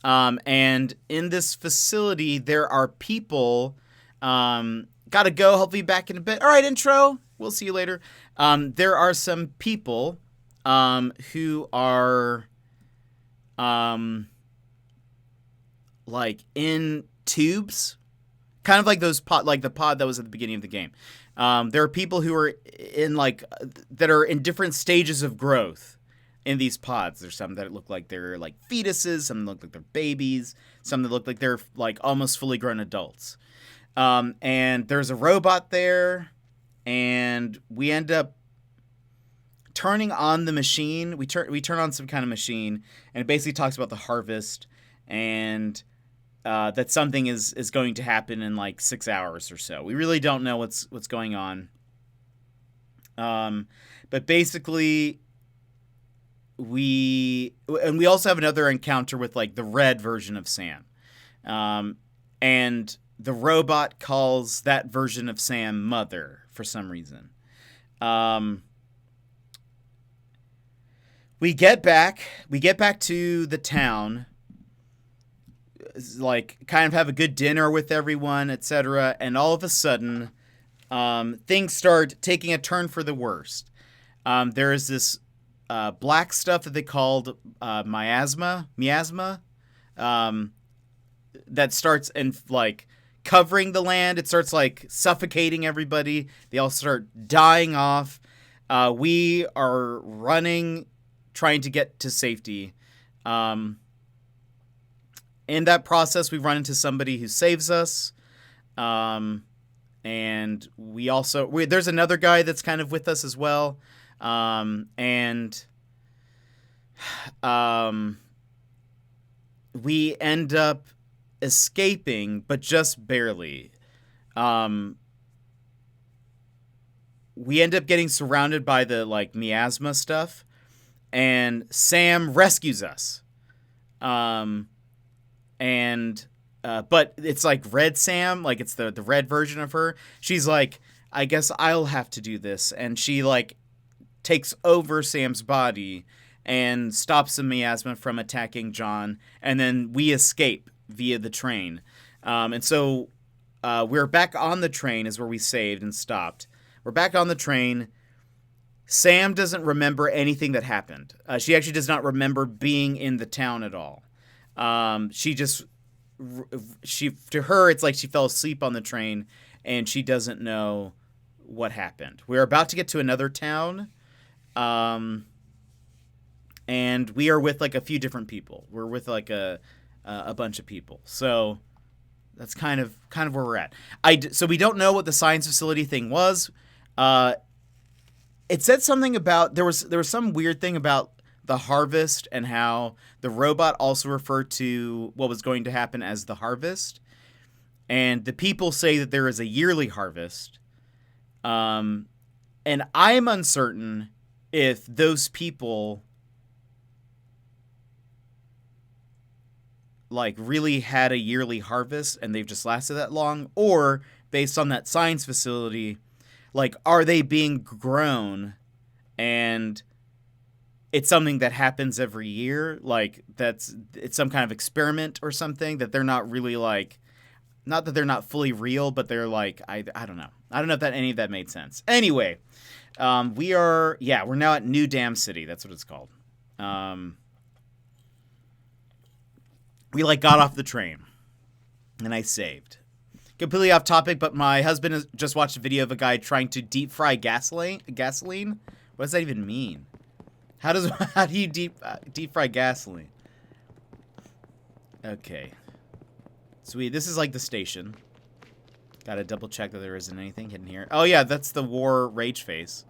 And in this facility, there are people. Gotta go. Hopefully, back in a bit. All right, intro. We'll see you later. There are some people who are like in tubes, kind of like those like the pod that was at the beginning of the game. There are people who are in that are in different stages of growth in these pods. There's some that look like they're like fetuses, some that look like they're babies, some that look like they're like almost fully grown adults. And there's a robot there, and we end up turning on the machine. We turn on some kind of machine, and it basically talks about the harvest and that something is going to happen in like 6 hours or so. We really don't know what's going on. But basically we also have another encounter with like the red version of Sam. And the robot calls that version of Sam Mother for some reason. We get back to the town, like kind of have a good dinner with everyone, etc. And all of a sudden, things start taking a turn for the worst. There is this black stuff that they called miasma, that starts and like covering the land. It starts like suffocating everybody. They all start dying off. We are running, trying to get to safety. In that process, we run into somebody who saves us. And we also, there's another guy that's kind of with us as well. We end up escaping, but just barely. We end up getting surrounded by the like miasma stuff, and Sam rescues us. But it's like Red Sam, like it's the red version of her. She's like, I guess I'll have to do this, and she like takes over Sam's body and stops the miasma from attacking John, and then we escape via the train. And so we're back on the train is where we saved and stopped. We're back on the train. Sam doesn't remember anything that happened. She actually does not remember being in the town at all. To her, it's like she fell asleep on the train, and she doesn't know what happened. We're about to get to another town, and we are with like a few different people. We're with like a bunch of people. So that's kind of where we're at. So we don't know what the science facility thing was. It said something about there was some weird thing about the harvest and how the robot also referred to what was going to happen as the harvest. And the people say that there is a yearly harvest. And I'm uncertain if those people like really had a yearly harvest and they've just lasted that long, or based on that science facility, like, are they being grown and it's something that happens every year? Like it's some kind of experiment or something that they're not really like, not that they're not fully real, but they're like, I don't know. I don't know if any of that made sense. Anyway, we're now at New Dam City. That's what it's called. We like got off the train and I saved. Completely off topic, but my husband has just watched a video of a guy trying to deep fry gasoline. What does that even mean? How do you deep fry gasoline? Okay. Sweet. This is like the station. Gotta double check that there isn't anything hidden here. Oh yeah, that's the war rage face.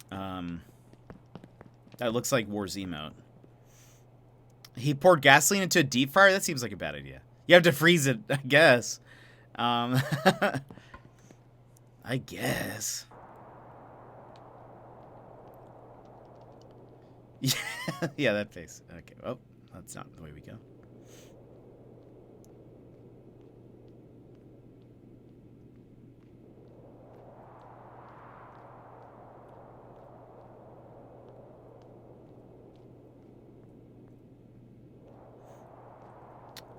That looks like War's emote. He poured gasoline into a deep fryer? That seems like a bad idea. You have to freeze it, I guess. I guess. Yeah, that face. Okay. Oh, that's not the way we go.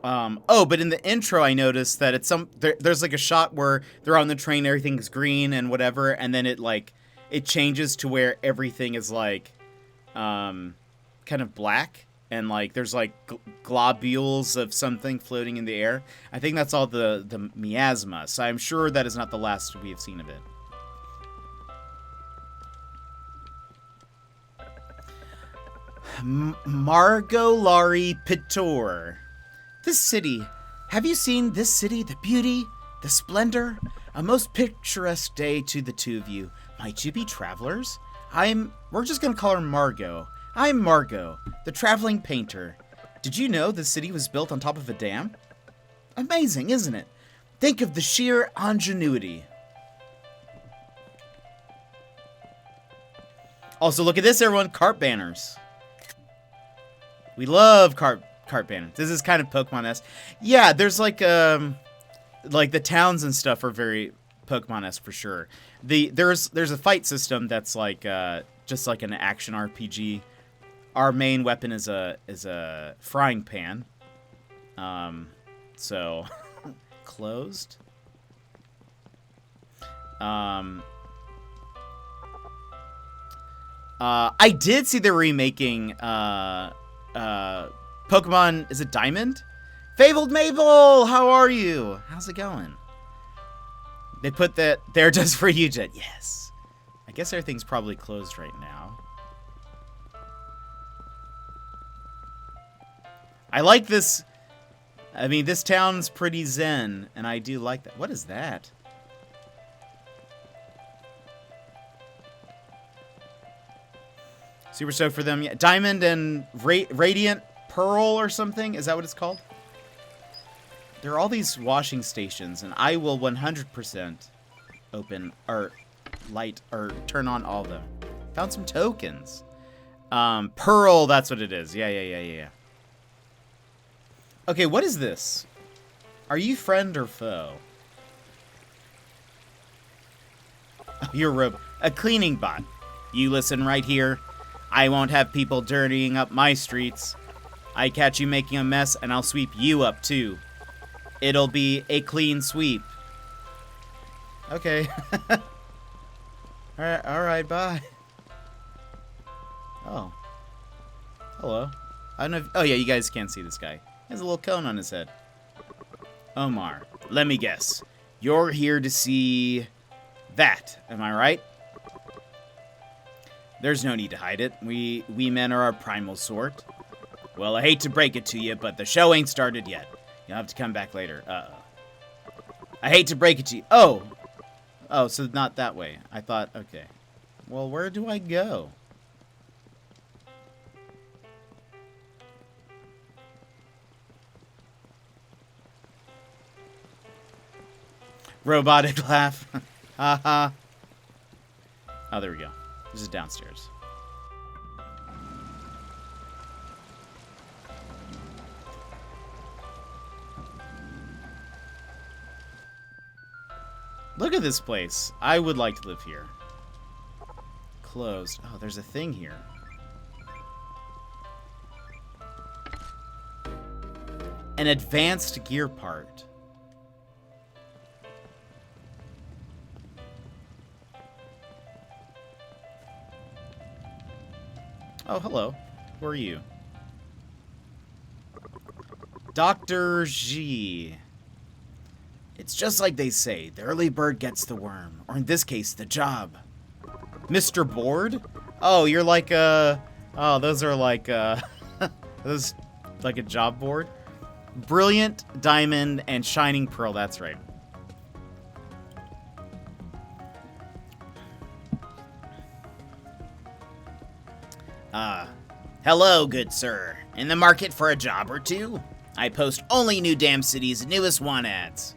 Oh, but in the intro, I noticed that it's there's like a shot where they're on the train, everything's green and whatever, and then it changes to where everything is like, kind of black, and like there's like globules of something floating in the air. I think that's all the miasma. So I'm sure that is not the last we have seen of it. Margolari Pitor. This city. Have you seen this city? The beauty, the splendor. A most picturesque day to the two of you. Might you be travelers? We're just gonna call her Margot. I'm Margot, the traveling painter. Did you know the city was built on top of a dam? Amazing, isn't it? Think of the sheer ingenuity. Also, look at this, everyone. Cart banners. We love cart banners. This is kind of Pokemon-esque. Yeah, there's like the towns and stuff are very Pokemon-esque for sure. There's a fight system that's like just like an action RPG. Our main weapon is a frying pan. So closed. I did see they're remaking Pokemon, is it Diamond? Fabled Mabel, how are you? How's it going? They put that there just for you, Jet. Yes. I guess everything's probably closed right now. I like this. I mean, this town's pretty zen, and I do like that. What is that? Super stoked for them. Yeah, Diamond and Radiant Pearl or something? Is that what it's called? There are all these washing stations, and I will 100% open or light or turn on all of them. Found some tokens. Pearl, that's what it is. Yeah. Okay, what is this? Are you friend or foe? Oh, you're a cleaning bot. You listen right here. I won't have people dirtying up my streets. I catch you making a mess, and I'll sweep you up, too. It'll be a clean sweep. Okay. Alright, bye. Oh. Hello. I don't know if, oh yeah, you guys can't see this guy. He has a little cone on his head. Omar, let me guess. You're here to see that, am I right? There's no need to hide it. We men are our primal sort. Well, I hate to break it to you, but the show ain't started yet. You'll have to come back later. I hate to break it to you. Oh, so not that way. I thought, okay. Well, where do I go? Robotic laugh. Haha. Oh, there we go. This is downstairs. Look at this place. I would like to live here. Closed. Oh, there's a thing here. An advanced gear part. Oh, hello. Who are you? Dr. G. It's just like they say, the early bird gets the worm, or in this case, the job. Mr. Board? Oh, you're like oh, those are like, those, like a job board? Brilliant, Diamond, and Shining Pearl, that's right. Hello, good sir. In the market for a job or two? I post only New Dam City's newest want ads.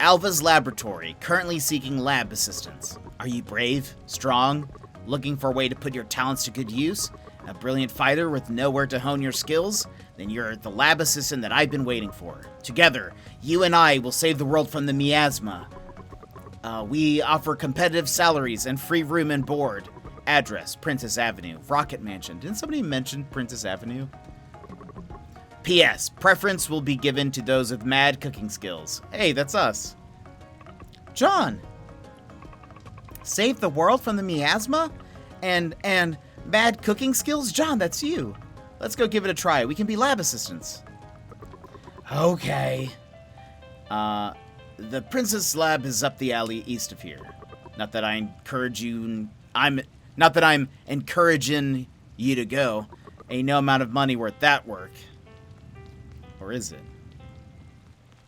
Alva's Laboratory, currently seeking lab assistants. Are you brave, strong, looking for a way to put your talents to good use? A brilliant fighter with nowhere to hone your skills? Then you're the lab assistant that I've been waiting for. Together, you and I will save the world from the miasma. We offer competitive salaries and free room and board. Address, Princess Avenue, Rocket Mansion. Didn't somebody mention Princess Avenue? P.S. Preference will be given to those with mad cooking skills. Hey, that's us. John! Save the world from the miasma? And mad cooking skills? John, that's you. Let's go give it a try. We can be lab assistants. Okay. The Princess Lab is up the alley east of here. Not that I'm encouraging you to go. Ain't no amount of money worth that work. Or is it?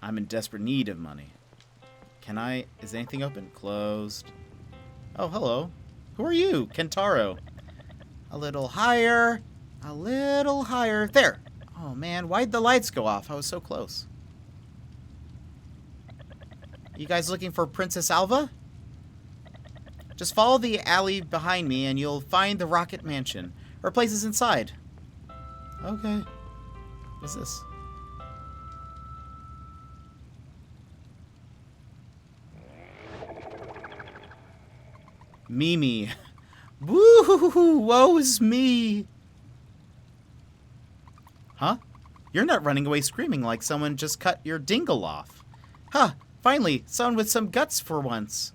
I'm in desperate need of money. Is anything open? Closed. Oh, hello. Who are you? Kentaro. A little higher. A little higher. There. Oh, man. Why'd the lights go off? I was so close. You guys looking for Princess Alva? Just follow the alley behind me and you'll find the Rocket Mansion. Her place is inside. Okay. What's this? Mimi. Woo! Woe's me! Huh? You're not running away screaming like someone just cut your dingle off. Huh! Finally, someone with some guts for once.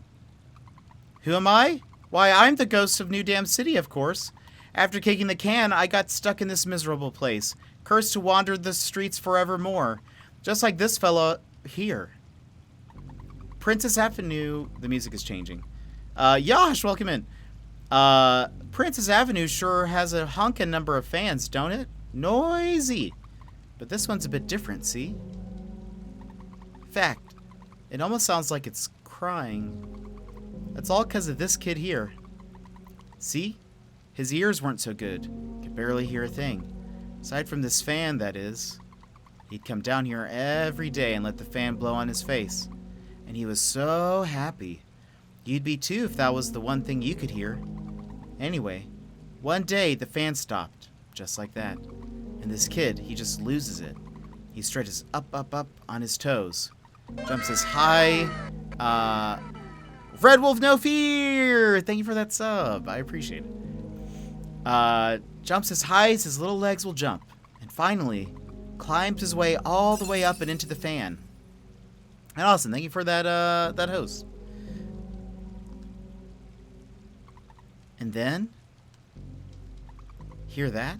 Who am I? Why, I'm the ghost of New Dam City, of course. After kicking the can, I got stuck in this miserable place, cursed to wander the streets forevermore, just like this fella here. Princess Avenue... The music is changing. Yosh, welcome in. Princess Avenue sure has a honkin' number of fans, don't it? Noisy. But this one's a bit different, see? Fact, it almost sounds like it's crying. That's all because of this kid here. See? His ears weren't so good. Could barely hear a thing. Aside from this fan, that is. He'd come down here every day and let the fan blow on his face. And he was so happy. You'd be too if that was the one thing you could hear. Anyway, one day the fan stopped, just like that. And this kid, he just loses it. He stretches up on his toes. Jumps as high. Red Wolf No Fear! Thank you for that sub. I appreciate it. Jumps as high as his little legs will jump. And finally, climbs his way all the way up and into the fan. And Austin, thank you for that host. And then, hear that?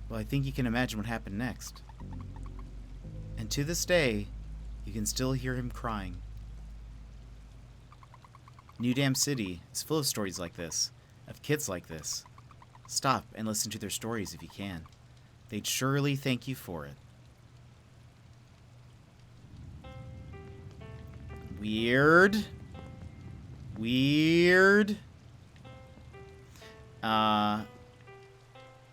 Well, I think you can imagine what happened next. And to this day, you can still hear him crying. New Dam City is full of stories like this, of kids like this. Stop and listen to their stories if you can. They'd surely thank you for it. Weird.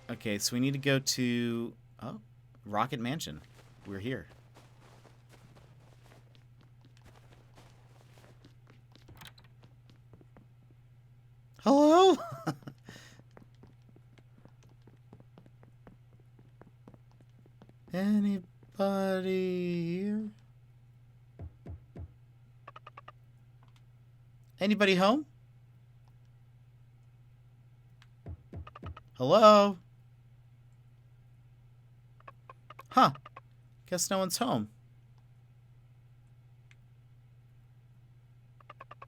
Okay, so we need to go to... Oh, Rocket Mansion. We're here. Hello? Anybody here? Anybody home? Hello? Huh. Guess no one's home.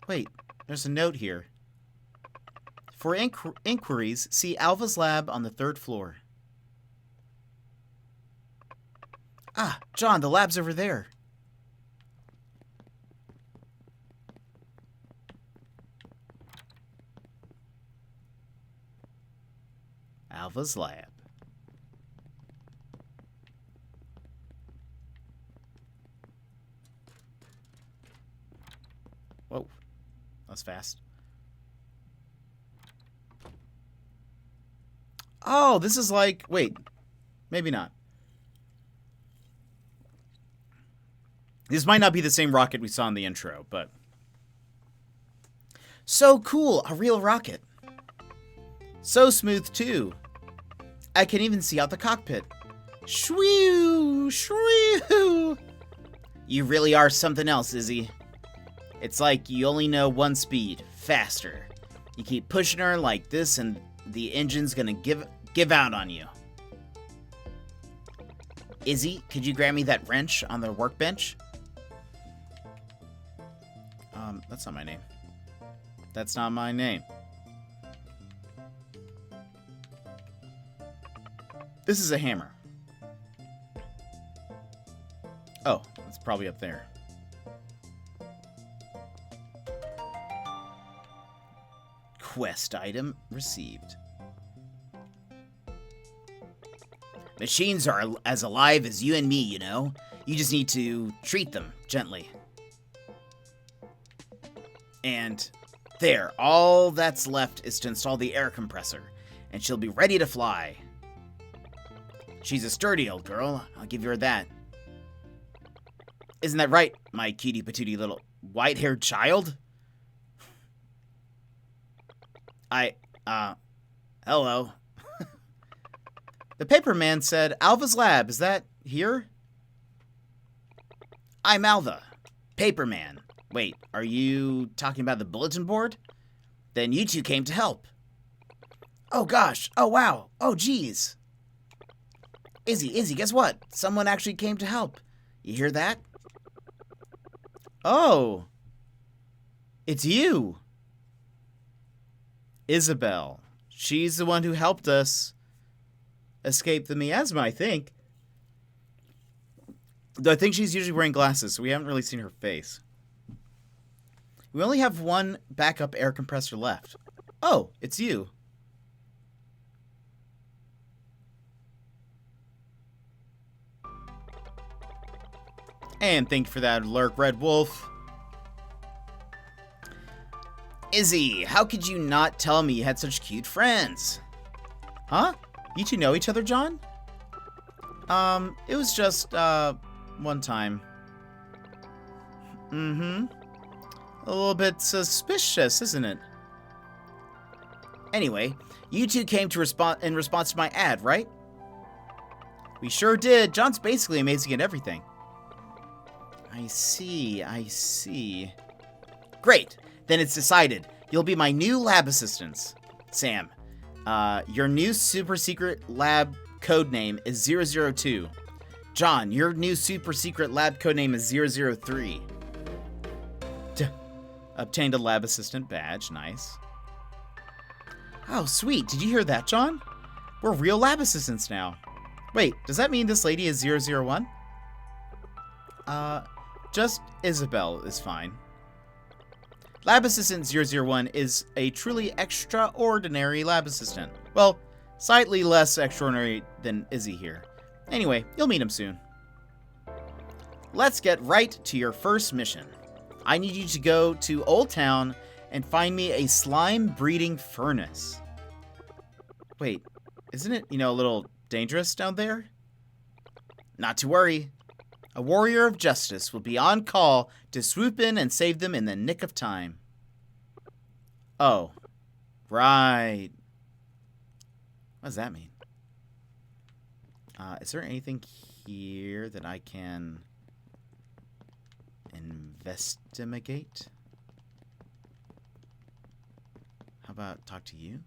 Wait, there's a note here. For inquiries, see Alva's lab on the 3rd floor. Ah, John, the lab's over there. Alva's lab. Whoa, that was fast. Oh, this is like... Wait, maybe not. This might not be the same rocket we saw in the intro, but... So cool, a real rocket. So smooth, too. I can even see out the cockpit. Shwee! Shwee! You really are something else, Izzy. It's like you only know one speed, faster. You keep pushing her like this and the engine's gonna give out on you. Izzy, could you grab me that wrench on the workbench? That's not my name. That's not my name. This is a hammer. Oh, it's probably up there. Quest item received. Machines are as alive as you and me, you know? You just need to treat them gently. And there, all that's left is to install the air compressor, and she'll be ready to fly. She's a sturdy old girl, I'll give her that. Isn't that right, my cutie patootie little white-haired child? Hello. The paperman said, Alva's lab, is that here? I'm Alva, paperman. Wait, are you talking about the bulletin board? Then you two came to help. Oh gosh, oh wow, oh geez. Izzy, guess what? Someone actually came to help. You hear that? Oh, it's you. Isabel. She's the one who helped us escape the miasma, I think. Though I think she's usually wearing glasses, so we haven't really seen her face. We only have one backup air compressor left. Oh, it's you. And thank you for that, Lurk Red Wolf. Izzy, how could you not tell me you had such cute friends? Huh? You two know each other, John? It was just, one time. Mm-hmm. A little bit suspicious, isn't it? Anyway, you two came to in response to my ad, right? We sure did. John's basically amazing at everything. I see. Great. Then it's decided. You'll be my new lab assistants. Sam, your new super secret lab code name is 002. John, your new super secret lab code name is 003. Obtained a lab assistant badge. Nice. Oh, sweet. Did you hear that, John? We're real lab assistants now. Wait, does that mean this lady is 001? Just Isabel is fine. Lab Assistant 001 is a truly extraordinary lab assistant. Well, slightly less extraordinary than Izzy here. Anyway, you'll meet him soon. Let's get right to your first mission. I need you to go to Old Town and find me a slime breeding furnace. Wait, isn't it, a little dangerous down there? Not to worry. A warrior of justice will be on call to swoop in and save them in the nick of time. Oh, right. What does that mean? Is there anything here that I can investigate? How about talk to you?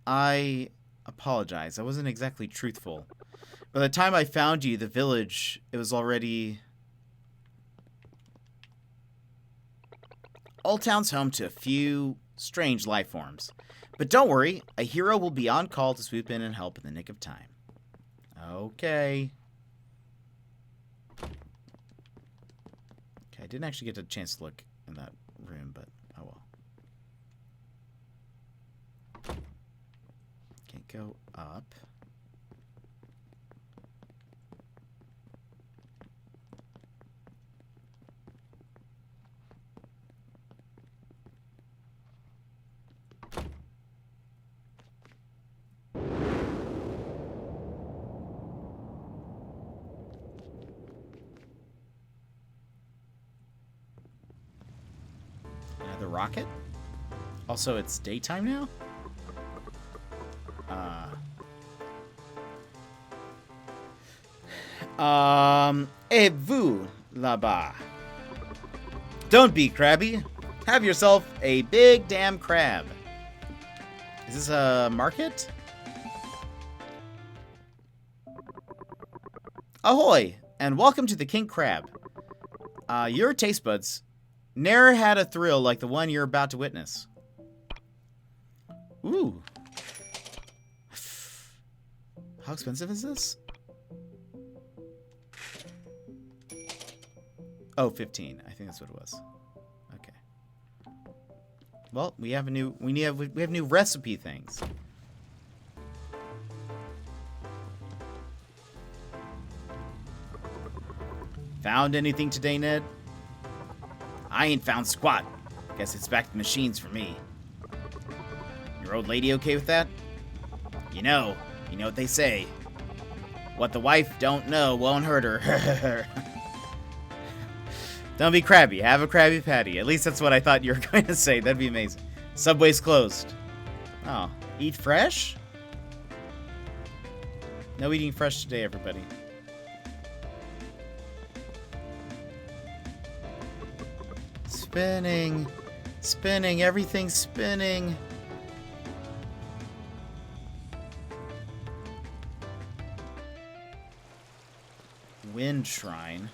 I apologize. I wasn't exactly truthful. By the time I found you, the village, it was already... Old Town's home to a few strange life forms. But don't worry, a hero will be on call to swoop in and help in the nick of time. Okay. Okay, I didn't actually get a chance to look in that room, but oh well. Can't go up. The rocket? Also, it's daytime now? Et vous, là-bas. Don't be crabby. Have yourself a big damn crab. Is this a market? Ahoy, and welcome to the King Crab. Your taste buds ne'er had a thrill like the one you're about to witness. Ooh. How expensive is this? Oh, 15. I think that's what it was. Okay. Well, we have new recipe things. Found anything today, Ned? I ain't found squat. Guess it's back to the machines for me. Your old lady okay with that? You know what they say. What the wife don't know won't hurt her. Don't be crabby. Have a Krabby Patty. At least that's what I thought you were going to say. That'd be amazing. Subway's closed. Oh, eat fresh? No eating fresh today, everybody. Spinning. Spinning. Everything's spinning. Wind Shrine.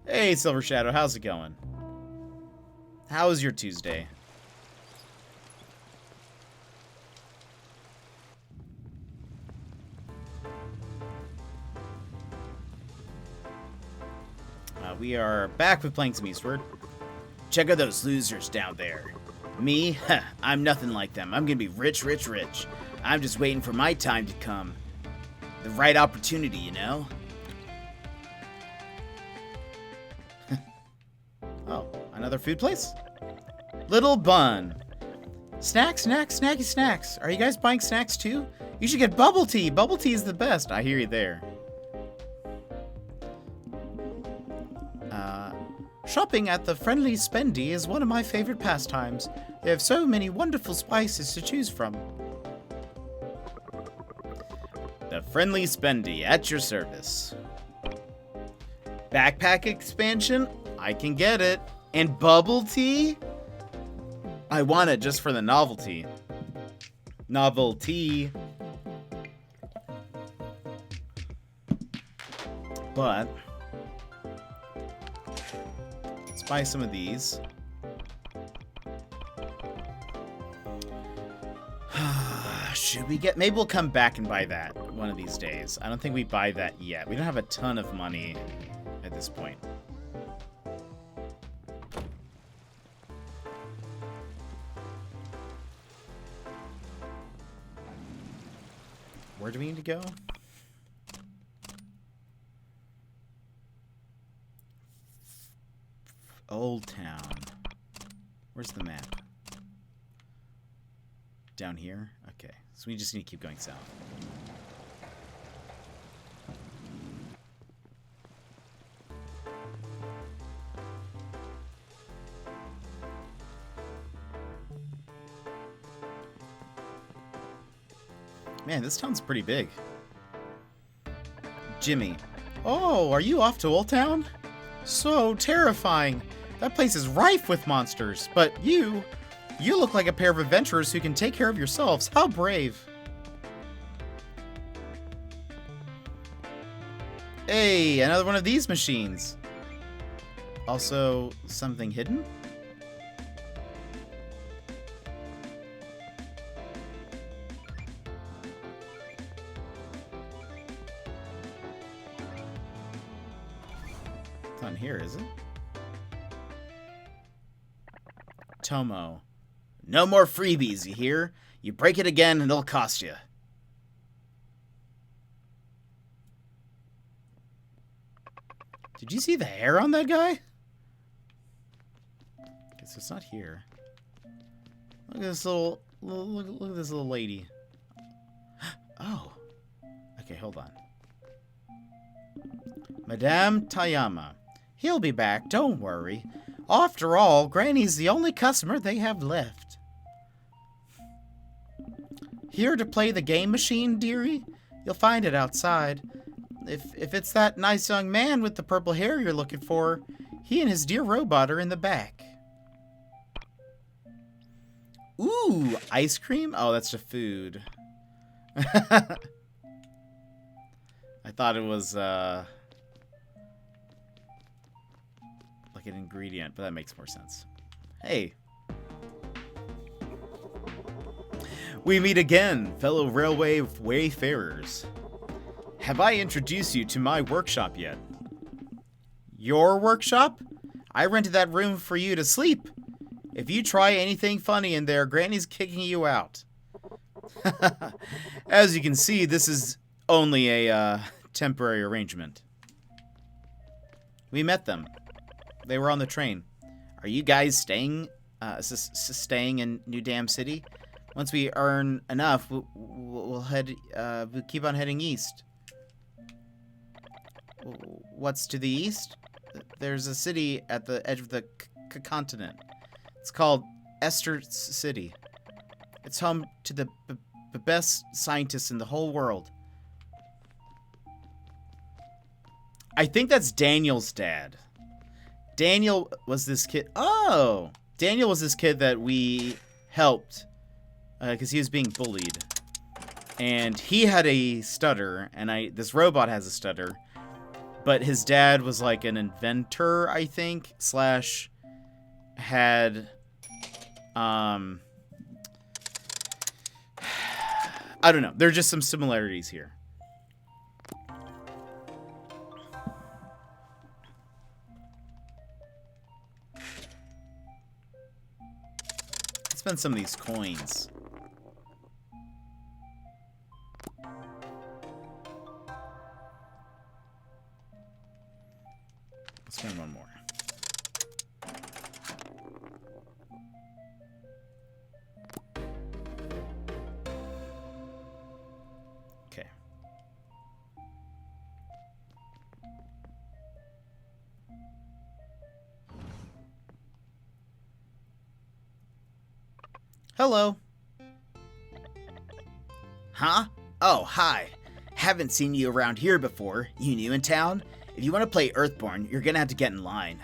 Hey, Silver Shadow, how's it going? How was your Tuesday? We are back with playing some Eastward. Check out those losers down there. Me? Huh, I'm nothing like them. I'm gonna be rich, rich, rich. I'm just waiting for my time to come. The right opportunity, you know? Oh, another food place? Little Bun. Snacks, snacks, snacky snacks. Are you guys buying snacks too? You should get bubble tea. Bubble tea is the best. I hear you there. Shopping at the Friendly Spendy is one of my favorite pastimes. They have so many wonderful spices to choose from. The Friendly Spendy at your service. Backpack expansion? I can get it. And bubble tea? I want it just for the novelty. Novelty. But let's buy some of these. Should we get... Maybe we'll come back and buy that one of these days. I don't think we buy that yet. We don't have a ton of money at this point. Where do we need to go? Old Town. Where's the map? Down here? Okay. So we just need to keep going south. Man, this town's pretty big. Jimmy. Oh, are you off to Old Town? So terrifying. That place is rife with monsters. But you look like a pair of adventurers who can take care of yourselves. How brave. Hey, another one of these machines. Also, something hidden? It's not here, is it? Tomo. No more freebies, you hear? You break it again and it'll cost you. Did you see the hair on that guy? Okay, so it's not here. Look at this look at this little lady. Oh. Okay, hold on. Madame Tayama. He'll be back, don't worry. After all, Granny's the only customer they have left. Here to play the game machine, dearie? You'll find it outside. If it's that nice young man with the purple hair you're looking for, he and his dear robot are in the back. Ooh, ice cream? Oh, that's just food. I thought it was like an ingredient, but that makes more sense. Hey. We meet again, fellow railway wayfarers. Have I introduced you to my workshop yet? Your workshop? I rented that room for you to sleep. If you try anything funny in there, Granny's kicking you out. As you can see, this is only a temporary arrangement. We met them. They were on the train. Are you guys staying in New Dam City? Once we earn enough, we'll keep on heading east. What's to the east? There's a city at the edge of the continent. It's called Eastward City. It's home to the best scientists in the whole world. I think that's Daniel's dad. Daniel was this kid. Oh! Daniel was this kid that we helped because he was being bullied. And he had a stutter, and this robot has a stutter. But his dad was like an inventor, I think, slash had, I don't know. There are just some similarities here. Let's spend some of these coins. Spend one more. Okay. Hello. Huh? Oh, hi. Haven't seen you around here before. You new in town? If you want to play Earthborn, you're gonna have to get in line.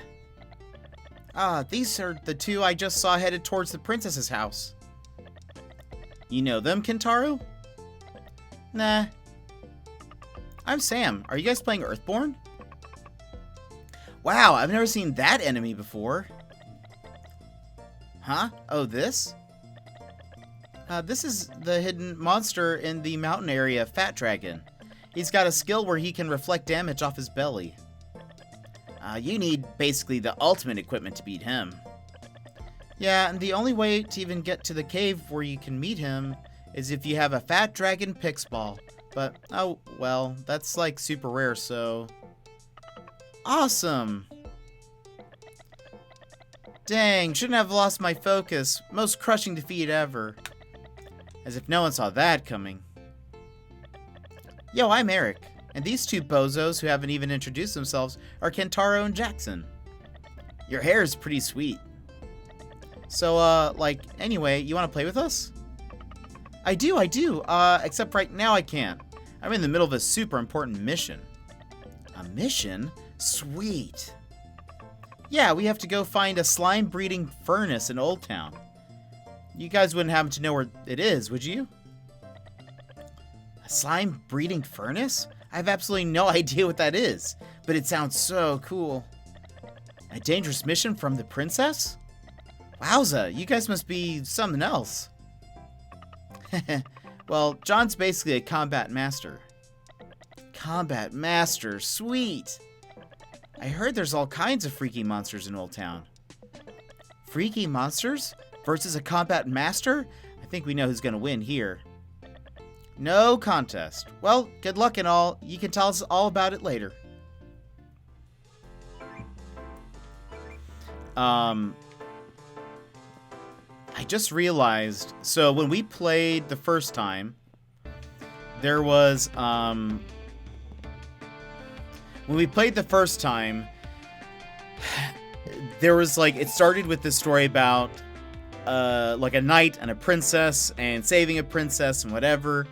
These are the two I just saw headed towards the princess's house. You know them, Kentaro? Nah. I'm Sam. Are you guys playing Earthborn? Wow, I've never seen that enemy before. Huh? Oh, this? This is the hidden monster in the mountain area, Fat Dragon. He's got a skill where he can reflect damage off his belly. You need basically the ultimate equipment to beat him. Yeah, and the only way to even get to the cave where you can meet him is if you have a Fat Dragon Pix Ball. But, oh, well, that's like super rare, so... Awesome! Dang, shouldn't have lost my focus. Most crushing defeat ever. As if no one saw that coming. Yo, I'm Eric, and these two bozos who haven't even introduced themselves are Kentaro and Jackson. Your hair is pretty sweet. So, anyway, you want to play with us? I do, except right now I can't. I'm in the middle of a super important mission. A mission? Sweet. Yeah, we have to go find a slime breeding furnace in Old Town. You guys wouldn't happen to know where it is, would you? A slime breeding furnace? I have absolutely no idea what that is, but it sounds so cool. A dangerous mission from the princess? Wowza, you guys must be something else. Well, John's basically a combat master. Combat master, sweet. I heard there's all kinds of freaky monsters in Old Town. Freaky monsters versus a combat master? I think we know who's gonna win here. No contest. Well, good luck and all. You can tell us all about it later. I just realized, so when we played the first time, there was, when we played the first time, there was, like, it started with this story about, like, a knight and a princess, and saving a princess and whatever,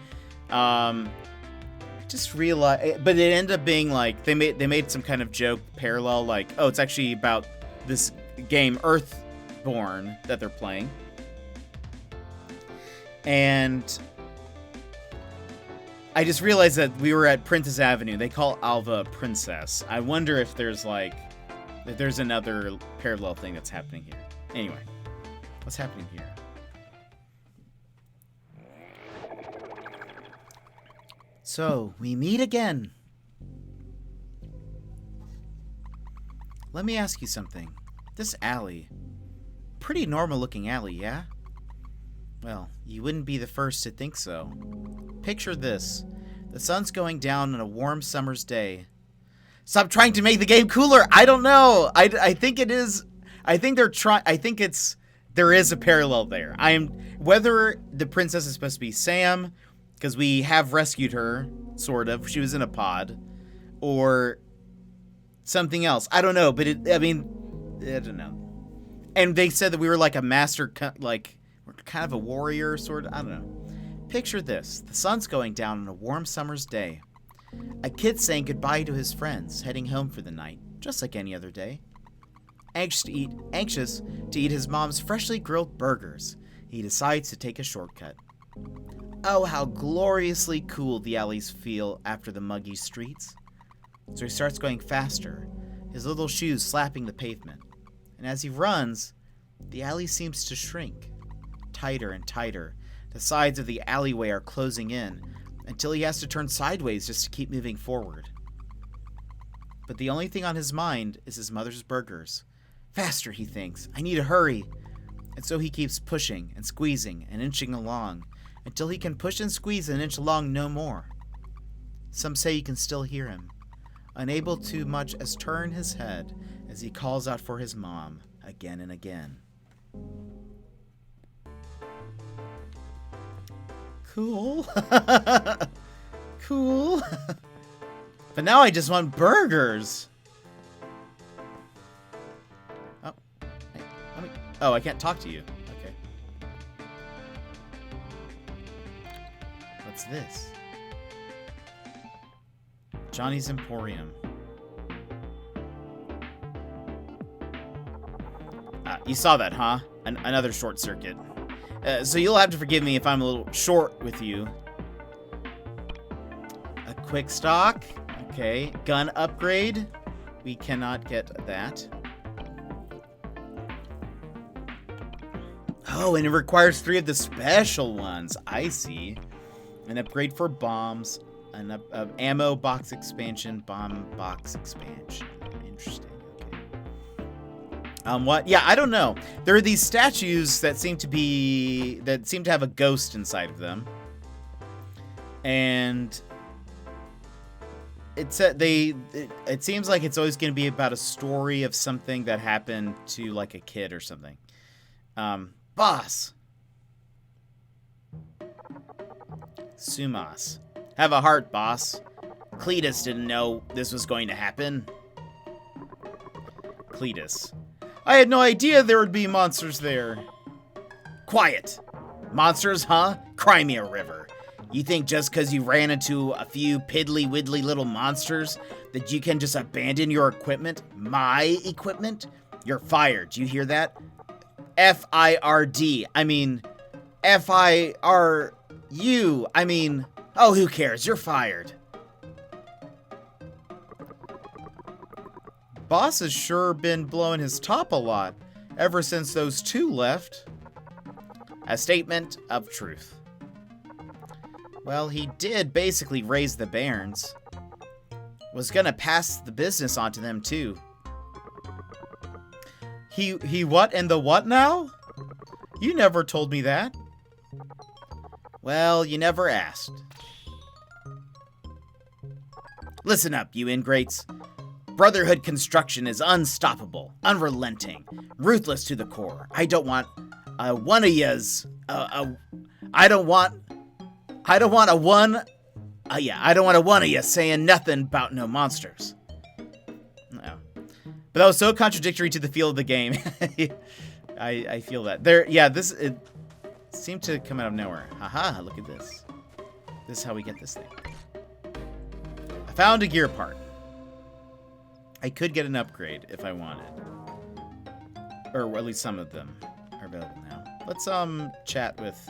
just realized, but it ended up being like they made some kind of joke parallel, like, oh, it's actually about this game Earthborn that they're playing, and I just realized that we were at Princess Avenue. They call Alva a princess. I wonder if there's another parallel thing that's happening here. Anyway, what's happening here? So, we meet again. Let me ask you something. This alley, pretty normal looking alley, yeah? Well, you wouldn't be the first to think so. Picture this. The sun's going down on a warm summer's day. Stop trying to make the game cooler. I don't know. I think it is. I think they're trying. I think there is a parallel there. Whether the princess is supposed to be Sam, because we have rescued her, sort of. She was in a pod, or something else. I don't know, but I don't know. And they said that we were like a master, like we're kind of a warrior, sort of. I don't know. Picture this. The sun's going down on a warm summer's day. A kid saying goodbye to his friends, heading home for the night, just like any other day. Anxious to eat his mom's freshly grilled burgers, he decides to take a shortcut. Oh, how gloriously cool the alleys feel after the muggy streets. So he starts going faster, his little shoes slapping the pavement. And as he runs, the alley seems to shrink, tighter and tighter. The sides of the alleyway are closing in, until he has to turn sideways just to keep moving forward. But the only thing on his mind is his mother's burgers. Faster, he thinks. I need to hurry. And so he keeps pushing and squeezing and inching along, until he can push and squeeze and inch along no more. Some say you can still hear him, unable to much as turn his head as he calls out for his mom again and again. Cool. Cool. But now I just want burgers. Oh, hey, oh, I can't talk to you. Okay. What's this? Johnny's Emporium. You saw that, huh? Another short circuit. So you'll have to forgive me if I'm a little short with you. A quick stock. Okay. Gun upgrade. We cannot get that. Oh, and it requires 3 of the special ones. I see. An upgrade for bombs. An ammo box expansion. Bomb box expansion. Interesting. What? Yeah, I don't know. There are these statues that seem to have a ghost inside of them, and it seems like it's always going to be about a story of something that happened to like a kid or something. Boss. Sumas. Have a heart, boss. Cletus didn't know this was going to happen. Cletus. I had no idea there would be monsters there. Quiet. Monsters, huh? Cry me a river. You think just because you ran into a few piddly-widdly little monsters that you can just abandon your equipment? My equipment? You're fired. Do you hear that? F-I-R-D. I mean, F-I-R-U. I mean, oh, who cares? You're fired. Boss has sure been blowing his top a lot ever since those 2 left. A statement of truth. Well, he did basically raise the bairns. Was gonna pass the business on to them too. He what and the what now? You never told me that. Well, you never asked. Listen up, you ingrates. Brotherhood construction is unstoppable, unrelenting, ruthless to the core. I don't want one of yous. I don't want a one of you saying nothing about no monsters. No, but that was so contradictory to the feel of the game. I feel that there. Yeah, it seemed to come out of nowhere. Haha! Look at this. This is how we get this thing. Found a gear part. I could get an upgrade if I wanted. Or at least some of them are available now. Let's chat with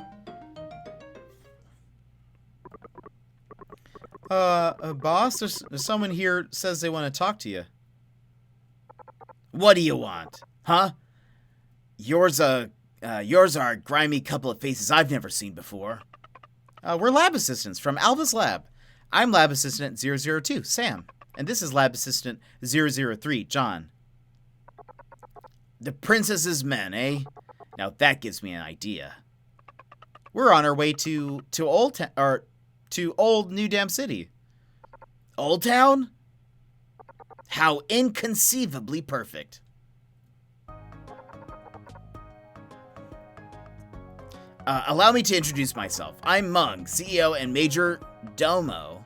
boss, there's someone here says they want to talk to you. What do you want? Huh? Yours are a grimy couple of faces I've never seen before. We're lab assistants from Alva's lab. I'm lab assistant 002, Sam. And this is lab assistant 003, John. The princess's men, eh? Now that gives me an idea. We're on our way to Old New Dam City. Old Town? How inconceivably perfect. Allow me to introduce myself. I'm Mug, CEO and Major Domo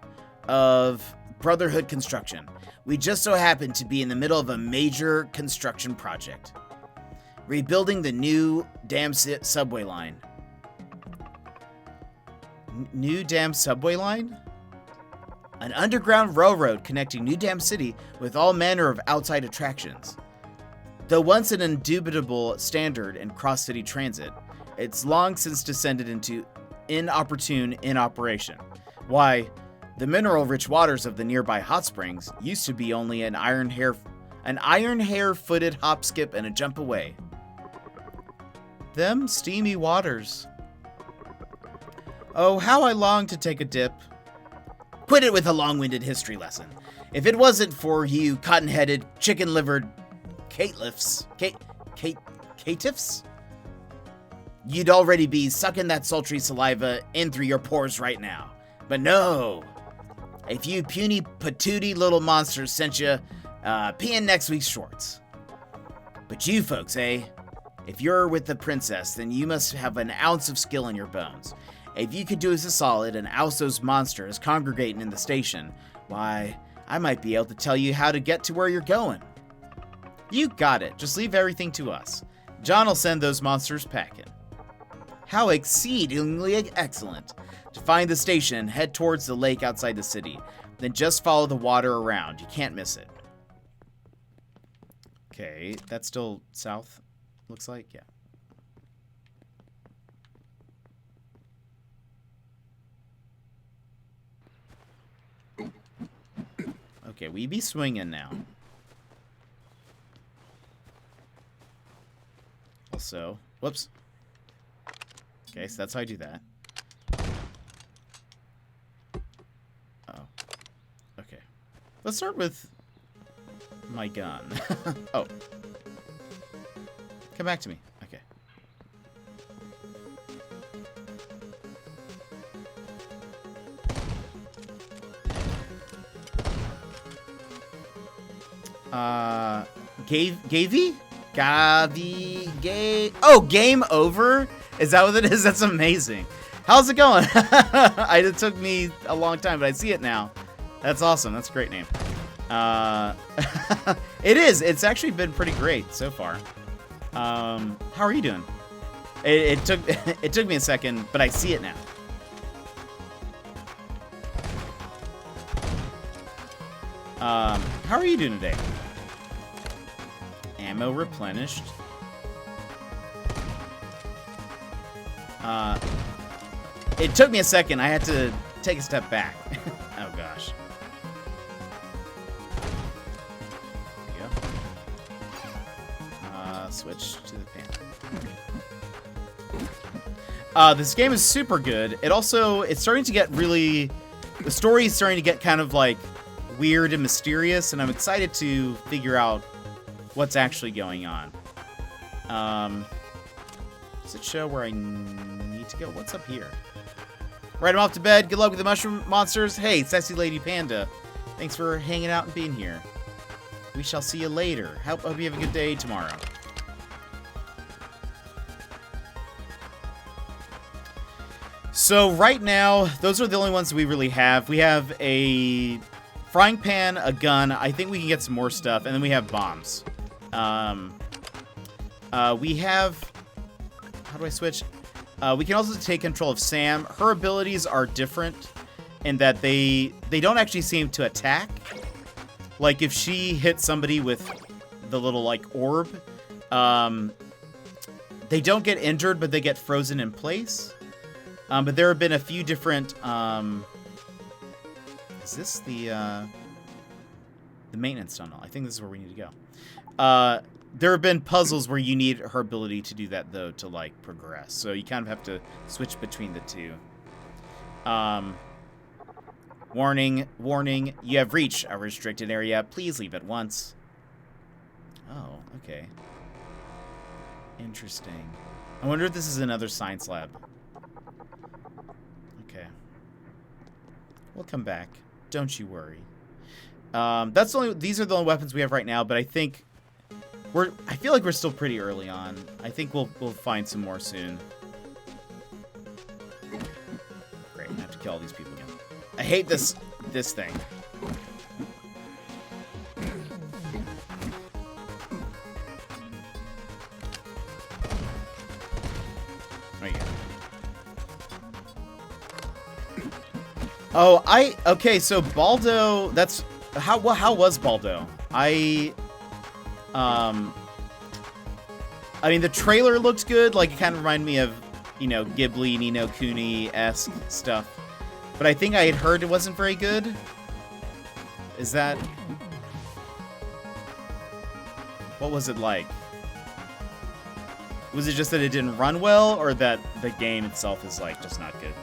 of Brotherhood Construction. We just so happen to be in the middle of a major construction project. Rebuilding the new dam subway line. New Dam subway line? An underground railroad connecting New Dam City with all manner of outside attractions. Though once an indubitable standard in cross-city transit, it's long since descended into inopportune inoperation. Why, the mineral-rich waters of the nearby hot springs used to be only an iron hair-footed hop, skip, and a jump away. Them steamy waters. Oh, how I long to take a dip. Quit it with a long-winded history lesson. If it wasn't for you cotton-headed, chicken-livered caitiffs, you'd already be sucking that sultry saliva in through your pores right now. But no, a few puny, patootie little monsters sent you peeing next week's shorts. But you folks, eh? If you're with the princess, then you must have an ounce of skill in your bones. If you could do us a solid and oust those monsters congregating in the station, why, I might be able to tell you how to get to where you're going. You got it. Just leave everything to us. John will send those monsters packing. How exceedingly excellent. To find the station, head towards the lake outside the city. Then just follow the water around. You can't miss it. Okay, that's still south, looks like, yeah. Okay, we be swinging now. Also, whoops. Okay, so that's how I do that. Oh. Okay. Let's start with my gun. Oh. Come back to me. Okay. Oh, game over? Is that what it is? That's amazing. How's it going? It took me a long time, but I see it now. That's awesome. That's a great name. It is. It's actually been pretty great so far. How are you doing? It took me a second, but I see it now. How are you doing today? Ammo replenished. It took me a second. I had to take a step back. Oh gosh. There you go. Switch to the pan. This game is super good. It's starting to get really, the story is starting to get kind of like weird and mysterious, and I'm excited to figure out what's actually going on. Does it show where I need to go? What's up here? Right, I'm off to bed. Good luck with the mushroom monsters. Hey, Sexy Lady Panda. Thanks for hanging out and being here. We shall see you later. Hope you have a good day tomorrow. So right now, those are the only ones we really have. We have a frying pan, a gun. I think we can get some more stuff, and then we have bombs. We have... How do I switch? We can also take control of Sam. Her abilities are different. in that they don't actually seem to attack. Like, if she hits somebody with the little, like, orb, they don't get injured, but they get frozen in place. But there have been a few different, is this the maintenance tunnel? I think this is where we need to go. There have been puzzles where you need her ability to do that, though, to, like, progress. So you kind of have to switch between the two. Warning, warning, you have reached a restricted area. Please leave at once. Oh, okay. Interesting. I wonder if this is another science lab. Okay. We'll come back. Don't you worry. These are the only weapons we have right now, but I think I feel like we're still pretty early on. I think we'll find some more soon. Great, I have to kill all these people again. I hate this thing. There you go. Oh, okay, so Baldo, that's how was Baldo? I mean, the trailer looked good. Like, it kind of reminded me of, you know, Ghibli, Ni no Kuni-esque stuff. But I think I had heard it wasn't very good. Is that... What was it like? Was it just that it didn't run well, or that the game itself is, like, just not good?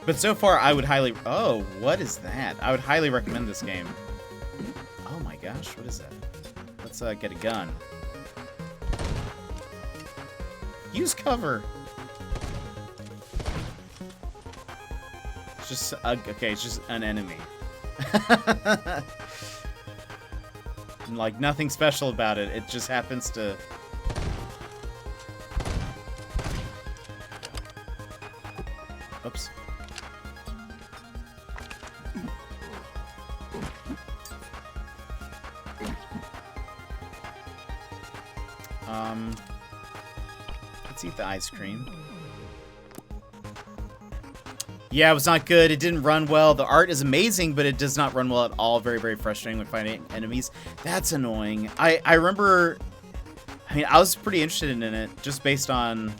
But so far, I would highly... Oh, what is that? I would highly recommend this game. Oh my gosh, what is that? Let's get a gun. Use cover. It's just... okay, it's just an enemy. And, like, nothing special about it. It just happens to... Oops. Let's eat the ice cream. Yeah, it was not good. It didn't run well. The art is amazing, but it does not run well at all. Very, very frustrating when fighting enemies. That's annoying. I remember... I mean, I was pretty interested in it just based on...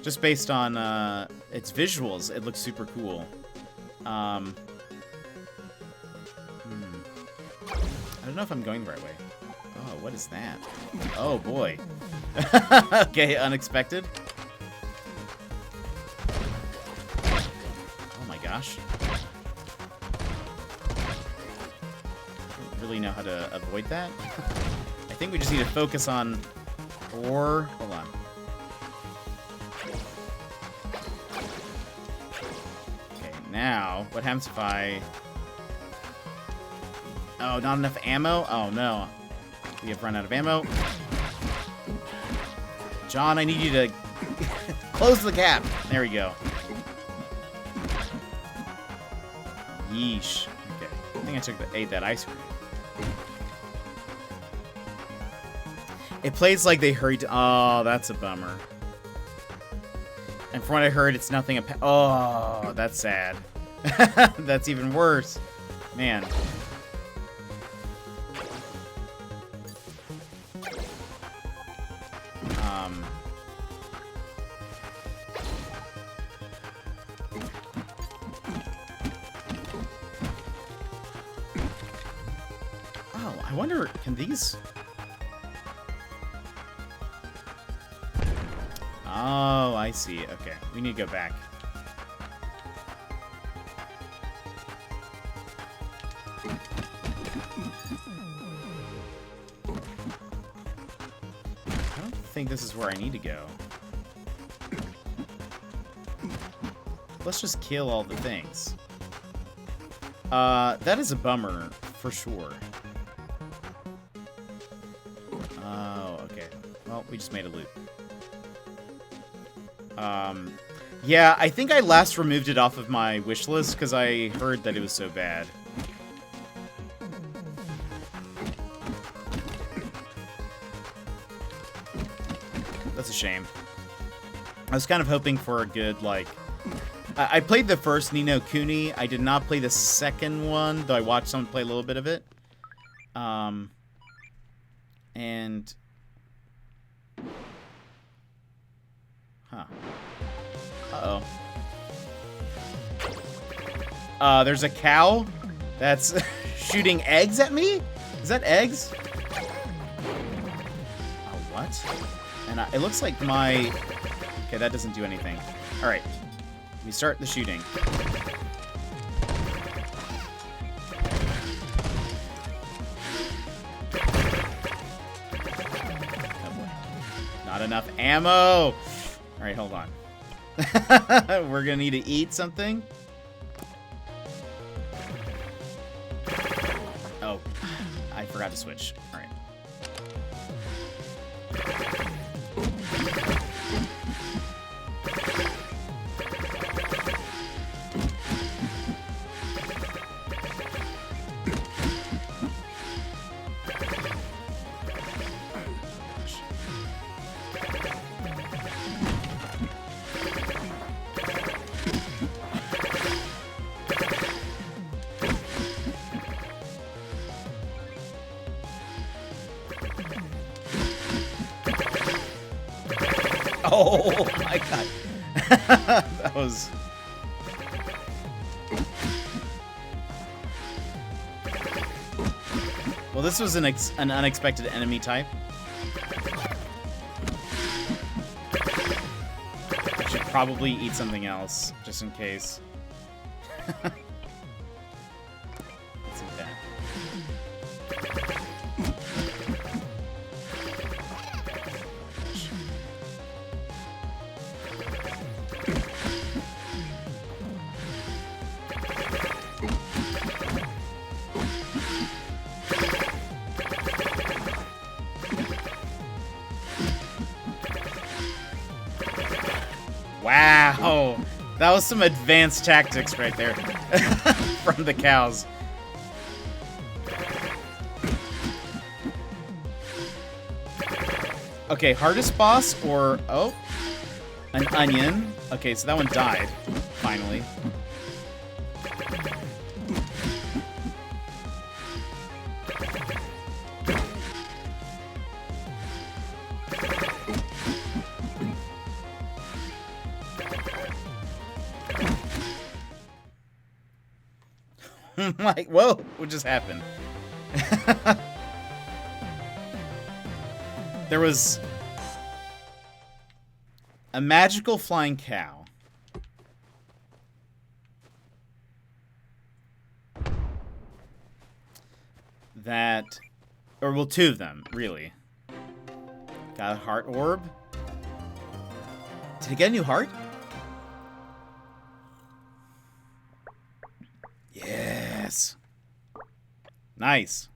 its visuals. It looks super cool. I don't know if I'm going the right way. Oh, what is that? Oh, boy. Okay, unexpected. Oh, my gosh. Don't really know how to avoid that. I think we just need to focus on... Hold on. Okay, now, what happens if I... Oh, not enough ammo? Oh, no. We have run out of ammo. John, I need you to close the gap. There we go. Yeesh. Okay. I think I ate that ice cream. It plays like they hurried. Oh, that's a bummer. And from what I heard, it's nothing. Oh, that's sad. That's even worse. Man. Oh, I wonder, can these... Oh, I see. Okay, we need to go back. I don't think this is where I need to go. Let's just kill all the things. That is a bummer, for sure. Oh, okay. Well, we just made a loop. Yeah, I think I last removed it off of my wish list because I heard that it was so bad. That's a shame. I was kind of hoping for a good, like... I played the first Ni no Kuni. I did not play the second one, though I watched someone play a little bit of it. And... Huh. Uh-oh. There's a cow that's shooting eggs at me? Is that eggs? Oh, what? And it looks like my... Okay, that doesn't do anything. All right. We start the shooting. Oh boy. Not enough ammo. All right, hold on. We're gonna need to eat something. Oh, I forgot to switch. All right. Oh my god. That was... Well, this was an unexpected enemy type. I should probably eat something else, just in case. Let's eat that. Wow, that was some advanced tactics right there from the cows. Okay, hardest boss or... Oh, an onion. Okay, so that one died, finally. Like, whoa, what just happened? There was a magical flying cow. That, or well, two of them, really. Got a heart orb. Did it get a new heart? Yes. Nice.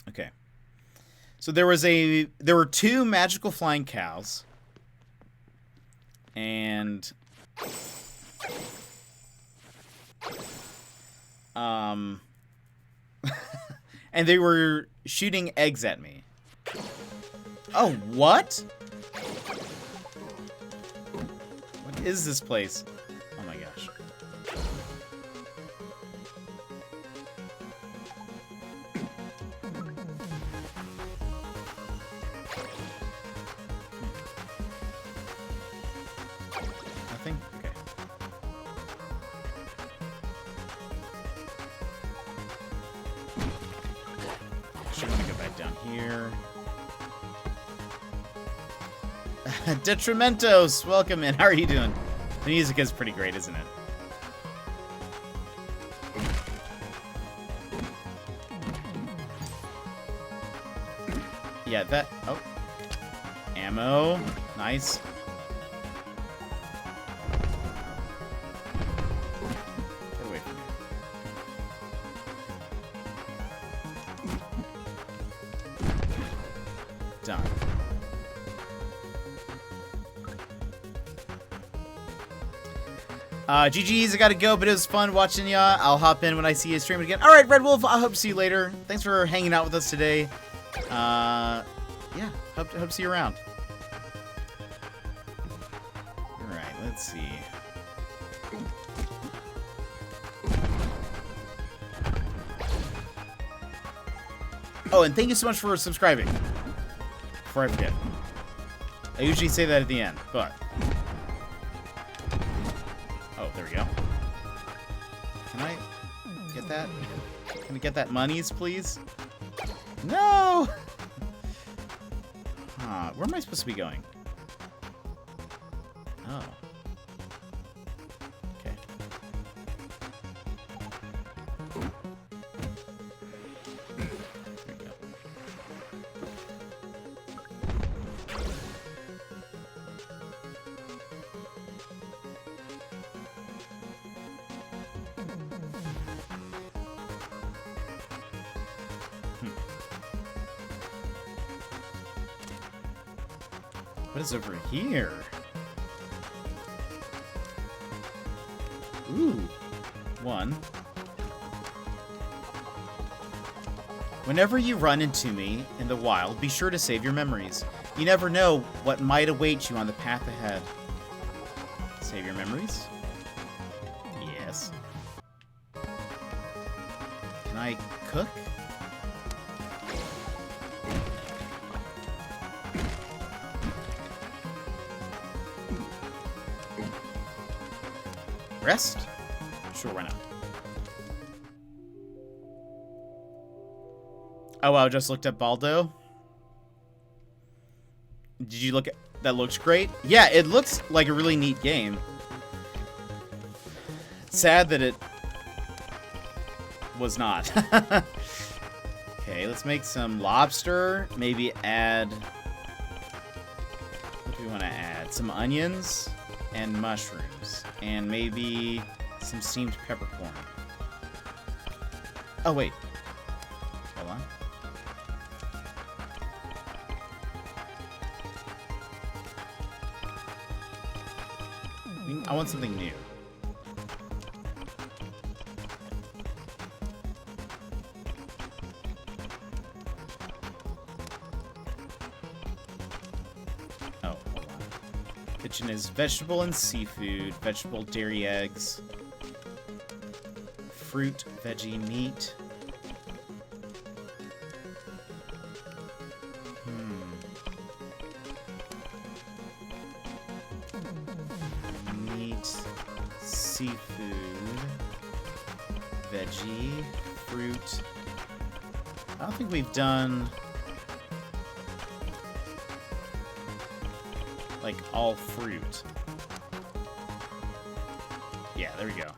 Okay. So there were two magical flying cows. And and they were shooting eggs at me. Oh, what? What is this place? Oh my gosh. Nothing? Okay. Actually, I want to go back down here. Detrimentos, welcome in. How are you doing? The music is pretty great, isn't it? Yeah, that... Oh. Ammo. Nice. Get away from me. Done. GG's, I gotta go, but it was fun watching ya. I'll hop in when I see you stream again. Alright, Red Wolf, I hope to see you later. Thanks for hanging out with us today. yeah, hope to see you around. All right, let's see. Oh, and thank you so much for subscribing. Before I forget. I usually say that at the end, but... Oh, there we go. Can I get that? Can we get that monies, please? No! Huh, where am I supposed to be going? Oh. Okay. There we go. What is over here? Ooh. One. Whenever you run into me in the wild, be sure to save your memories. You never know what might await you on the path ahead. Save your memories? Yes. Can I cook? Rest? Sure, why not? Oh, wow, just looked at Baldo. Did you look at... That looks great? Yeah, it looks like a really neat game. Sad that it was not. Okay, let's make some lobster. Maybe add... What do we want to add? Some onions and mushrooms. And maybe some steamed peppercorn. Oh, wait. Hold on. I want something new. Oh, hold on. Kitchen is vegetable and seafood, vegetable, dairy, eggs, fruit, veggie, meat. Meat, seafood, veggie, fruit. I don't think we've done like all fruit. Yeah, there we go.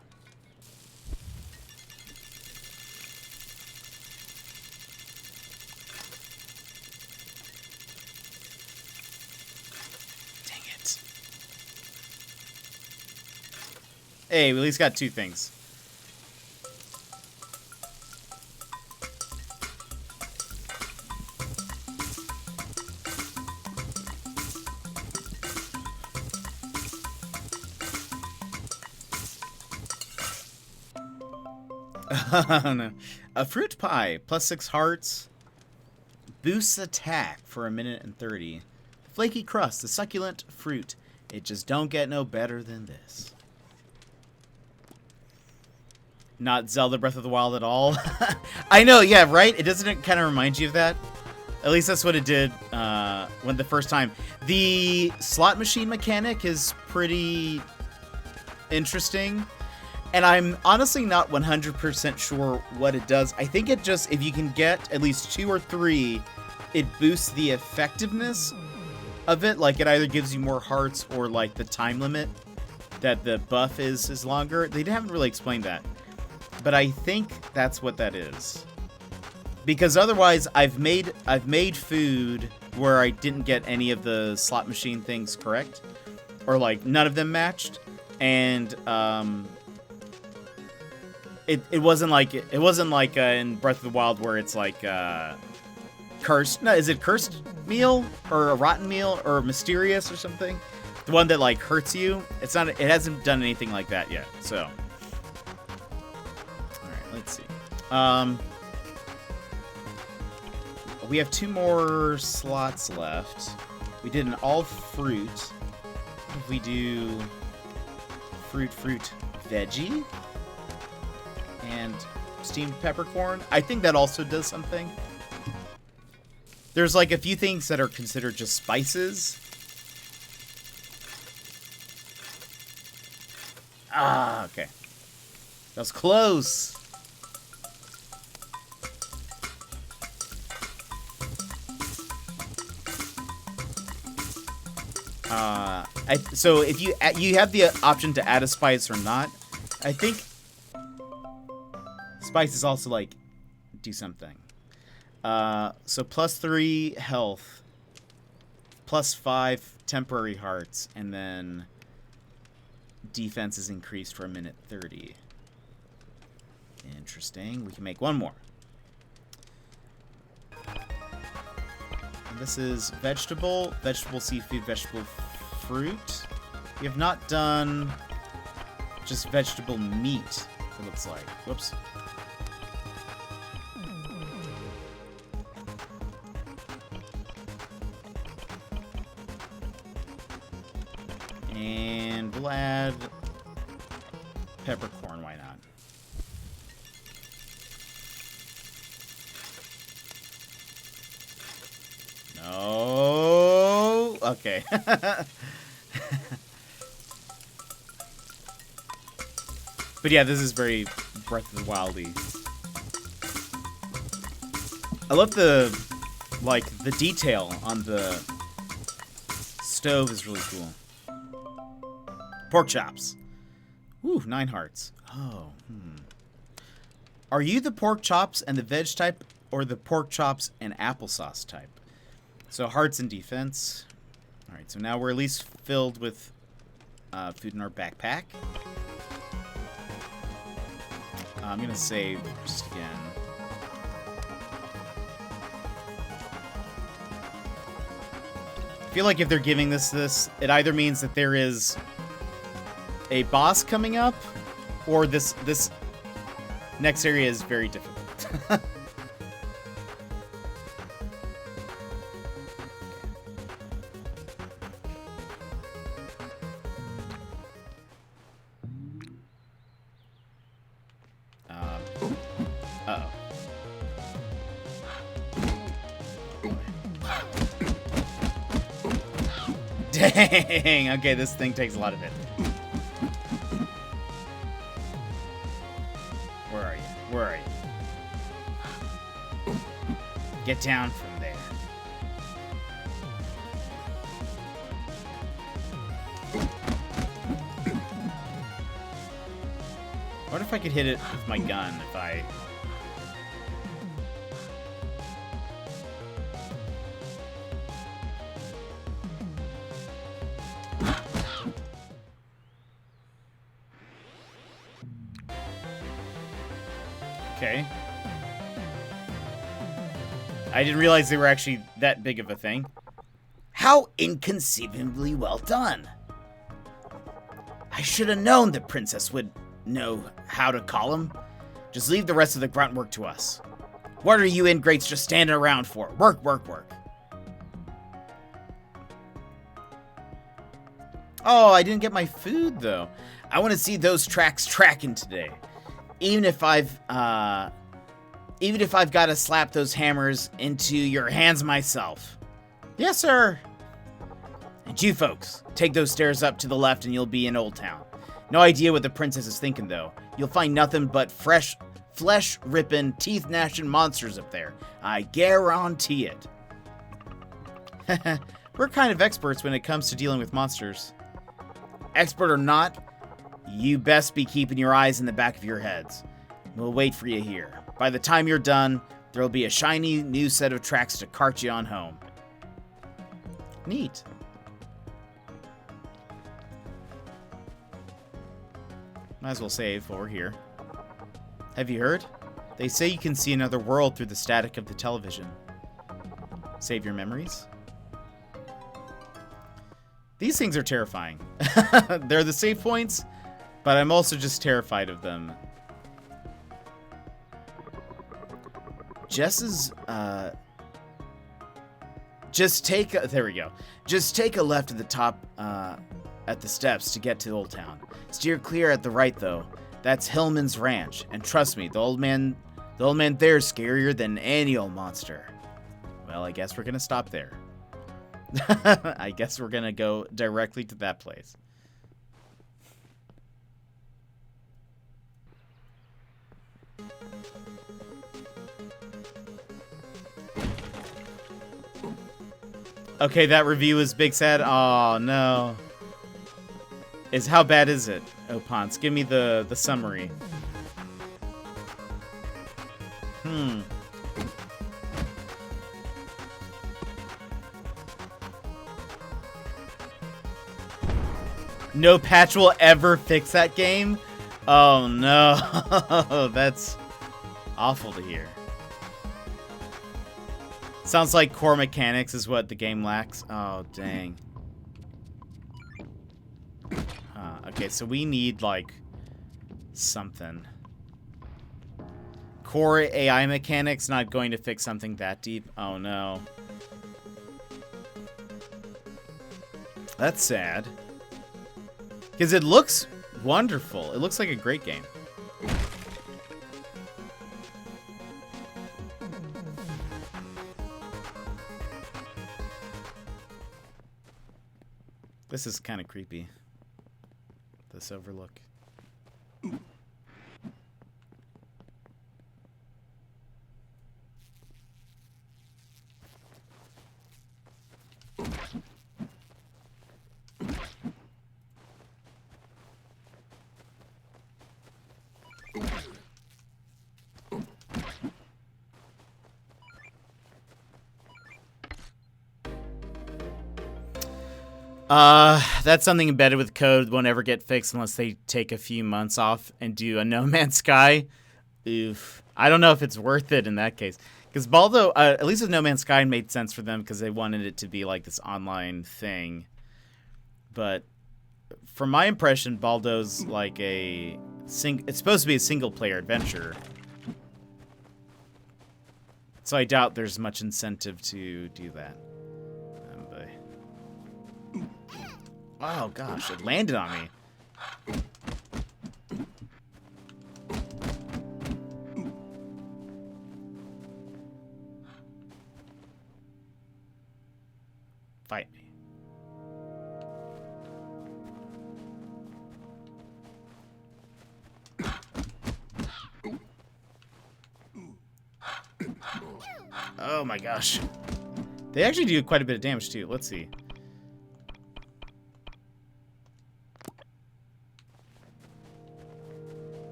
Dang it. Hey, we at least got two things. No. A fruit pie, +6 hearts. Boosts attack for 1:30. Flaky crust, the succulent fruit. It just don't get no better than this. Not Zelda Breath of the Wild at all. I know, yeah, right? It doesn't it kind of remind you of that? At least that's what it did when the first time. The slot machine mechanic is pretty interesting. And I'm honestly not 100% sure what it does. I think it just, if you can get at least 2 or 3, it boosts the effectiveness of it. Like, it either gives you more hearts or, like, the time limit that the buff is longer. They haven't really explained that. But I think that's what that is. Because otherwise, I've made food where I didn't get any of the slot machine things correct. Or, like, none of them matched. And, It wasn't like in Breath of the Wild where it's like cursed. No, is it cursed meal or a rotten meal or mysterious or something? The one that like hurts you. It's not. It hasn't done anything like that yet. So, all right, let's see. We have 2 more slots left. We did an all fruit. If we do fruit, veggie, and steamed peppercorn, I think that also does something. There's like a few things that are considered just spices. Ah, okay. That was close. So if you have the option to add a spice or not, I think spices also like do something. So +3 health, +5 temporary hearts, and then defense is increased for 1:30. Interesting. We can make 1 more. And this is vegetable, seafood, vegetable fruit. We have not done just vegetable meat, it looks like. Whoops. And we'll add peppercorn, why not? No. Okay. But yeah, this is very Breath of the Wild-y. I love the detail on the stove is really cool. Pork chops. Ooh, 9 hearts. Oh, Are you the pork chops and the veg type, or the pork chops and applesauce type? So hearts and defense. All right, so now we're at least filled with food in our backpack. I'm gonna save just again. I feel like if they're giving this, it either means that there is a boss coming up, or this next area is very difficult. Dang! Okay, this thing takes a lot of hit. Where are you? Where are you? Get down from there. What if I could hit it with my gun if I... Okay. I didn't realize they were actually that big of a thing. How inconceivably well done. I should have known the princess would know how to call him. Just leave the rest of the grunt work to us. What are you ingrates just standing around for? Work, work, work. Oh, I didn't get my food, though. I want to see those tracks tracking today. Even if I've got to slap those hammers into your hands myself. Yes, sir. And you folks, take those stairs up to the left and you'll be in Old Town. No idea what the princess is thinking, though. You'll find nothing but fresh, flesh-ripping, teeth-gnashing monsters up there. I guarantee it. We're kind of experts when it comes to dealing with monsters. Expert or not, you best be keeping your eyes in the back of your heads. We'll wait for you here. By the time you're done, there'll be a shiny new set of tracks to cart you on home. Neat. Might as well save while we're here. Have you heard? They say you can see another world through the static of the television. Save your memories? These things are terrifying. They're the save points, but I'm also just terrified of them. Jess's Just take there we go. Just take a left at the top at the steps to get to Old Town. Steer clear at the right though. That's Hillman's ranch, and trust me, the old man there's scarier than any old monster. Well, I guess we're gonna stop there. I guess we're gonna go directly to that place. Okay, that review is big sad. Oh no. How bad is it? Oh, Ponce, give me the summary. No patch will ever fix that game? Oh no. That's awful to hear. Sounds like core mechanics is what the game lacks. Oh, dang. Okay, so we need, like, something. Core AI mechanics not going to fix something that deep? Oh, no. That's sad. Because it looks wonderful. It looks like a great game. This is kind of creepy. This overlook. That's something embedded with code won't ever get fixed unless they take a few months off and do a No Man's Sky. Oof. I don't know if it's worth it in that case. Because Baldo, at least with No Man's Sky, made sense for them because they wanted it to be like this online thing. But from my impression, Baldo's like it's supposed to be a single-player adventure. So I doubt there's much incentive to do that. Oh gosh, it landed on me. Fight me. Oh my gosh. They actually do quite a bit of damage too. Let's see.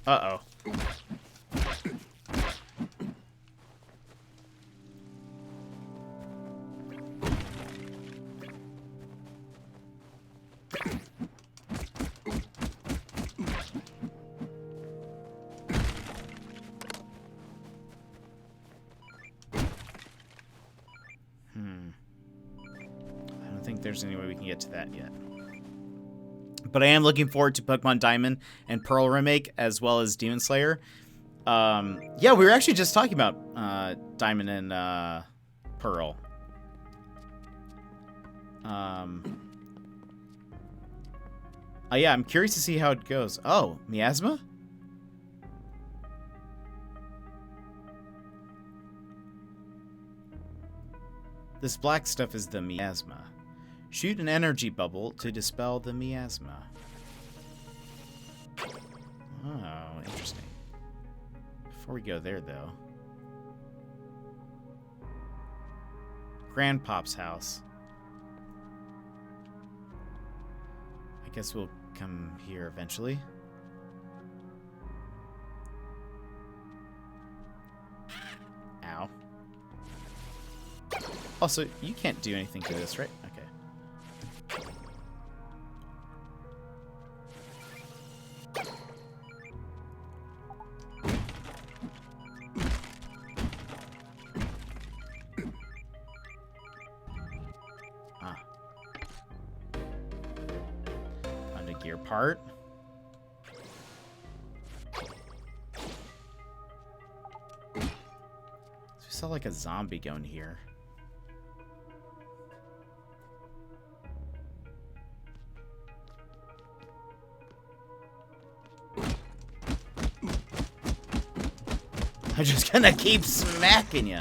Uh-oh. I don't think there's any way we can get to that yet. But I am looking forward to Pokemon Diamond and Pearl remake, as well as Demon Slayer. Yeah, we were actually just talking about Diamond and Pearl. Yeah, I'm curious to see how it goes. Oh, Miasma? This black stuff is the miasma. Shoot an energy bubble to dispel the miasma. Oh, interesting. Before we go there, though. Grandpop's house. I guess we'll come here eventually. Ow. Also, you can't do anything to this, right? Okay. apart. So we saw like a zombie going here. I'm just gonna keep smacking you.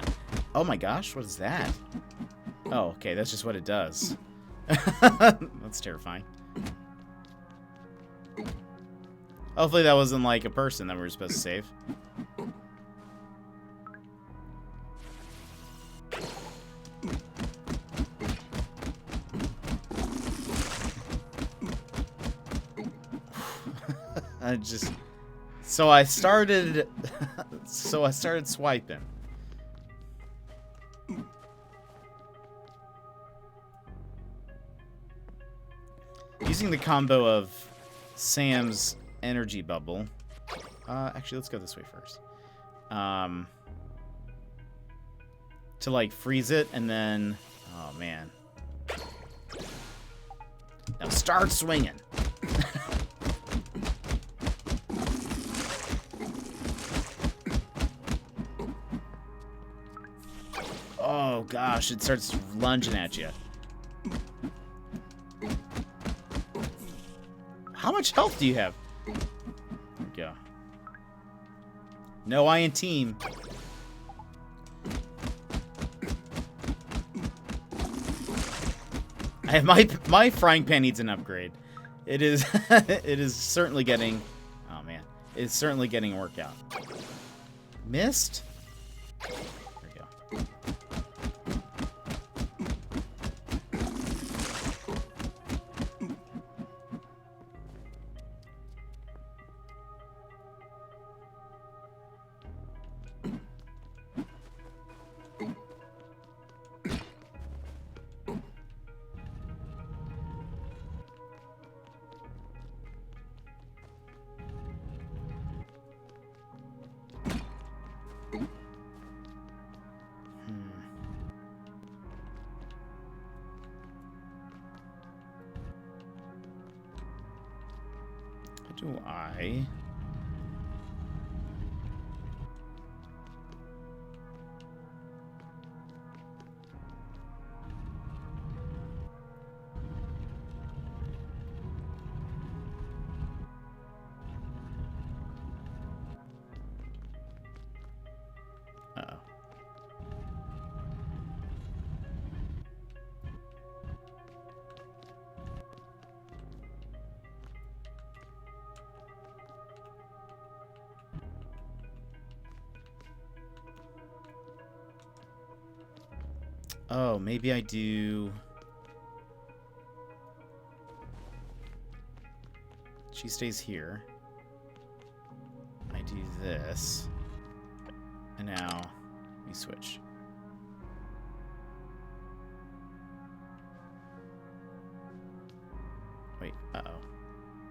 Oh my gosh, what is that? Oh, okay, that's just what it does. That's terrifying. Hopefully that wasn't like a person that we were supposed to save. So I started swiping. Using the combo of Sam's energy bubble. Actually, let's go this way first. To like freeze it and then, oh man. Now start swinging. Oh gosh, it starts lunging at you. How much health do you have? There we go. No, I in team. I have my frying pan needs an upgrade. It is it is certainly getting, oh man, it's certainly getting a workout. Missed? There we go. Do I? Uh-oh. Oh, maybe I do... She stays here. I do this. And now, we switch. Wait, uh-oh.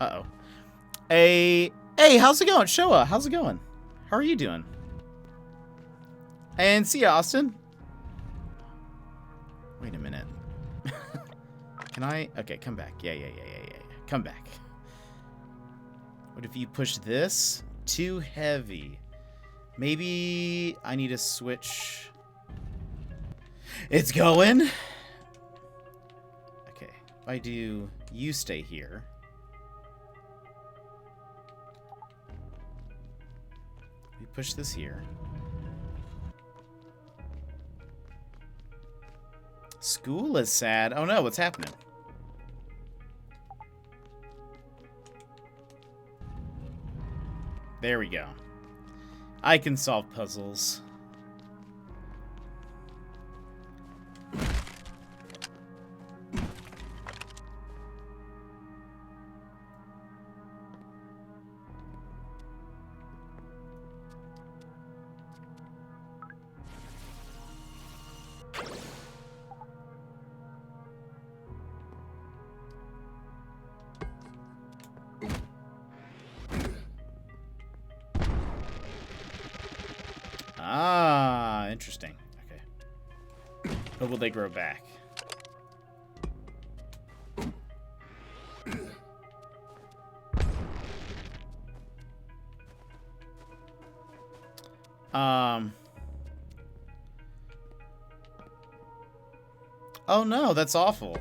Uh-oh. Hey, how's it going? Showa, how's it going? How are you doing? And see ya, Austin. Wait a minute. Can I? Okay, come back. Yeah. Come back. What if you push this? Too heavy. Maybe I need to switch. It's going. Okay. If I do, you stay here. We push this here. School is sad. Oh no, what's happening? There we go. I can solve puzzles. Ah, interesting. Okay. But will they grow back? Oh no, that's awful.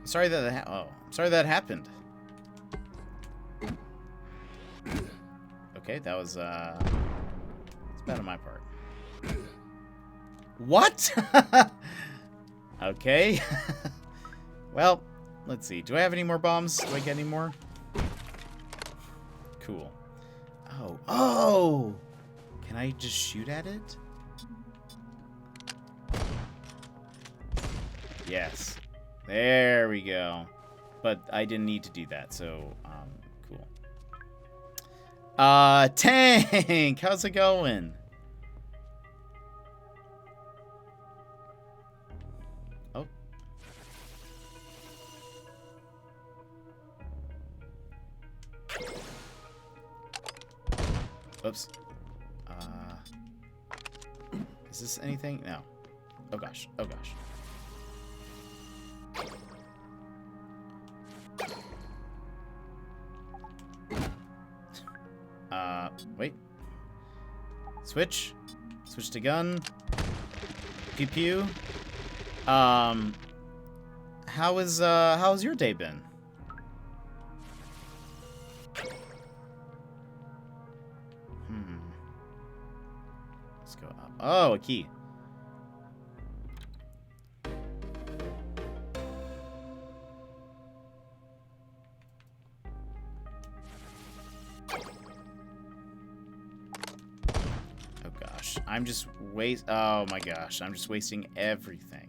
Sorry that sorry that happened. Okay, that was it's bad on my part. What? Okay. Well, let's see. Do I have any more bombs? Do I get any more? Cool. Oh. Oh! Can I just shoot at it? Yes. There we go. But I didn't need to do that, so, cool. Tank! How's it going? Oh. Oops. Is this anything? No. Oh gosh. Oh gosh. Wait. Switch. Switch to gun. Pew pew. How's your day been? Let's go up. Oh, a key. I'm just oh my gosh, I'm just wasting everything.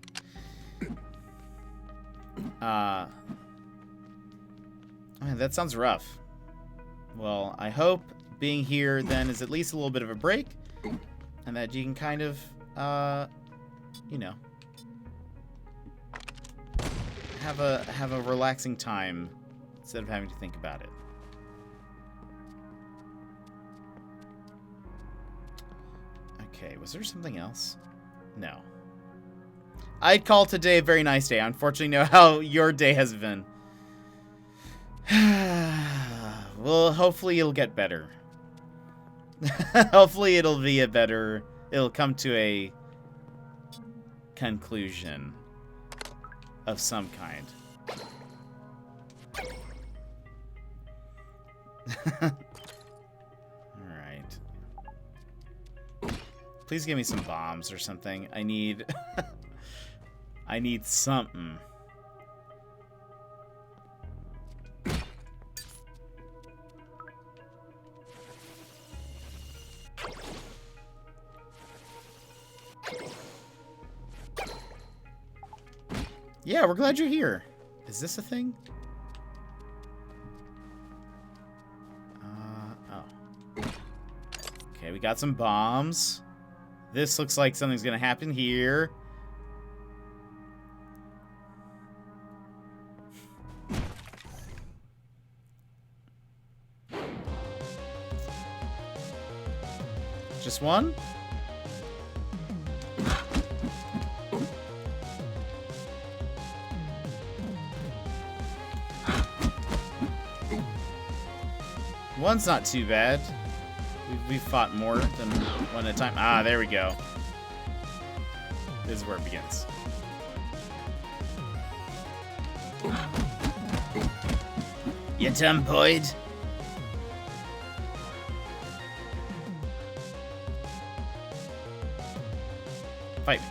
Man, that sounds rough. Well, I hope being here then is at least a little bit of a break, and that you can kind of, you know, have a relaxing time instead of having to think about it. Okay, was there something else? No. I'd call today a very nice day. I unfortunately know how your day has been. Well, hopefully it'll get better. Hopefully it'll be it'll come to a conclusion of some kind. Please give me some bombs or something. I need... I need something. Yeah, we're glad you're here. Is this a thing? Oh. Okay, we got some bombs. This looks like something's gonna happen here. Just one? One's not too bad. We've fought more than one at a time. Ah, there we go. This is where it begins. You dumb boyd. Fight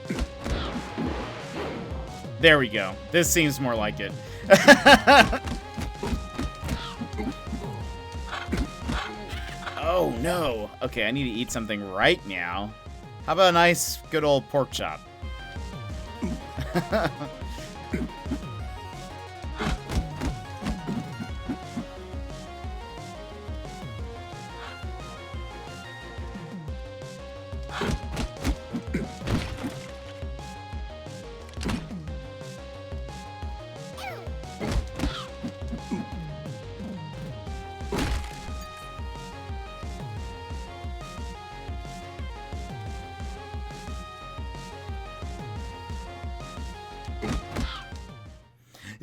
me. There we go. This seems more like it. Oh, no. Okay, I need to eat something right now. How about a nice, good old pork chop?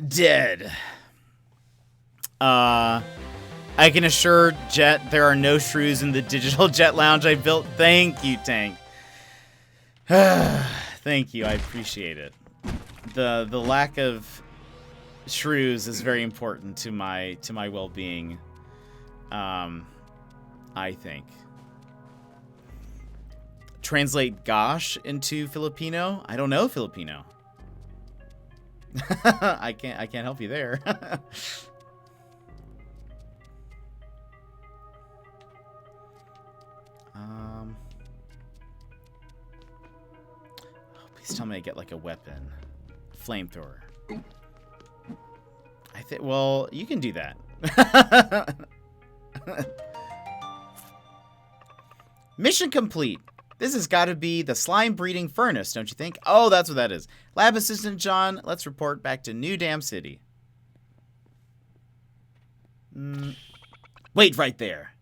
Dead. I can assure Jet there are no shrews in the digital jet lounge I built. Thank you, Tank. Thank you, I appreciate it. The lack of shrews is very important to my well-being. I think. Translate gosh into Filipino? I don't know Filipino. I can't help you there. Please tell me I get like a weapon. Flamethrower. I think, well, you can do that. Mission complete. This has got to be the slime breeding furnace, don't you think? Oh, that's what that is. Lab Assistant John, let's report back to New Dam City. Wait right there.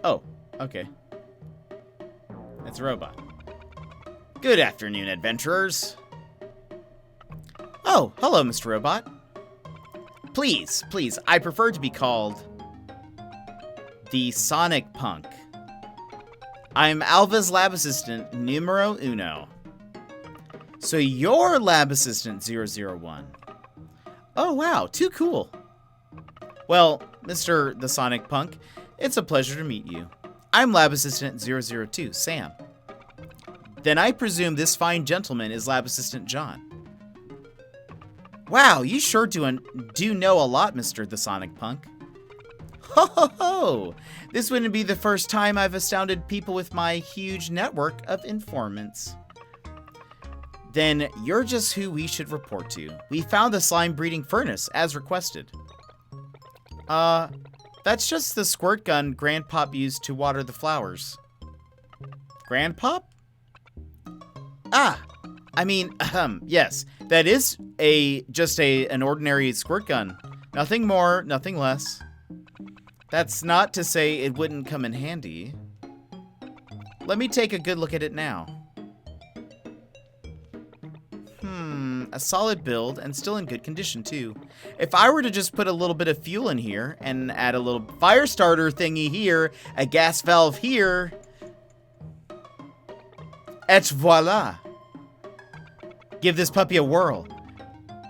Oh, okay. It's a robot. Good afternoon, adventurers. Oh, hello, Mr. Robot. Please, I prefer to be called the Sonic Punk. I'm Alva's lab assistant, numero uno. So you're lab assistant 001. Oh, wow, too cool. Well, Mr. the Sonic Punk, it's a pleasure to meet you. I'm lab assistant 002, Sam. Then I presume this fine gentleman is lab assistant John. Wow, you sure do know a lot, Mr. the Sonic Punk. Ho ho ho! This wouldn't be the first time I've astounded people with my huge network of informants. Then you're just who we should report to. We found the slime breeding furnace, as requested. That's just the squirt gun Grandpop used to water the flowers. Grandpop? Ah! I mean, yes, that is just an ordinary squirt gun. Nothing more, nothing less. That's not to say it wouldn't come in handy. Let me take a good look at it now. A solid build and still in good condition too. If I were to just put a little bit of fuel in here and add a little fire starter thingy here, a gas valve here, et voila. Give this puppy a whirl.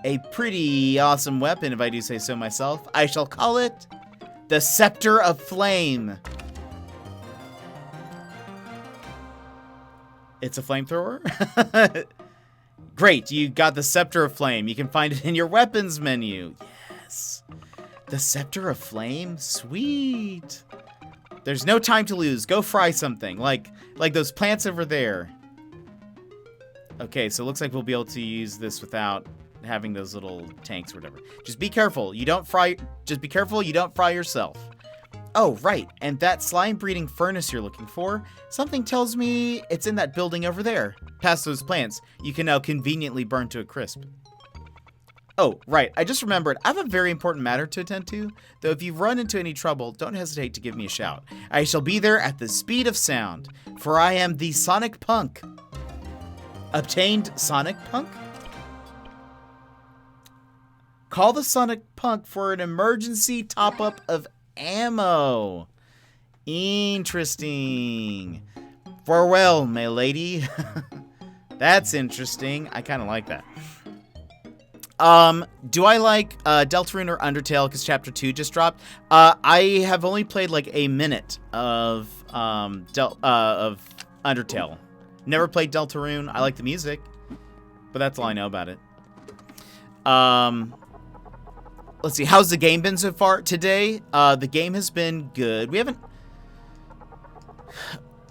A pretty awesome weapon, if I do say so myself. I shall call it the Scepter of Flame. It's a flamethrower? Great, you got the Scepter of Flame. You can find it in your weapons menu. Yes. The Scepter of Flame? Sweet. There's no time to lose. Go fry something. Like those plants over there. Okay, so it looks like we'll be able to use this without having those little tanks or whatever. Just be careful. Just be careful you don't fry yourself. Oh, right. And that slime breeding furnace you're looking for, something tells me it's in that building over there. Past those plants, you can now conveniently burn to a crisp. Oh, right. I just remembered. I have a very important matter to attend to, though if you run into any trouble, don't hesitate to give me a shout. I shall be there at the speed of sound, for I am the Sonic Punk. Obtained Sonic Punk? Call the Sonic Punk for an emergency top-up of ammo. Interesting. Farewell, my lady. That's interesting. I kind of like that. Do I like Deltarune or Undertale because Chapter 2 just dropped? I have only played like a minute of Undertale. Never played Deltarune. I like the music, but that's all I know about it. Let's see. How's the game been so far today? The game has been good. We haven't...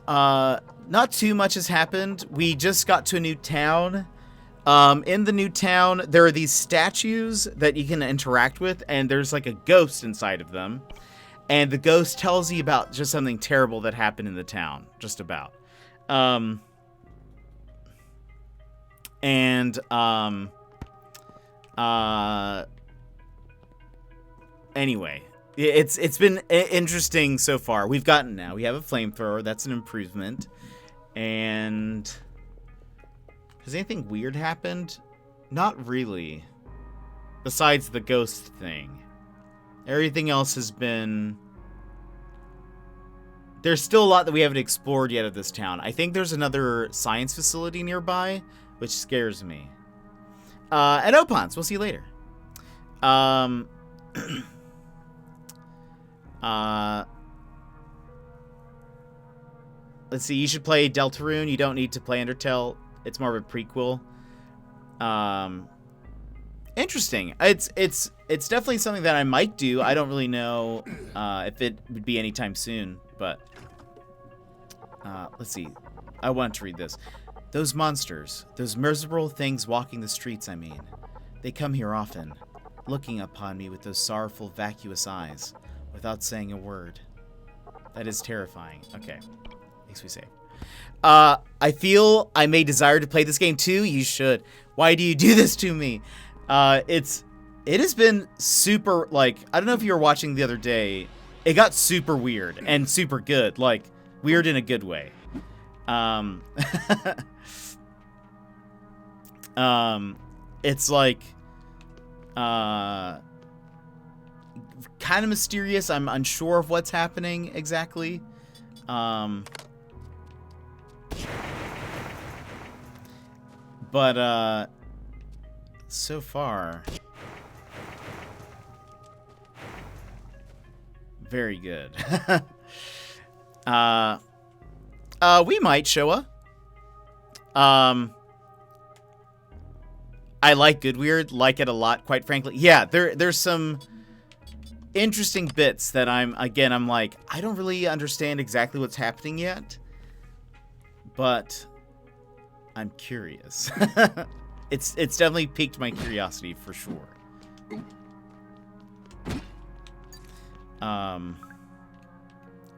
not too much has happened. We just got to a new town. In the new town, there are these statues that you can interact with, and there's like a ghost inside of them. And the ghost tells you about just something terrible that happened in the town. Just about. Anyway, it's been interesting so far. We have a flamethrower. That's an improvement. And has anything weird happened? Not really. Besides the ghost thing. Everything else has been... There's still a lot that we haven't explored yet of this town. I think there's another science facility nearby, which scares me. And Opons, we'll see you later. Let's see, you should play Deltarune. You don't need to play Undertale. It's more of a prequel. Interesting. It's definitely something that I might do. I don't really know if it would be anytime soon, but let's see. I want to read this. Those monsters, those miserable things walking the streets, I mean. They come here often, looking upon me with those sorrowful, vacuous eyes, without saying a word. That is terrifying. Okay. Makes me safe. I feel I may desire to play this game too. You should. Why do you do this to me? It has been super, like, I don't know if you were watching the other day. It got super weird and super good. Like, weird in a good way. It's like, kind of mysterious. I'm unsure of what's happening exactly. But, so far, very good. We might, Showa. I like Good Weird, like it a lot, quite frankly. Yeah, there's some interesting bits that I'm like, I don't really understand exactly what's happening yet, but I'm curious. It's definitely piqued my curiosity for sure.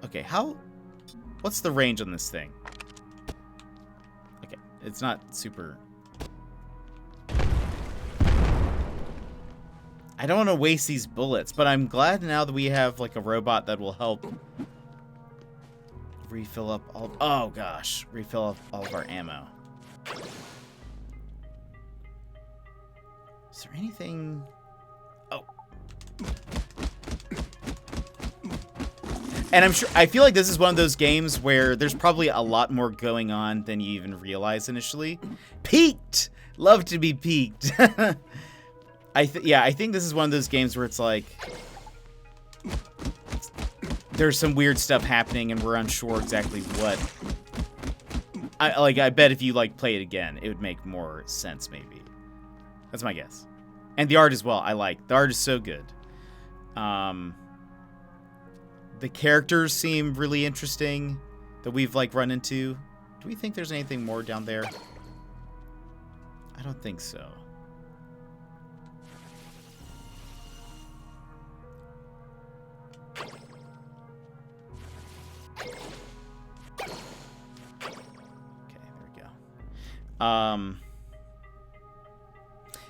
Okay, what's the range on this thing? Okay, it's not super... I don't want to waste these bullets, but I'm glad now that we have, like, a robot that will help refill up all... Oh, gosh. Refill up all of our ammo. Is there anything... Oh. And I feel like this is one of those games where there's probably a lot more going on than you even realize initially. Peaked! Love to be peaked. I think this is one of those games where it's like... There's some weird stuff happening and we're unsure exactly what... I bet if you, like, play it again, it would make more sense, maybe. That's my guess. And the art as well, I like. The art is so good. The characters seem really interesting that we've, like, run into. Do we think there's anything more down there? I don't think so.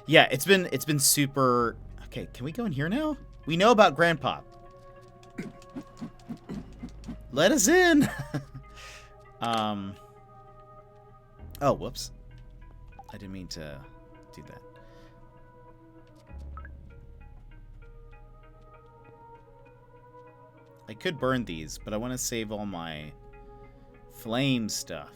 Yeah, it's been super... Okay, can we go in here now? We know about Grandpa. Let us in! Oh, whoops. I didn't mean to do that. I could burn these, but I want to save all my flame stuff.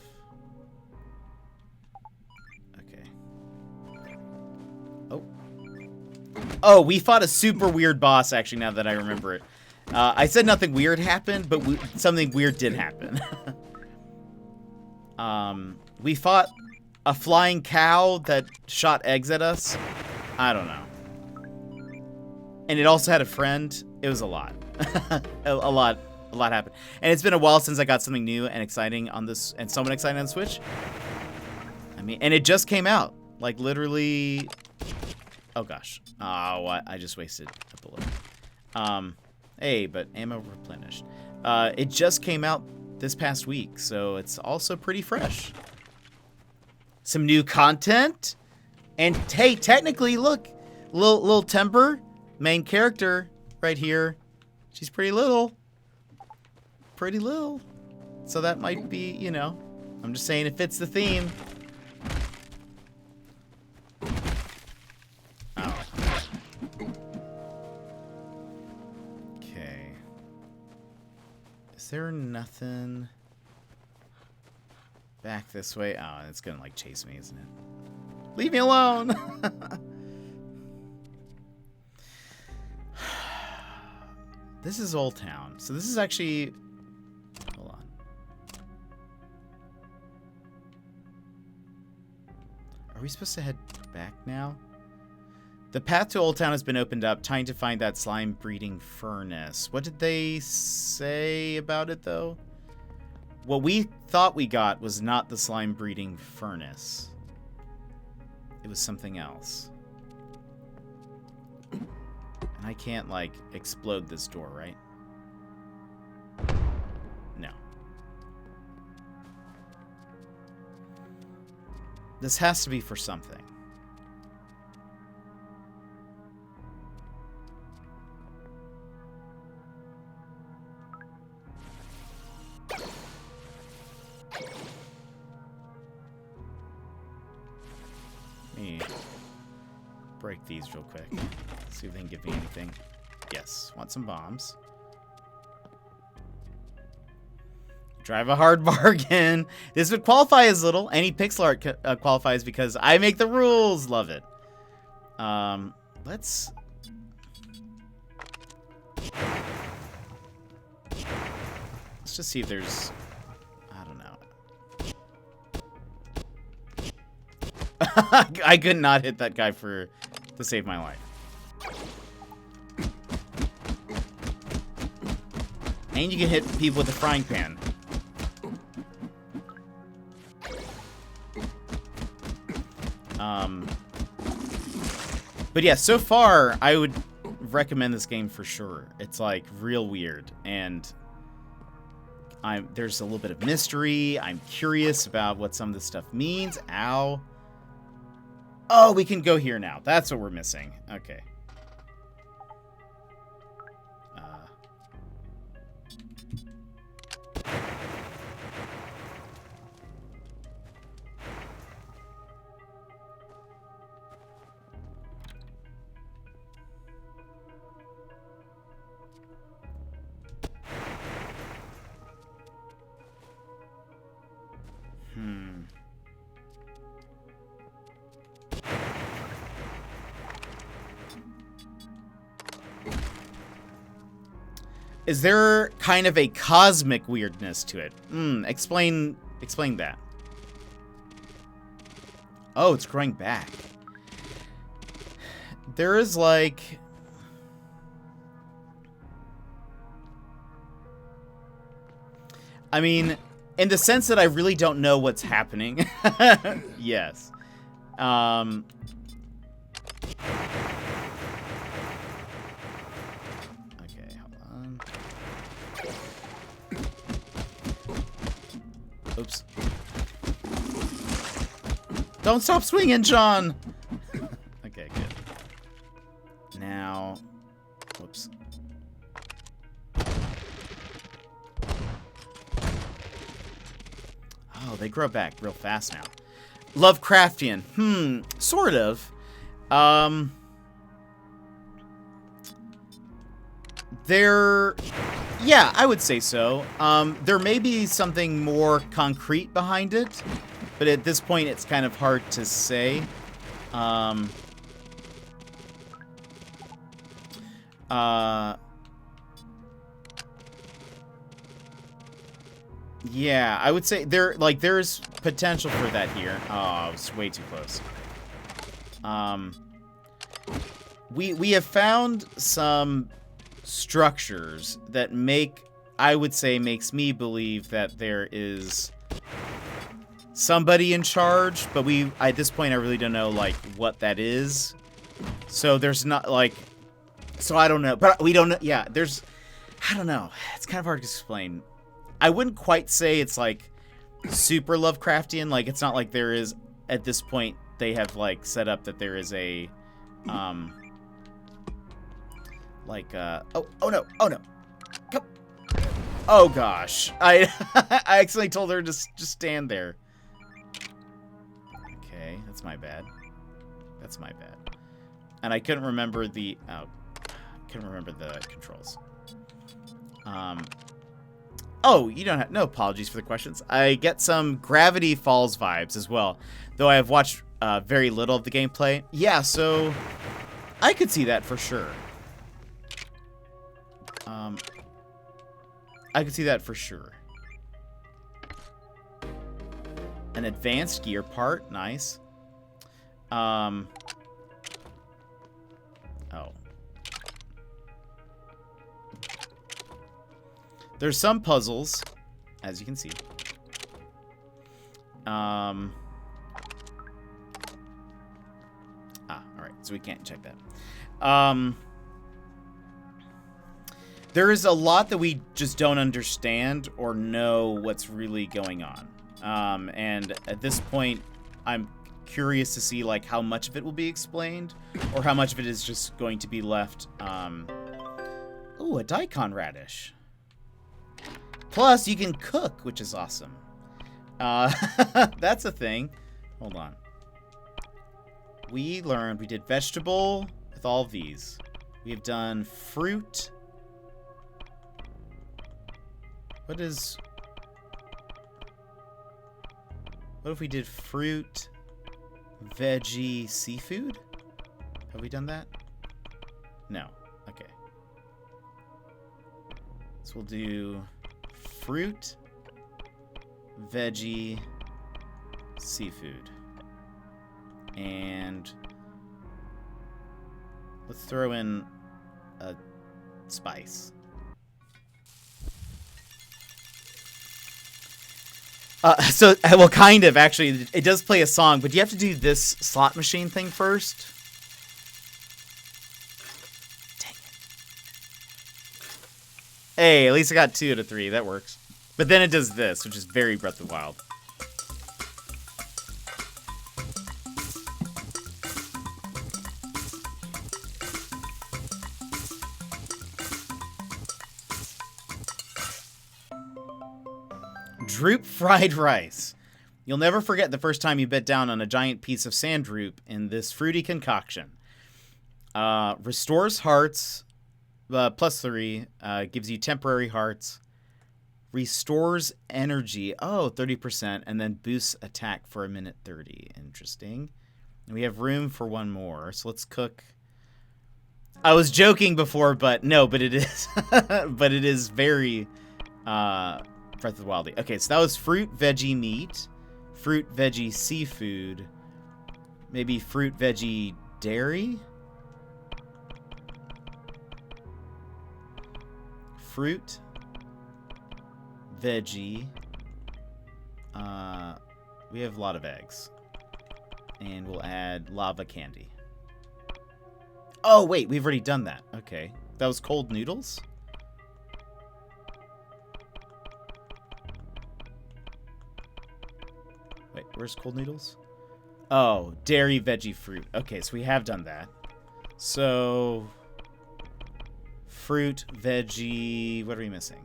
Oh, we fought a super weird boss, actually, now that I remember it. I said nothing weird happened, but something weird did happen. We fought a flying cow that shot eggs at us. I don't know. And it also had a friend. It was a lot. a lot happened. And it's been a while since I got something new and exciting on this, and somewhat exciting on Switch. I mean, and it just came out. Like, literally... Oh, gosh. Oh, I just wasted a bullet. Hey, but ammo replenished. It just came out this past week, so it's also pretty fresh. Some new content. And, hey, technically, look. Little Timber, main character, right here. She's pretty little. Pretty little. So that might be, you know. I'm just saying it fits the theme. there nothing back this way? Oh, it's gonna like chase me, isn't it? Leave me alone! This is Old Town. So this is actually... Hold on. Are we supposed to head back now? The path to Old Town has been opened up. Time to find that slime breeding furnace. What did they say about it, though? What we thought we got was not the slime breeding furnace. It was something else. And I can't, like, explode this door, right? No. This has to be for something. Break these real quick. See if they can give me anything. Yes. Want some bombs. Drive a hard bargain. This would qualify as little. Any pixel art qualifies because I make the rules. Love it. Let's just see if there's... I don't know. I could not hit that guy to save my life. And you can hit people with a frying pan. But yeah, so far, I would recommend this game for sure. It's like real weird, and there's a little bit of mystery. I'm curious about what some of this stuff means. Ow. Oh, we can go here now. That's what we're missing. Okay. Is there kind of a cosmic weirdness to it? Explain that. Oh, it's growing back. There is like... I mean, in the sense that I really don't know what's happening. Yes. Oops. Don't stop swinging, John! Okay, good. Now... Whoops. Oh, they grow back real fast now. Lovecraftian. Sort of. They're... Yeah, I would say so. There may be something more concrete behind it, but at this point it's kind of hard to say. Yeah, I would say there's potential for that here. Oh, I was way too close. We have found some structures that makes me believe that there is somebody in charge, but at this point I really don't know like what that is. So there's not like, so I don't know, but we don't know. Yeah, I don't know. It's kind of hard to explain. I wouldn't quite say it's like super Lovecraftian. Like it's not like there is at this point they have like set up that there is a oh no, come. Oh gosh, I accidentally told her to just stand there. Okay, that's my bad. And I couldn't remember the controls. Oh, you don't have no apologies for the questions. I get some Gravity Falls vibes as well, though I have watched very little of the gameplay. Yeah, so I could see that for sure. I could see that for sure. An advanced gear part, nice. Oh. There's some puzzles, as you can see. Alright, so we can't check that. There is a lot that we just don't understand or know what's really going on. And at this point, I'm curious to see like how much of it will be explained or how much of it is just going to be left. Ooh, a daikon radish. Plus, you can cook, which is awesome. That's a thing. Hold on. We did vegetable with all of these. We have done fruit. What if we did fruit, veggie, seafood? Have we done that? No. Okay. So we'll do fruit, veggie, seafood. And let's throw in a spice. Well, kind of, actually. It does play a song, but you have to do this slot machine thing first. Dang it. Hey, at least I got 2 out of 3. That works. But then it does this, which is very Breath of the Wild. Droop fried rice. You'll never forget the first time you bit down on a giant piece of sand droop in this fruity concoction. Restores hearts, +3, gives you temporary hearts. Restores energy, 30%, and then boosts attack for 1:30. Interesting. And we have room for one more, so let's cook. I was joking before, but no, but it is, but it is very, Breath of the Wild. Okay, so that was fruit, veggie, meat. Fruit, veggie, seafood. Maybe fruit, veggie, dairy? Fruit, veggie. We have a lot of eggs. And we'll add lava candy. Oh, wait, we've already done that. Okay. That was cold noodles? Wait, where's cold noodles? Oh, dairy, veggie, fruit. Okay, so we have done that. So, fruit, veggie, what are we missing?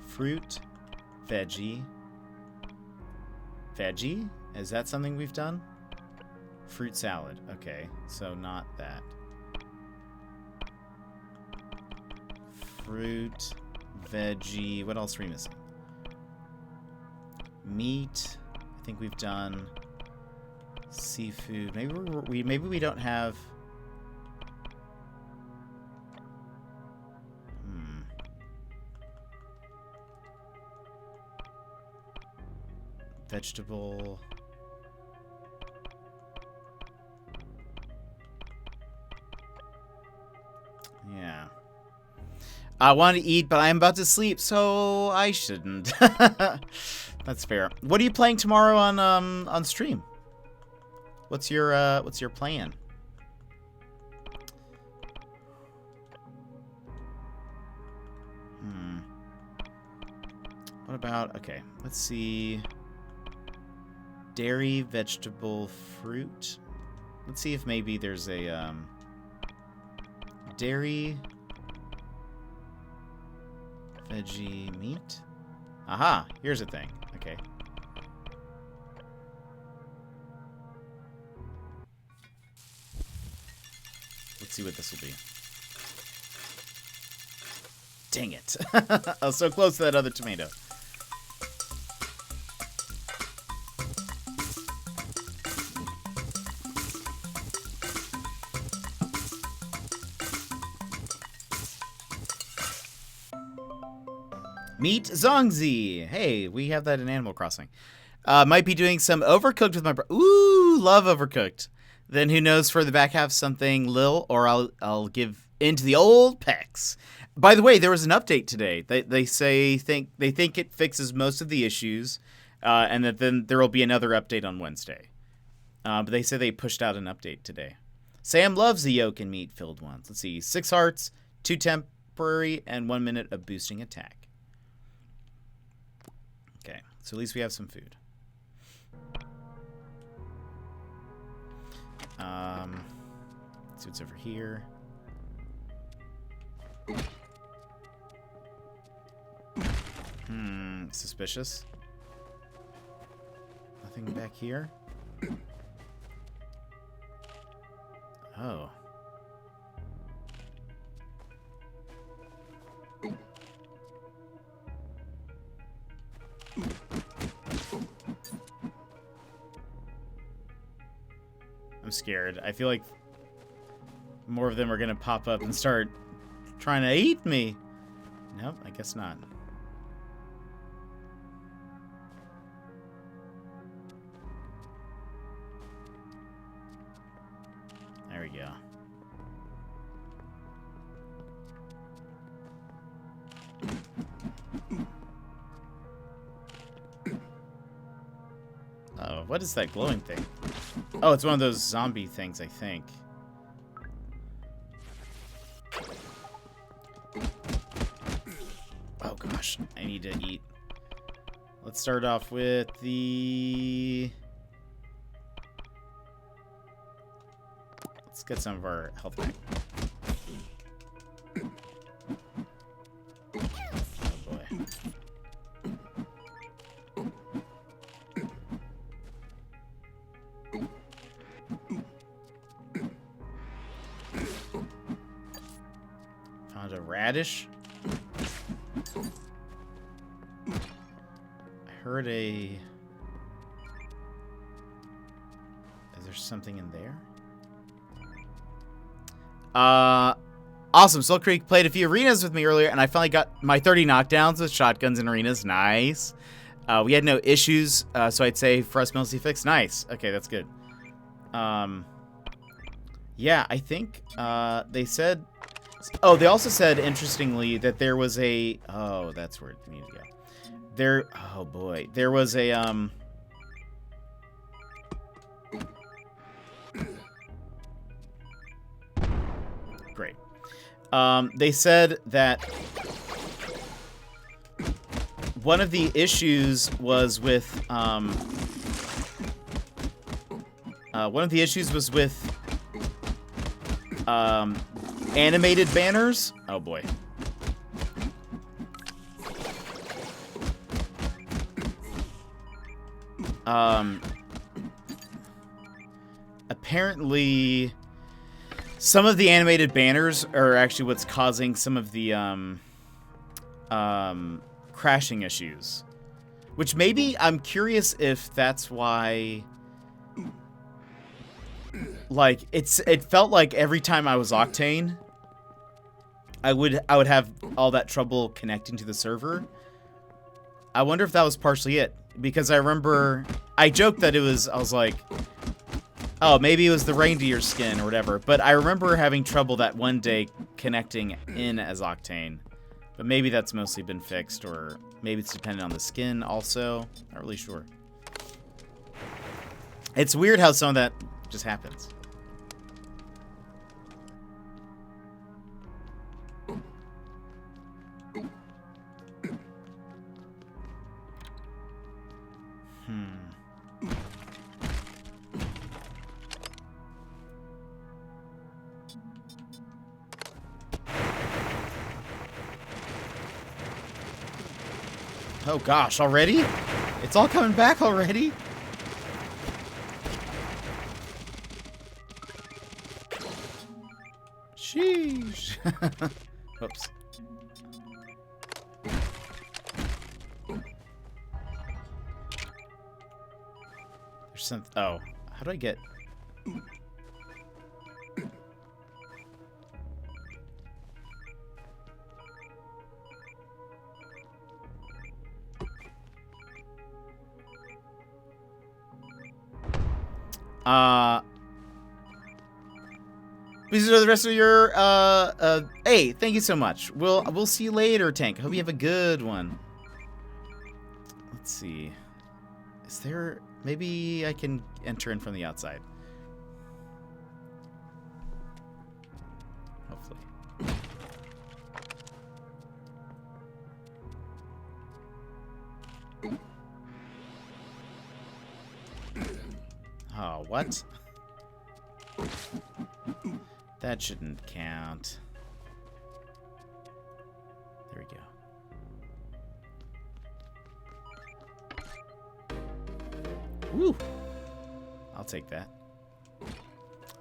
Fruit, veggie. Veggie? Is that something we've done? Fruit salad. Okay, so not that. Fruit, veggie, what else are we missing? Meat. I think we've done seafood. Maybe we don't have. Vegetable. Yeah. I want to eat, but I'm about to sleep, so I shouldn't. That's fair. What are you playing tomorrow on stream? What's your plan? What about, okay, let's see. Dairy, vegetable, fruit. Let's see if maybe there's a dairy, veggie, meat. Aha, here's a thing. Okay. Let's see what this will be. Dang it. I was so close to that other tomato. Meet Zongzi. Hey, we have that in Animal Crossing. Might be doing some Overcooked with my bro. Ooh, love Overcooked. Then who knows, for the back half, something Lil, or I'll give into the old pecs. By the way, there was an update today. They think it fixes most of the issues, and that then there will be another update on Wednesday. But they say they pushed out an update today. Sam loves the yolk and meat filled ones. Let's see, 6 hearts, 2 temporary, and 1 minute of boosting attack. Okay, so at least we have some food. Let's see what's over here. Suspicious. Nothing back here. Oh. I'm scared. I feel like more of them are gonna pop up and start trying to eat me. Nope, I guess not. There we go. Oh, what is that glowing thing? Oh, it's one of those zombie things, I think. Oh gosh, I need to eat. Let's start off with the... Let's get some of our health back. Oh boy. Found a radish. I heard a... Is there something in there? Awesome. Soul Creek played a few arenas with me earlier, and I finally got my 30 knockdowns with shotguns in arenas. Nice. We had no issues, so I'd say for us mostly fixed. Nice. Okay, that's good. Yeah, I think they said... Oh, they also said, interestingly, that there was a... Oh, that's where we need to go. There... Oh, boy. There was a... Great. They said that one of the issues was with animated banners. Oh boy. Apparently some of the animated banners are actually what's causing some of the crashing issues. Which maybe, I'm curious if that's why, like, it felt like every time I was Octane, I would have all that trouble connecting to the server. I wonder if that was partially it, because I remember, I joked that I was like, oh, maybe it was the reindeer skin or whatever, but I remember having trouble that one day connecting in as Octane. But maybe that's mostly been fixed, or maybe it's dependent on the skin also. Not really sure. It's weird how some of that just happens. Oh gosh, already? It's all coming back already? Sheesh. Oops. percent. Oh, how do I get? Please enjoy the rest of your, hey, thank you so much. We'll see you later, Tank. Hope you have a good one. Let's see. Is there, maybe I can enter in from the outside. Hopefully. Oh, what? That shouldn't count. There we go. Woo! I'll take that.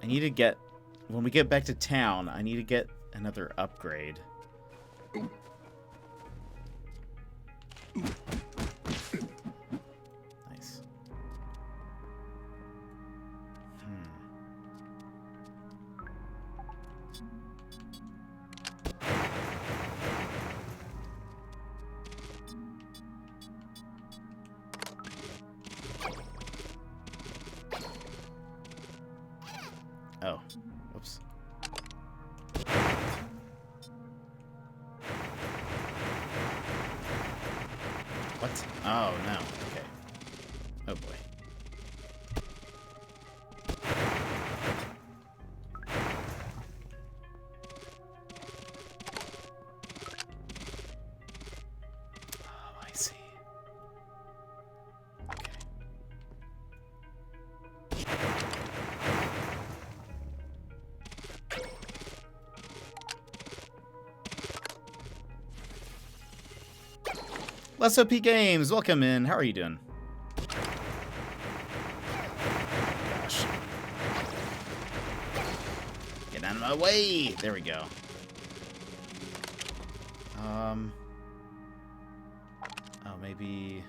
I need to get... When we get back to town, I need to get another upgrade. Nice. Oh, whoops. What? Oh, no. Okay. Oh, boy. Oh, I see. Okay. Let's OP Games, welcome in. How are you doing? Gosh. Get out of my way. There we go. Oh, maybe.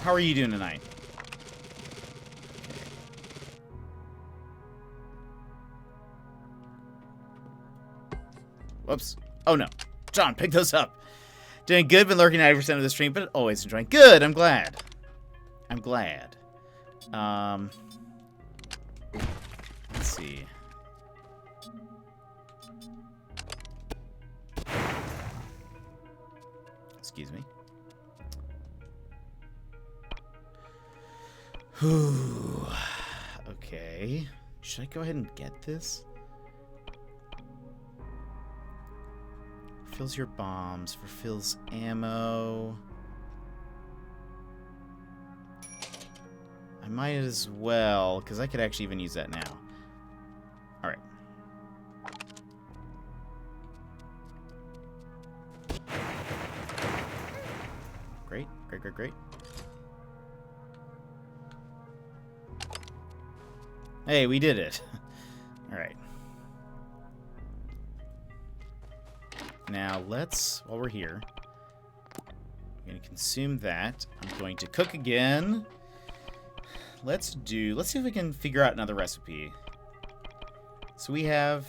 How are you doing tonight? Whoops. Oh, no. John, pick those up. Doing good. Been lurking 90% of the stream, but always enjoying. Good. I'm glad. I'm glad. Let's see. Excuse me. Whew. Okay. Should I go ahead and get this? Fills your bombs, fulfills ammo. I might as well, because I could actually even use that now. Alright. Great, great, great, great. Hey, we did it. Alright. Now, let's, while we're here, I'm going to consume that. I'm going to cook again. Let's see if we can figure out another recipe. So we have...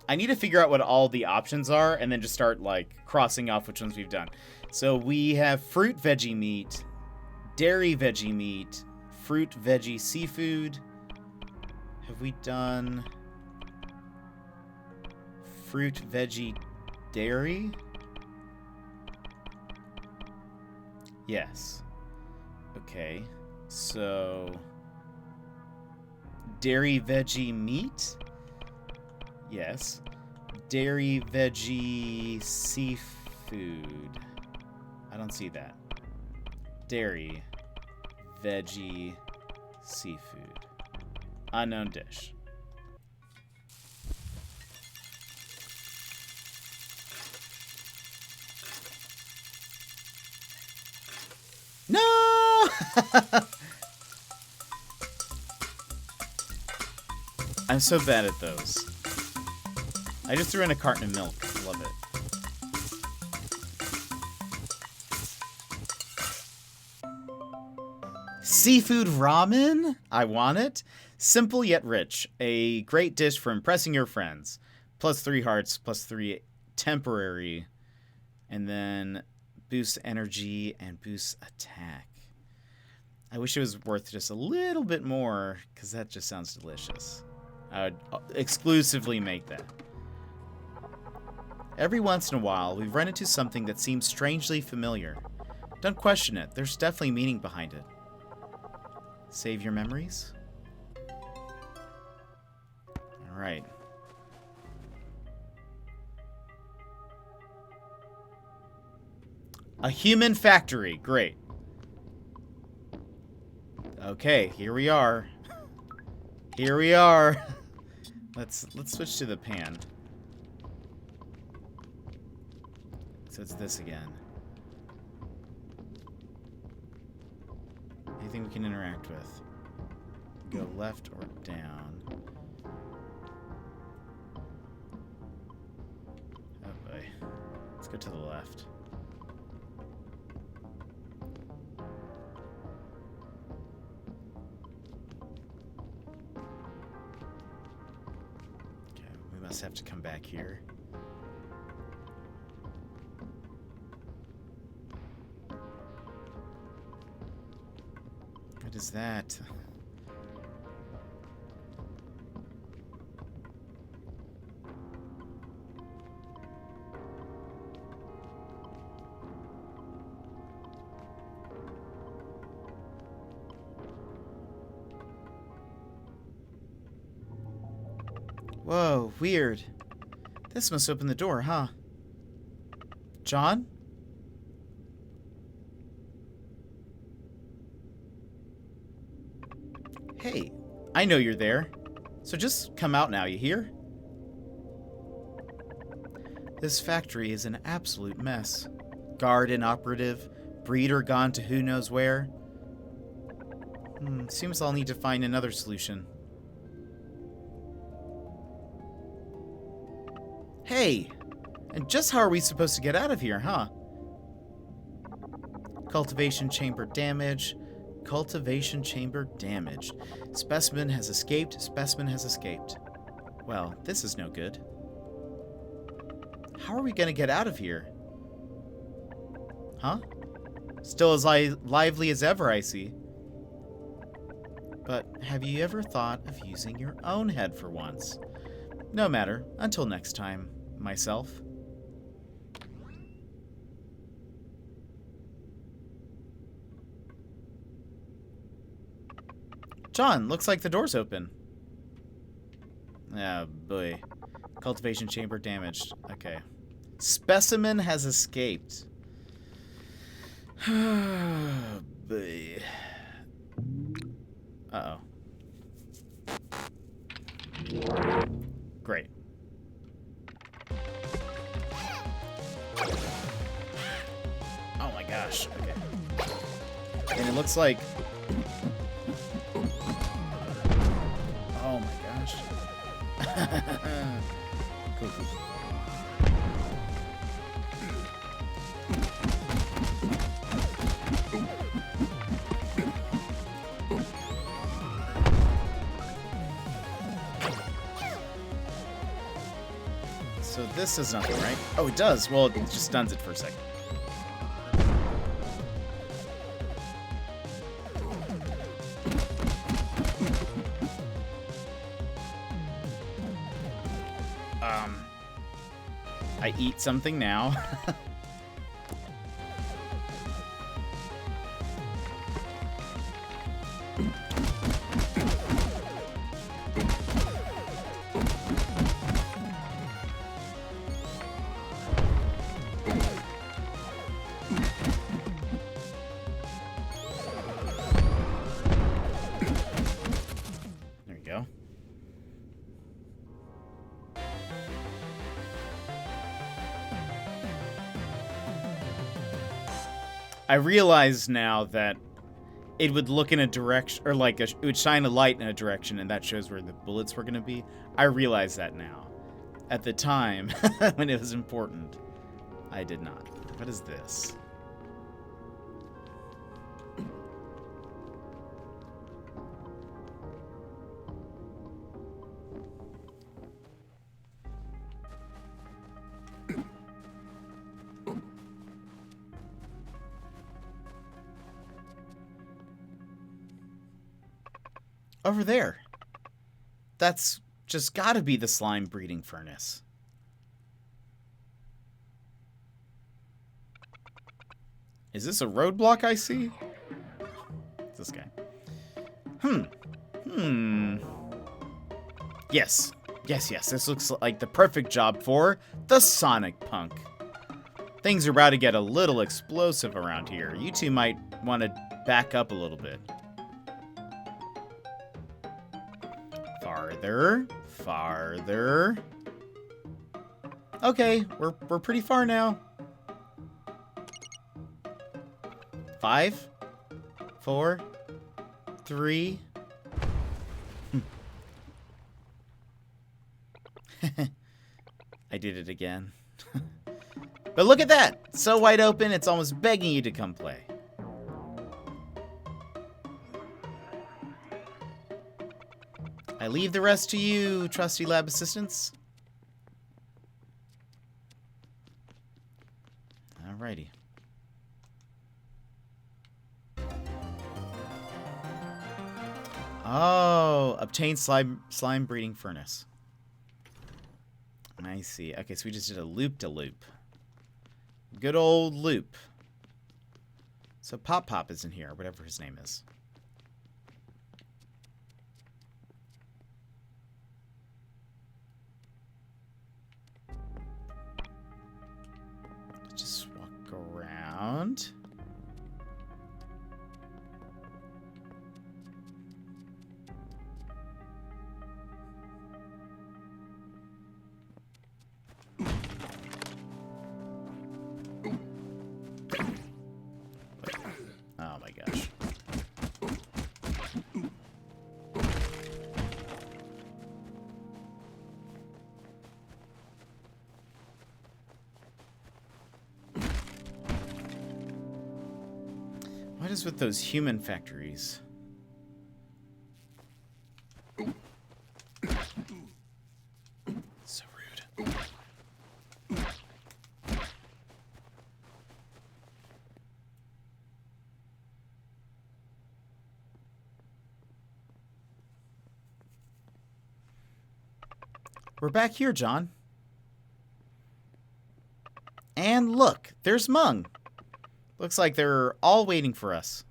I need to figure out what all the options are and then just start, like, crossing off which ones we've done. So we have fruit veggie meat, dairy veggie meat, fruit, veggie, seafood. Have we done fruit, veggie, dairy? Yes. Okay. So dairy, veggie, meat? Yes. Dairy, veggie, seafood. I don't see that. Dairy, veggie, seafood. Unknown dish. No! I'm so bad at those. I just threw in a carton of milk. Love it. Seafood ramen? I want it. Simple yet rich. A great dish for impressing your friends. Plus 3 hearts, plus 3 temporary. And then boost energy and boost attack. I wish it was worth just a little bit more, because that just sounds delicious. I would exclusively make that. Every once in a while, we run into something that seems strangely familiar. Don't question it. There's definitely meaning behind it. Save your memories? Alright. A human factory. Great. Okay, here we are. Here we are. Let's switch to the pan. So it's this again. Anything we can interact with? Go left or down. Oh boy. Let's go to the left. Okay, we must have to come back here. What is that? Whoa, weird. This must open the door, huh? John? Hey, I know you're there. So just come out now, you hear? This factory is an absolute mess. Guard inoperative, breeder gone to who knows where. Seems I'll need to find another solution. Hey! And just how are we supposed to get out of here, huh? Cultivation chamber damage. Cultivation chamber damaged. Specimen has escaped. Specimen has escaped. Well, this is no good. How are we going to get out of here? Huh? Still as lively as ever, I see. But have you ever thought of using your own head for once? No matter. Until next time, myself. John, looks like the door's open. Oh, boy. Cultivation chamber damaged. Okay. Specimen has escaped. Oh, boy. Uh-oh. Great. Oh my gosh. Okay. And it looks like... Oh my gosh. Cool, cool. So this does nothing, right? Oh, it does. Well, it just stuns it for a second. I eat something now. There you go. I realize now that it would look in a direction, or like it would shine a light in a direction, and that shows where the bullets were going to be. I realize that now. At the time, when it was important, I did not. What is this? Over there. That's just gotta be the slime breeding furnace. Is this a roadblock I see? It's this guy. Yes. Yes. This looks like the perfect job for the Sonic Punk. Things are about to get a little explosive around here. You two might want to back up a little bit. Farther. Okay, we're pretty far now. 5, 4, 3. I did it again. But look at that! So wide open, it's almost begging you to come play. I leave the rest to you, trusty lab assistants. Alrighty. Oh, obtain slime breeding furnace. I see. Okay, so we just did a loop-de-loop. Good old loop. So Pop is in here, whatever his name is. Just walk around. Oh my gosh. What is with those human factories? So rude. We're back here, John. And look, there's Mung. Looks like they're all waiting for us.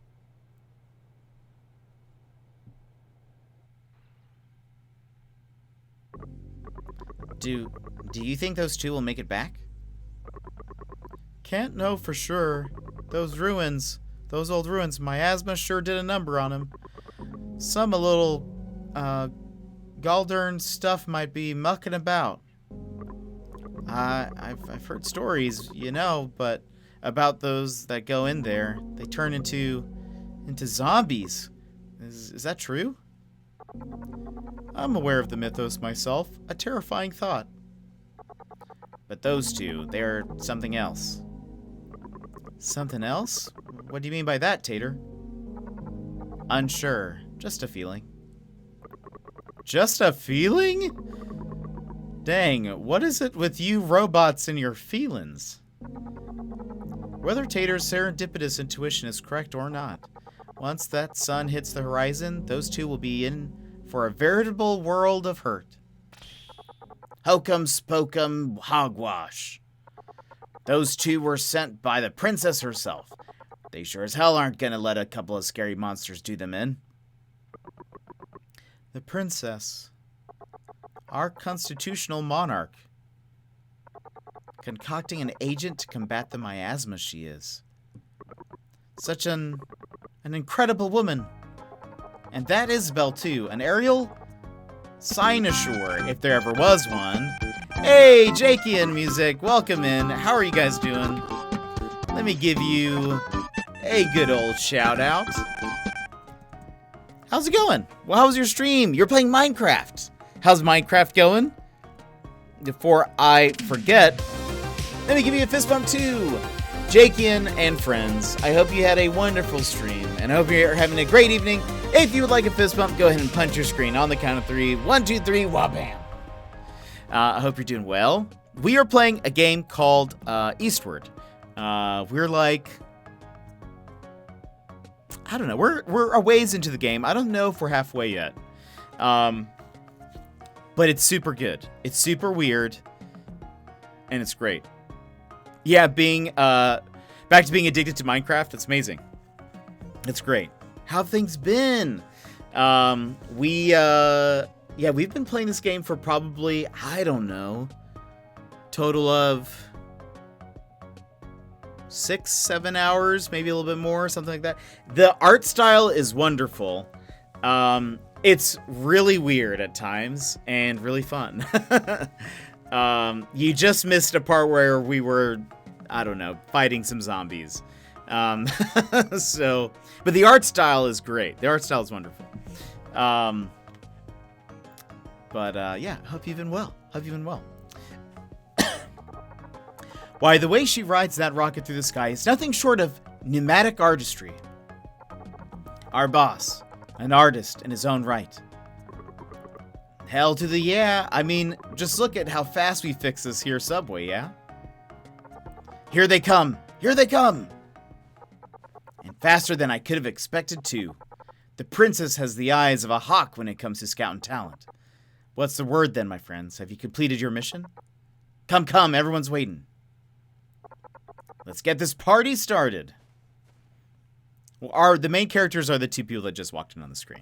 Do you think those two will make it back? Can't know for sure. Those old ruins, my asthma sure did a number on them. A little, Galdern stuff might be mucking about. I've heard stories, you know, but about those that go in there, they turn into zombies. Is that true? I'm aware of the mythos myself. A terrifying thought. But those two, they're something else. Something else? What do you mean by that, Tater? Unsure. Just a feeling. Just a feeling? Dang, what is it with you robots and your feelings? Whether Tater's serendipitous intuition is correct or not, once that sun hits the horizon, those two will be in for a veritable world of hurt. Hokum spokum hogwash. Those two were sent by the princess herself. They sure as hell aren't gonna let a couple of scary monsters do them in. The princess. Our constitutional monarch. Concocting an agent to combat the miasma she is. Such an incredible woman. And that Isabel, too. An aerial cynosure, if there ever was one. Hey, Jakey and Music, welcome in. How are you guys doing? Let me give you a good old shout out. How's it going? Well, how was your stream? You're playing Minecraft. How's Minecraft going? Before I forget, let me give you a fist bump too. Jakian and friends, I hope you had a wonderful stream, and I hope you're having a great evening. If you would like a fist bump, go ahead and punch your screen on the count of 3. 1, 2, 3, wah-bam. I hope you're doing well. We are playing a game called Eastward. We're like, I don't know, we're a ways into the game. I don't know if we're halfway yet. But it's super good. It's super weird, and it's great. Yeah, being back to being addicted to Minecraft. That's amazing. It's great. How have things been? We've been playing this game for probably, I don't know, total of 6-7 hours, maybe a little bit more, something like that. The art style is wonderful. It's really weird at times and really fun. You just missed a part where we were, I don't know, fighting some zombies. But the art style is great. The art style is wonderful. Yeah, hope you've been well. Why, the way she rides that rocket through the sky is nothing short of pneumatic artistry. Our boss, an artist in his own right. Hell to the yeah. I mean, just look at how fast we fix this here subway, yeah? Here they come. Here they come. And faster than I could have expected to. The princess has the eyes of a hawk when it comes to scouting talent. What's the word then, my friends? Have you completed your mission? Come, everyone's waiting. Let's get this party started. Well, the main characters are the two people that just walked in on the screen.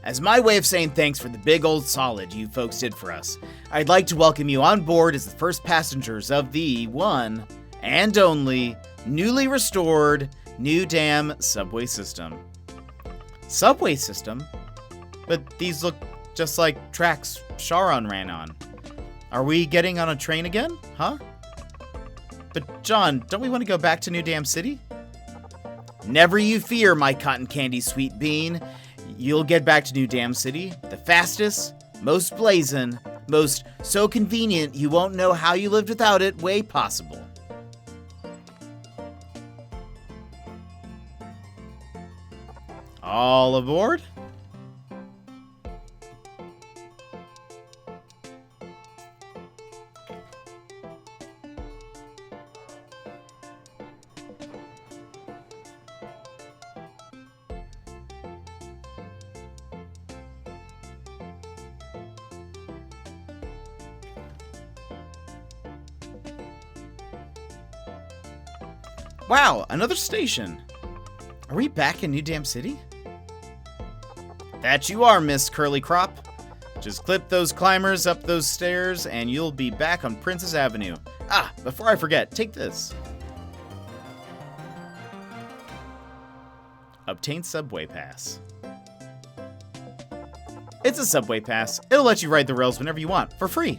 As my way of saying thanks for the big old solid you folks did for us, I'd like to welcome you on board as the first passengers of the one and only newly restored New Dam subway system. Subway system? But these look just like tracks Sharon ran on. Are we getting on a train again? Huh? But John, don't we want to go back to New Dam City? Never you fear, my cotton candy sweet bean. You'll get back to New Dam City, the fastest, most blazing, most so convenient you won't know how you lived without it way possible. All aboard? Wow, another station. Are we back in New Dam City? That you are, Miss Curly Crop. Just clip those climbers up those stairs and you'll be back on Princess Avenue. Ah, before I forget, take this. Obtain subway pass. It's a subway pass. It'll let you ride the rails whenever you want, for free.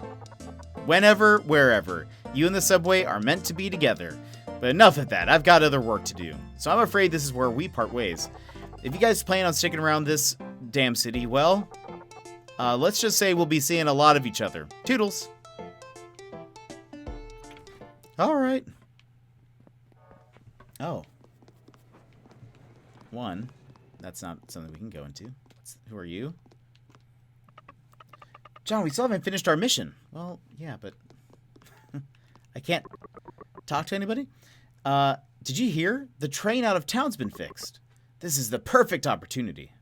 Whenever, wherever. You and the subway are meant to be together. But enough of that, I've got other work to do. So I'm afraid this is where we part ways. If you guys plan on sticking around this damn city, well, let's just say we'll be seeing a lot of each other. Toodles. Alright. Oh. 1. That's not something we can go into. Who are you? John, we still haven't finished our mission. Well, yeah, but I can't talk to anybody? Did you hear? The train out of town's been fixed. This is the perfect opportunity.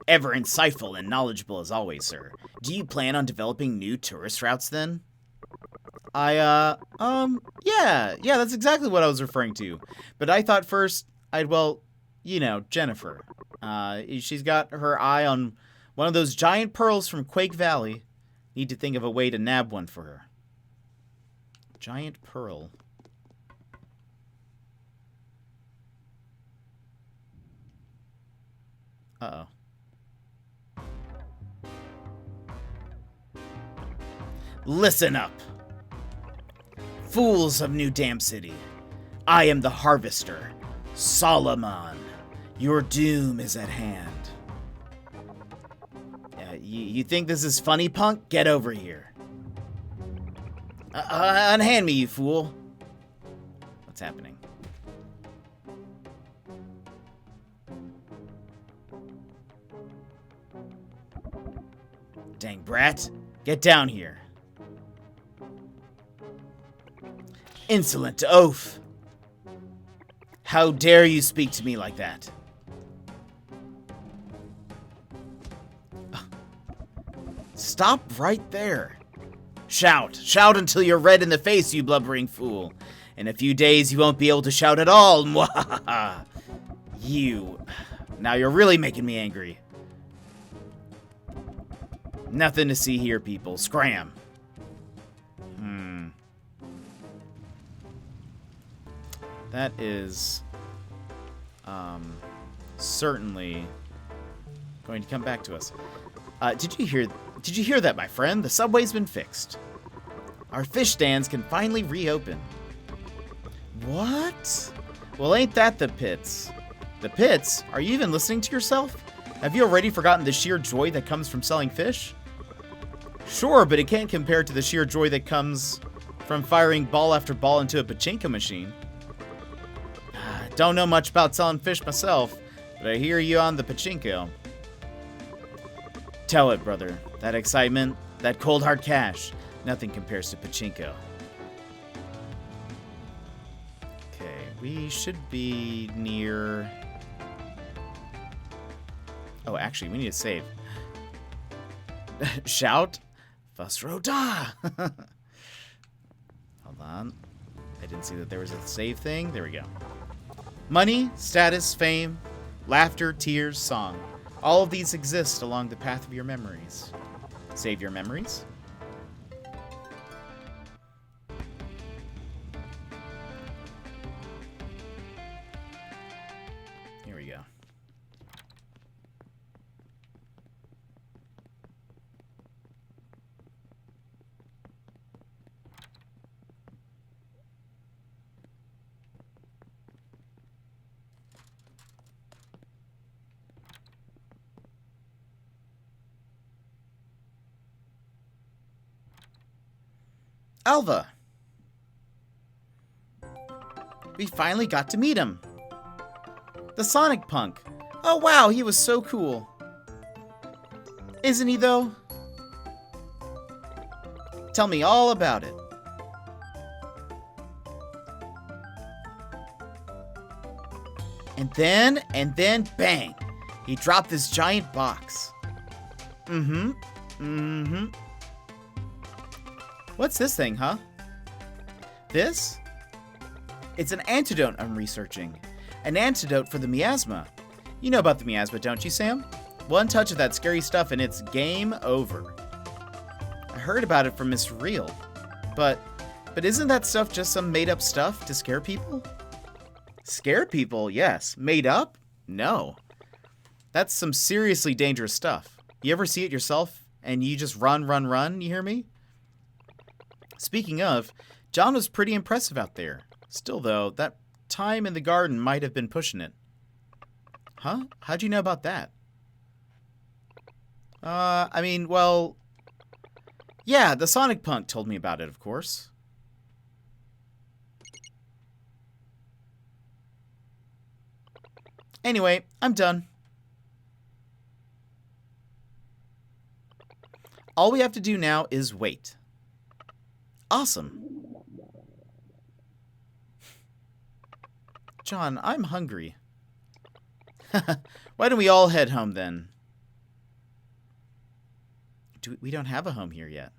Ever insightful and knowledgeable as always, sir. Do you plan on developing new tourist routes then? Yeah, that's exactly what I was referring to. But I thought first Jennifer. She's got her eye on one of those giant pearls from Quake Valley. Need to think of a way to nab one for her. Giant pearl. Uh-oh. Listen up, fools of New Dam City. I am the Harvester, Solomon, your doom is at hand. You think this is funny, punk? Get over here. Unhand me, you fool. What's happening? Dang brat, get down here. Insolent oaf. How dare you speak to me like that? Stop right there. Shout. Shout until you're red in the face, you blubbering fool. In a few days, you won't be able to shout at all. You. Now you're really making me angry. Nothing to see here, people. Scram. That is certainly going to come back to us. Did you hear that, my friend? The subway's been fixed. Our fish stands can finally reopen. What? Well, ain't that the pits? The pits? Are you even listening to yourself? Have you already forgotten the sheer joy that comes from selling fish? Sure, but it can't compare to the sheer joy that comes from firing ball after ball into a pachinko machine. Don't know much about selling fish myself, but I hear you on the pachinko. Tell it, brother. That excitement, that cold hard cash, nothing compares to pachinko. Okay, we should be near... Oh, actually, we need to save. Shout. Fusroda. Hold on. I didn't see that there was a save thing. There we go. Money, status, fame, laughter, tears, song. All of these exist along the path of your memories. Save your memories. Here we go. Alva. We finally got to meet him. The Sonic Punk. Oh wow, he was so cool. Isn't he though? Tell me all about it. And then, bang! He dropped this giant box. What's this thing, huh? This? It's an antidote I'm researching. An antidote for the miasma. You know about the miasma, don't you, Sam? One touch of that scary stuff and it's game over. I heard about it from Miss Real. But isn't that stuff just some made-up stuff to scare people? Scare people, yes. Made up? No. That's some seriously dangerous stuff. You ever see it yourself and you just run, you hear me? Speaking of, John was pretty impressive out there. Still, though, that time in the garden might have been pushing it. Huh? How'd you know about that? I mean, well... Yeah, the Sonic Punk told me about it, of course. Anyway, I'm done. All we have to do now is wait. Awesome. John, I'm hungry. Why don't we all head home then? We don't have a home here yet.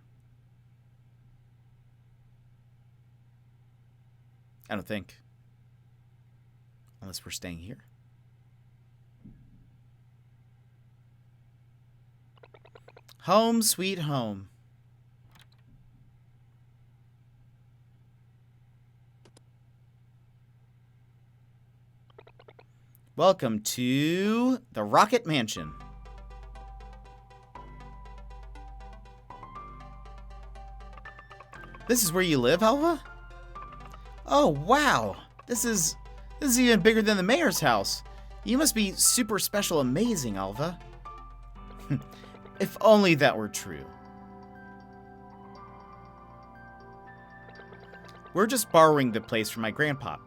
I don't think. Unless we're staying here. Home, sweet home. Welcome to the Rocket Mansion. This is where you live, Alva? Oh, wow. This is This is even bigger than the mayor's house. You must be super special amazing, Alva. If only that were true. We're just borrowing the place from my grandpa.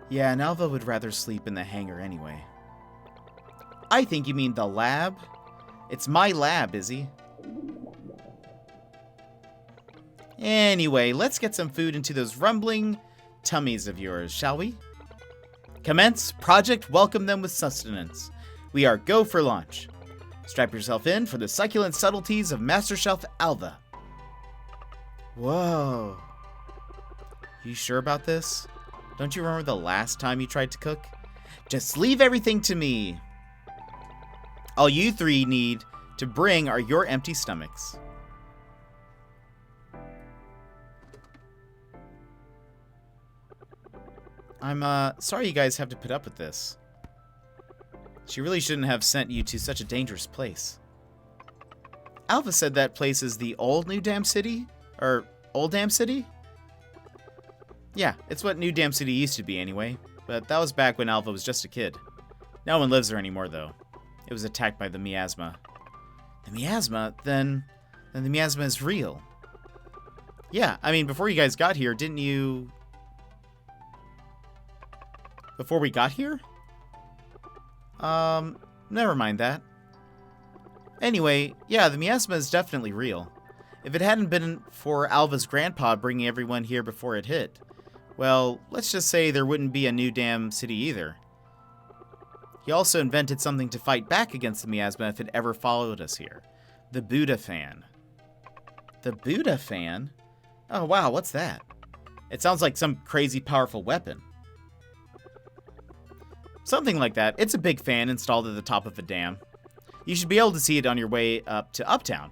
Yeah, and Alva would rather sleep in the hangar anyway. I think you mean the lab? It's my lab, Izzy. Anyway, let's get some food into those rumbling tummies of yours, shall we? Commence project, welcome them with sustenance. We are go for launch. Strap yourself in for the succulent subtleties of Master Chef Alva. Whoa. You sure about this? Don't you remember the last time you tried to cook? Just leave everything to me. All you three need to bring are your empty stomachs. I'm sorry you guys have to put up with this. She really shouldn't have sent you to such a dangerous place. Alva said that place is the old New Dam City? Or Old Dam City? Yeah, it's what New Dam City used to be anyway, but that was back when Alva was just a kid. No one lives there anymore, though. It was attacked by the miasma. The miasma? Then the miasma is real. Yeah, I mean, before you guys got here, didn't you... Before we got here? Never mind that. Anyway, yeah, the miasma is definitely real. If it hadn't been for Alva's grandpa bringing everyone here before it hit, well, let's just say there wouldn't be a New Dam City either. He also invented something to fight back against the miasma if it ever followed us here. The Buddha fan. The Buddha fan? Oh, wow, what's that? It sounds like some crazy powerful weapon. Something like that. It's a big fan installed at the top of a dam. You should be able to see it on your way up to Uptown.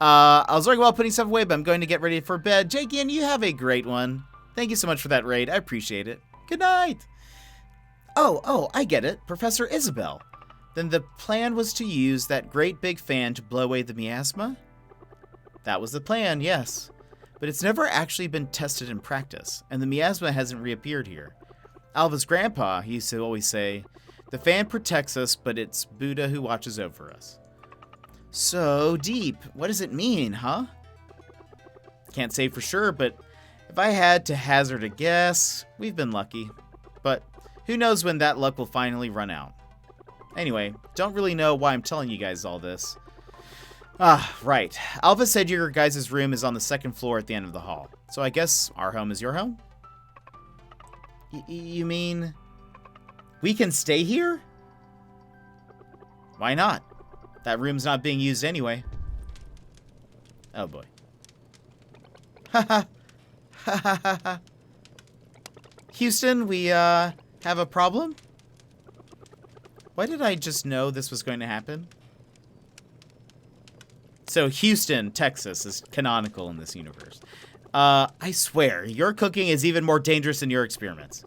I was working while putting stuff away, but I'm going to get ready for bed. Jakey, and you have a great one. Thank you so much for that raid. I appreciate it. Good night. Oh, I get it. Professor Isabel. Then the plan was to use that great big fan to blow away the miasma? That was the plan, yes. But it's never actually been tested in practice, and the miasma hasn't reappeared here. Alva's grandpa, he used to always say, the fan protects us, but it's Buddha who watches over us. So deep. What does it mean, huh? Can't say for sure, but if I had to hazard a guess, we've been lucky. But who knows when that luck will finally run out. Anyway, don't really know why I'm telling you guys all this. Ah, right. Alva said your guys' room is on the second floor at the end of the hall. So I guess our home is your home? You mean we can stay here? Why not? That room's not being used anyway. Oh boy. Ha ha. Ha ha ha ha. Houston, we have a problem? Why did I just know this was going to happen? So Houston, Texas is canonical in this universe. I swear, your cooking is even more dangerous than your experiments.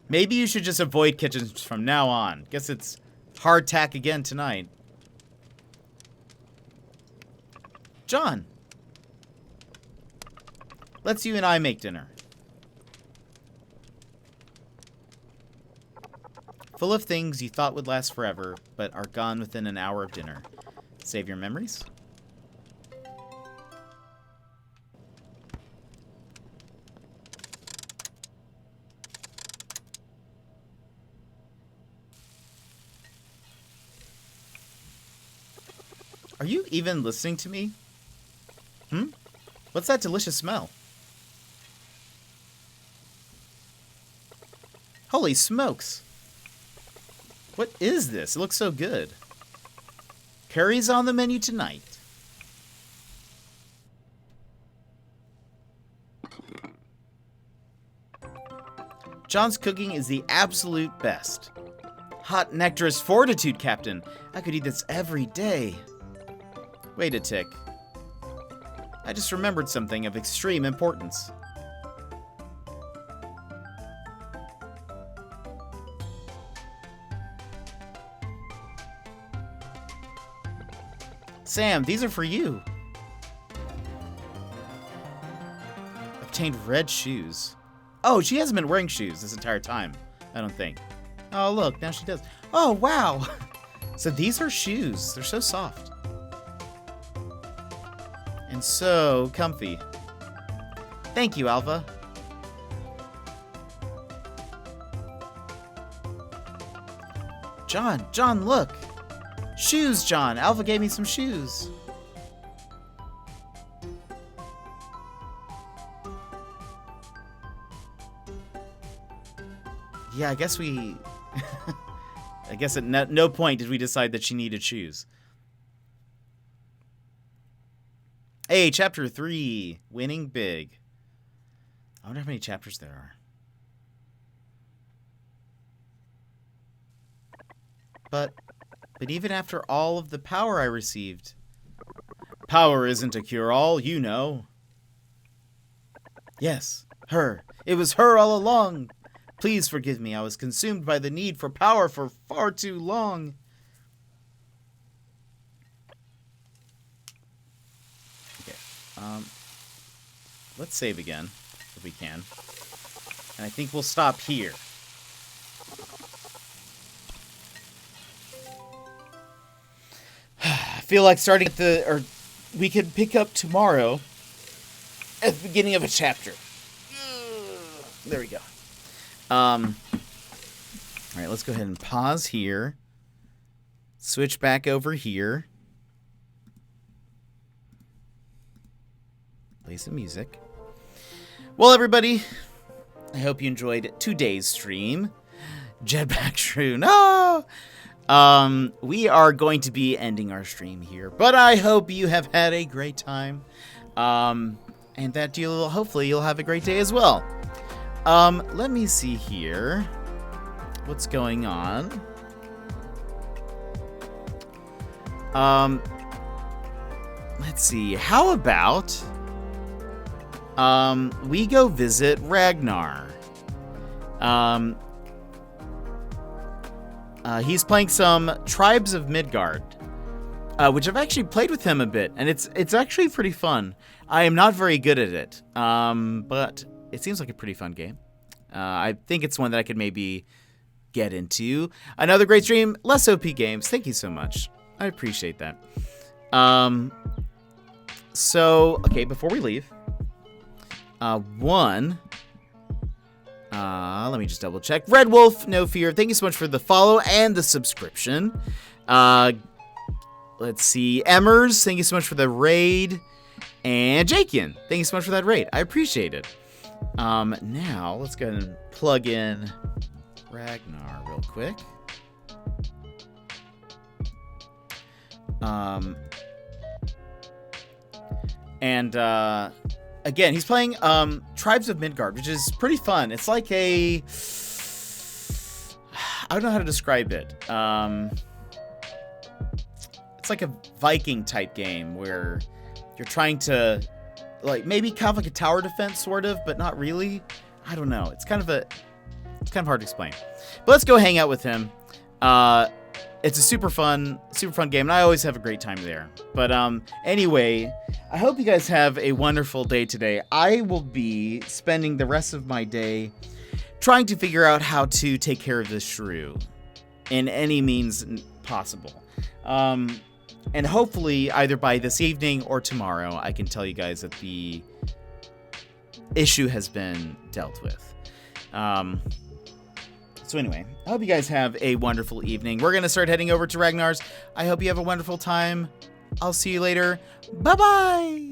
Maybe you should just avoid kitchens from now on. Guess it's hardtack again tonight. John. Let's you and I make dinner. Full of things you thought would last forever, but are gone within an hour of dinner. Save your memories? Are you even listening to me? What's that delicious smell? Holy smokes. What is this? It looks so good. Curry's on the menu tonight. John's cooking is the absolute best. Hot nectarous fortitude, Captain. I could eat this every day. Wait a tick. I just remembered something of extreme importance. Sam, these are for you. Obtained red shoes. Oh, she hasn't been wearing shoes this entire time, I don't think. Oh, look, now she does. Oh, wow. So these are shoes. They're so soft. And so comfy. Thank you, Alva. John, look. Shoes, John. Alva gave me some shoes. Yeah, I guess we... I guess at no point did we decide that she needed shoes. Hey, Chapter 3. Winning Big. I wonder how many chapters there are. But even after all of the power I received... Power isn't a cure-all, you know. Yes, her. It was her all along. Please forgive me, I was consumed by the need for power for far too long. Okay, let's save again, if we can. And I think we'll stop here. I feel like starting at or we could pick up tomorrow at the beginning of a chapter. There we go. All right, let's go ahead and pause here. Switch back over here. Play some music. Well, everybody, I hope you enjoyed today's stream. Jetpack Shrew, no! We are going to be ending our stream here, but I hope you have had a great time. And that hopefully you'll have a great day as well. Let me see here. What's going on? Let's see. How about we go visit Ragnar? He's playing some Tribes of Midgard, which I've actually played with him a bit, and it's actually pretty fun. I am not very good at it, but it seems like a pretty fun game. I think it's one that I could maybe get into. Another great stream, Less OP Games. Thank you so much. I appreciate that. So, okay, before we leave, let me just double check. Red Wolf, No Fear, thank you so much for the follow and the subscription. Let's see. Emmers, thank you so much for the raid. And Jakian, thank you so much for that raid. I appreciate it. Now, let's go ahead and plug in Ragnar real quick. Again, he's playing Tribes of Midgard, which is pretty fun. It's like I don't know how to describe it. It's like a Viking type game where you're trying to maybe kind of like a tower defense sort of, but not really. I don't know. It's kind of hard to explain. But let's go hang out with him. It's a super fun game, and I always have a great time there. But anyway, I hope you guys have a wonderful day today. I will be spending the rest of my day trying to figure out how to take care of this shrew in any means possible. And hopefully, either by this evening or tomorrow, I can tell you guys that the issue has been dealt with. So anyway, I hope you guys have a wonderful evening. We're going to start heading over to Ragnar's. I hope you have a wonderful time. I'll see you later. Bye-bye!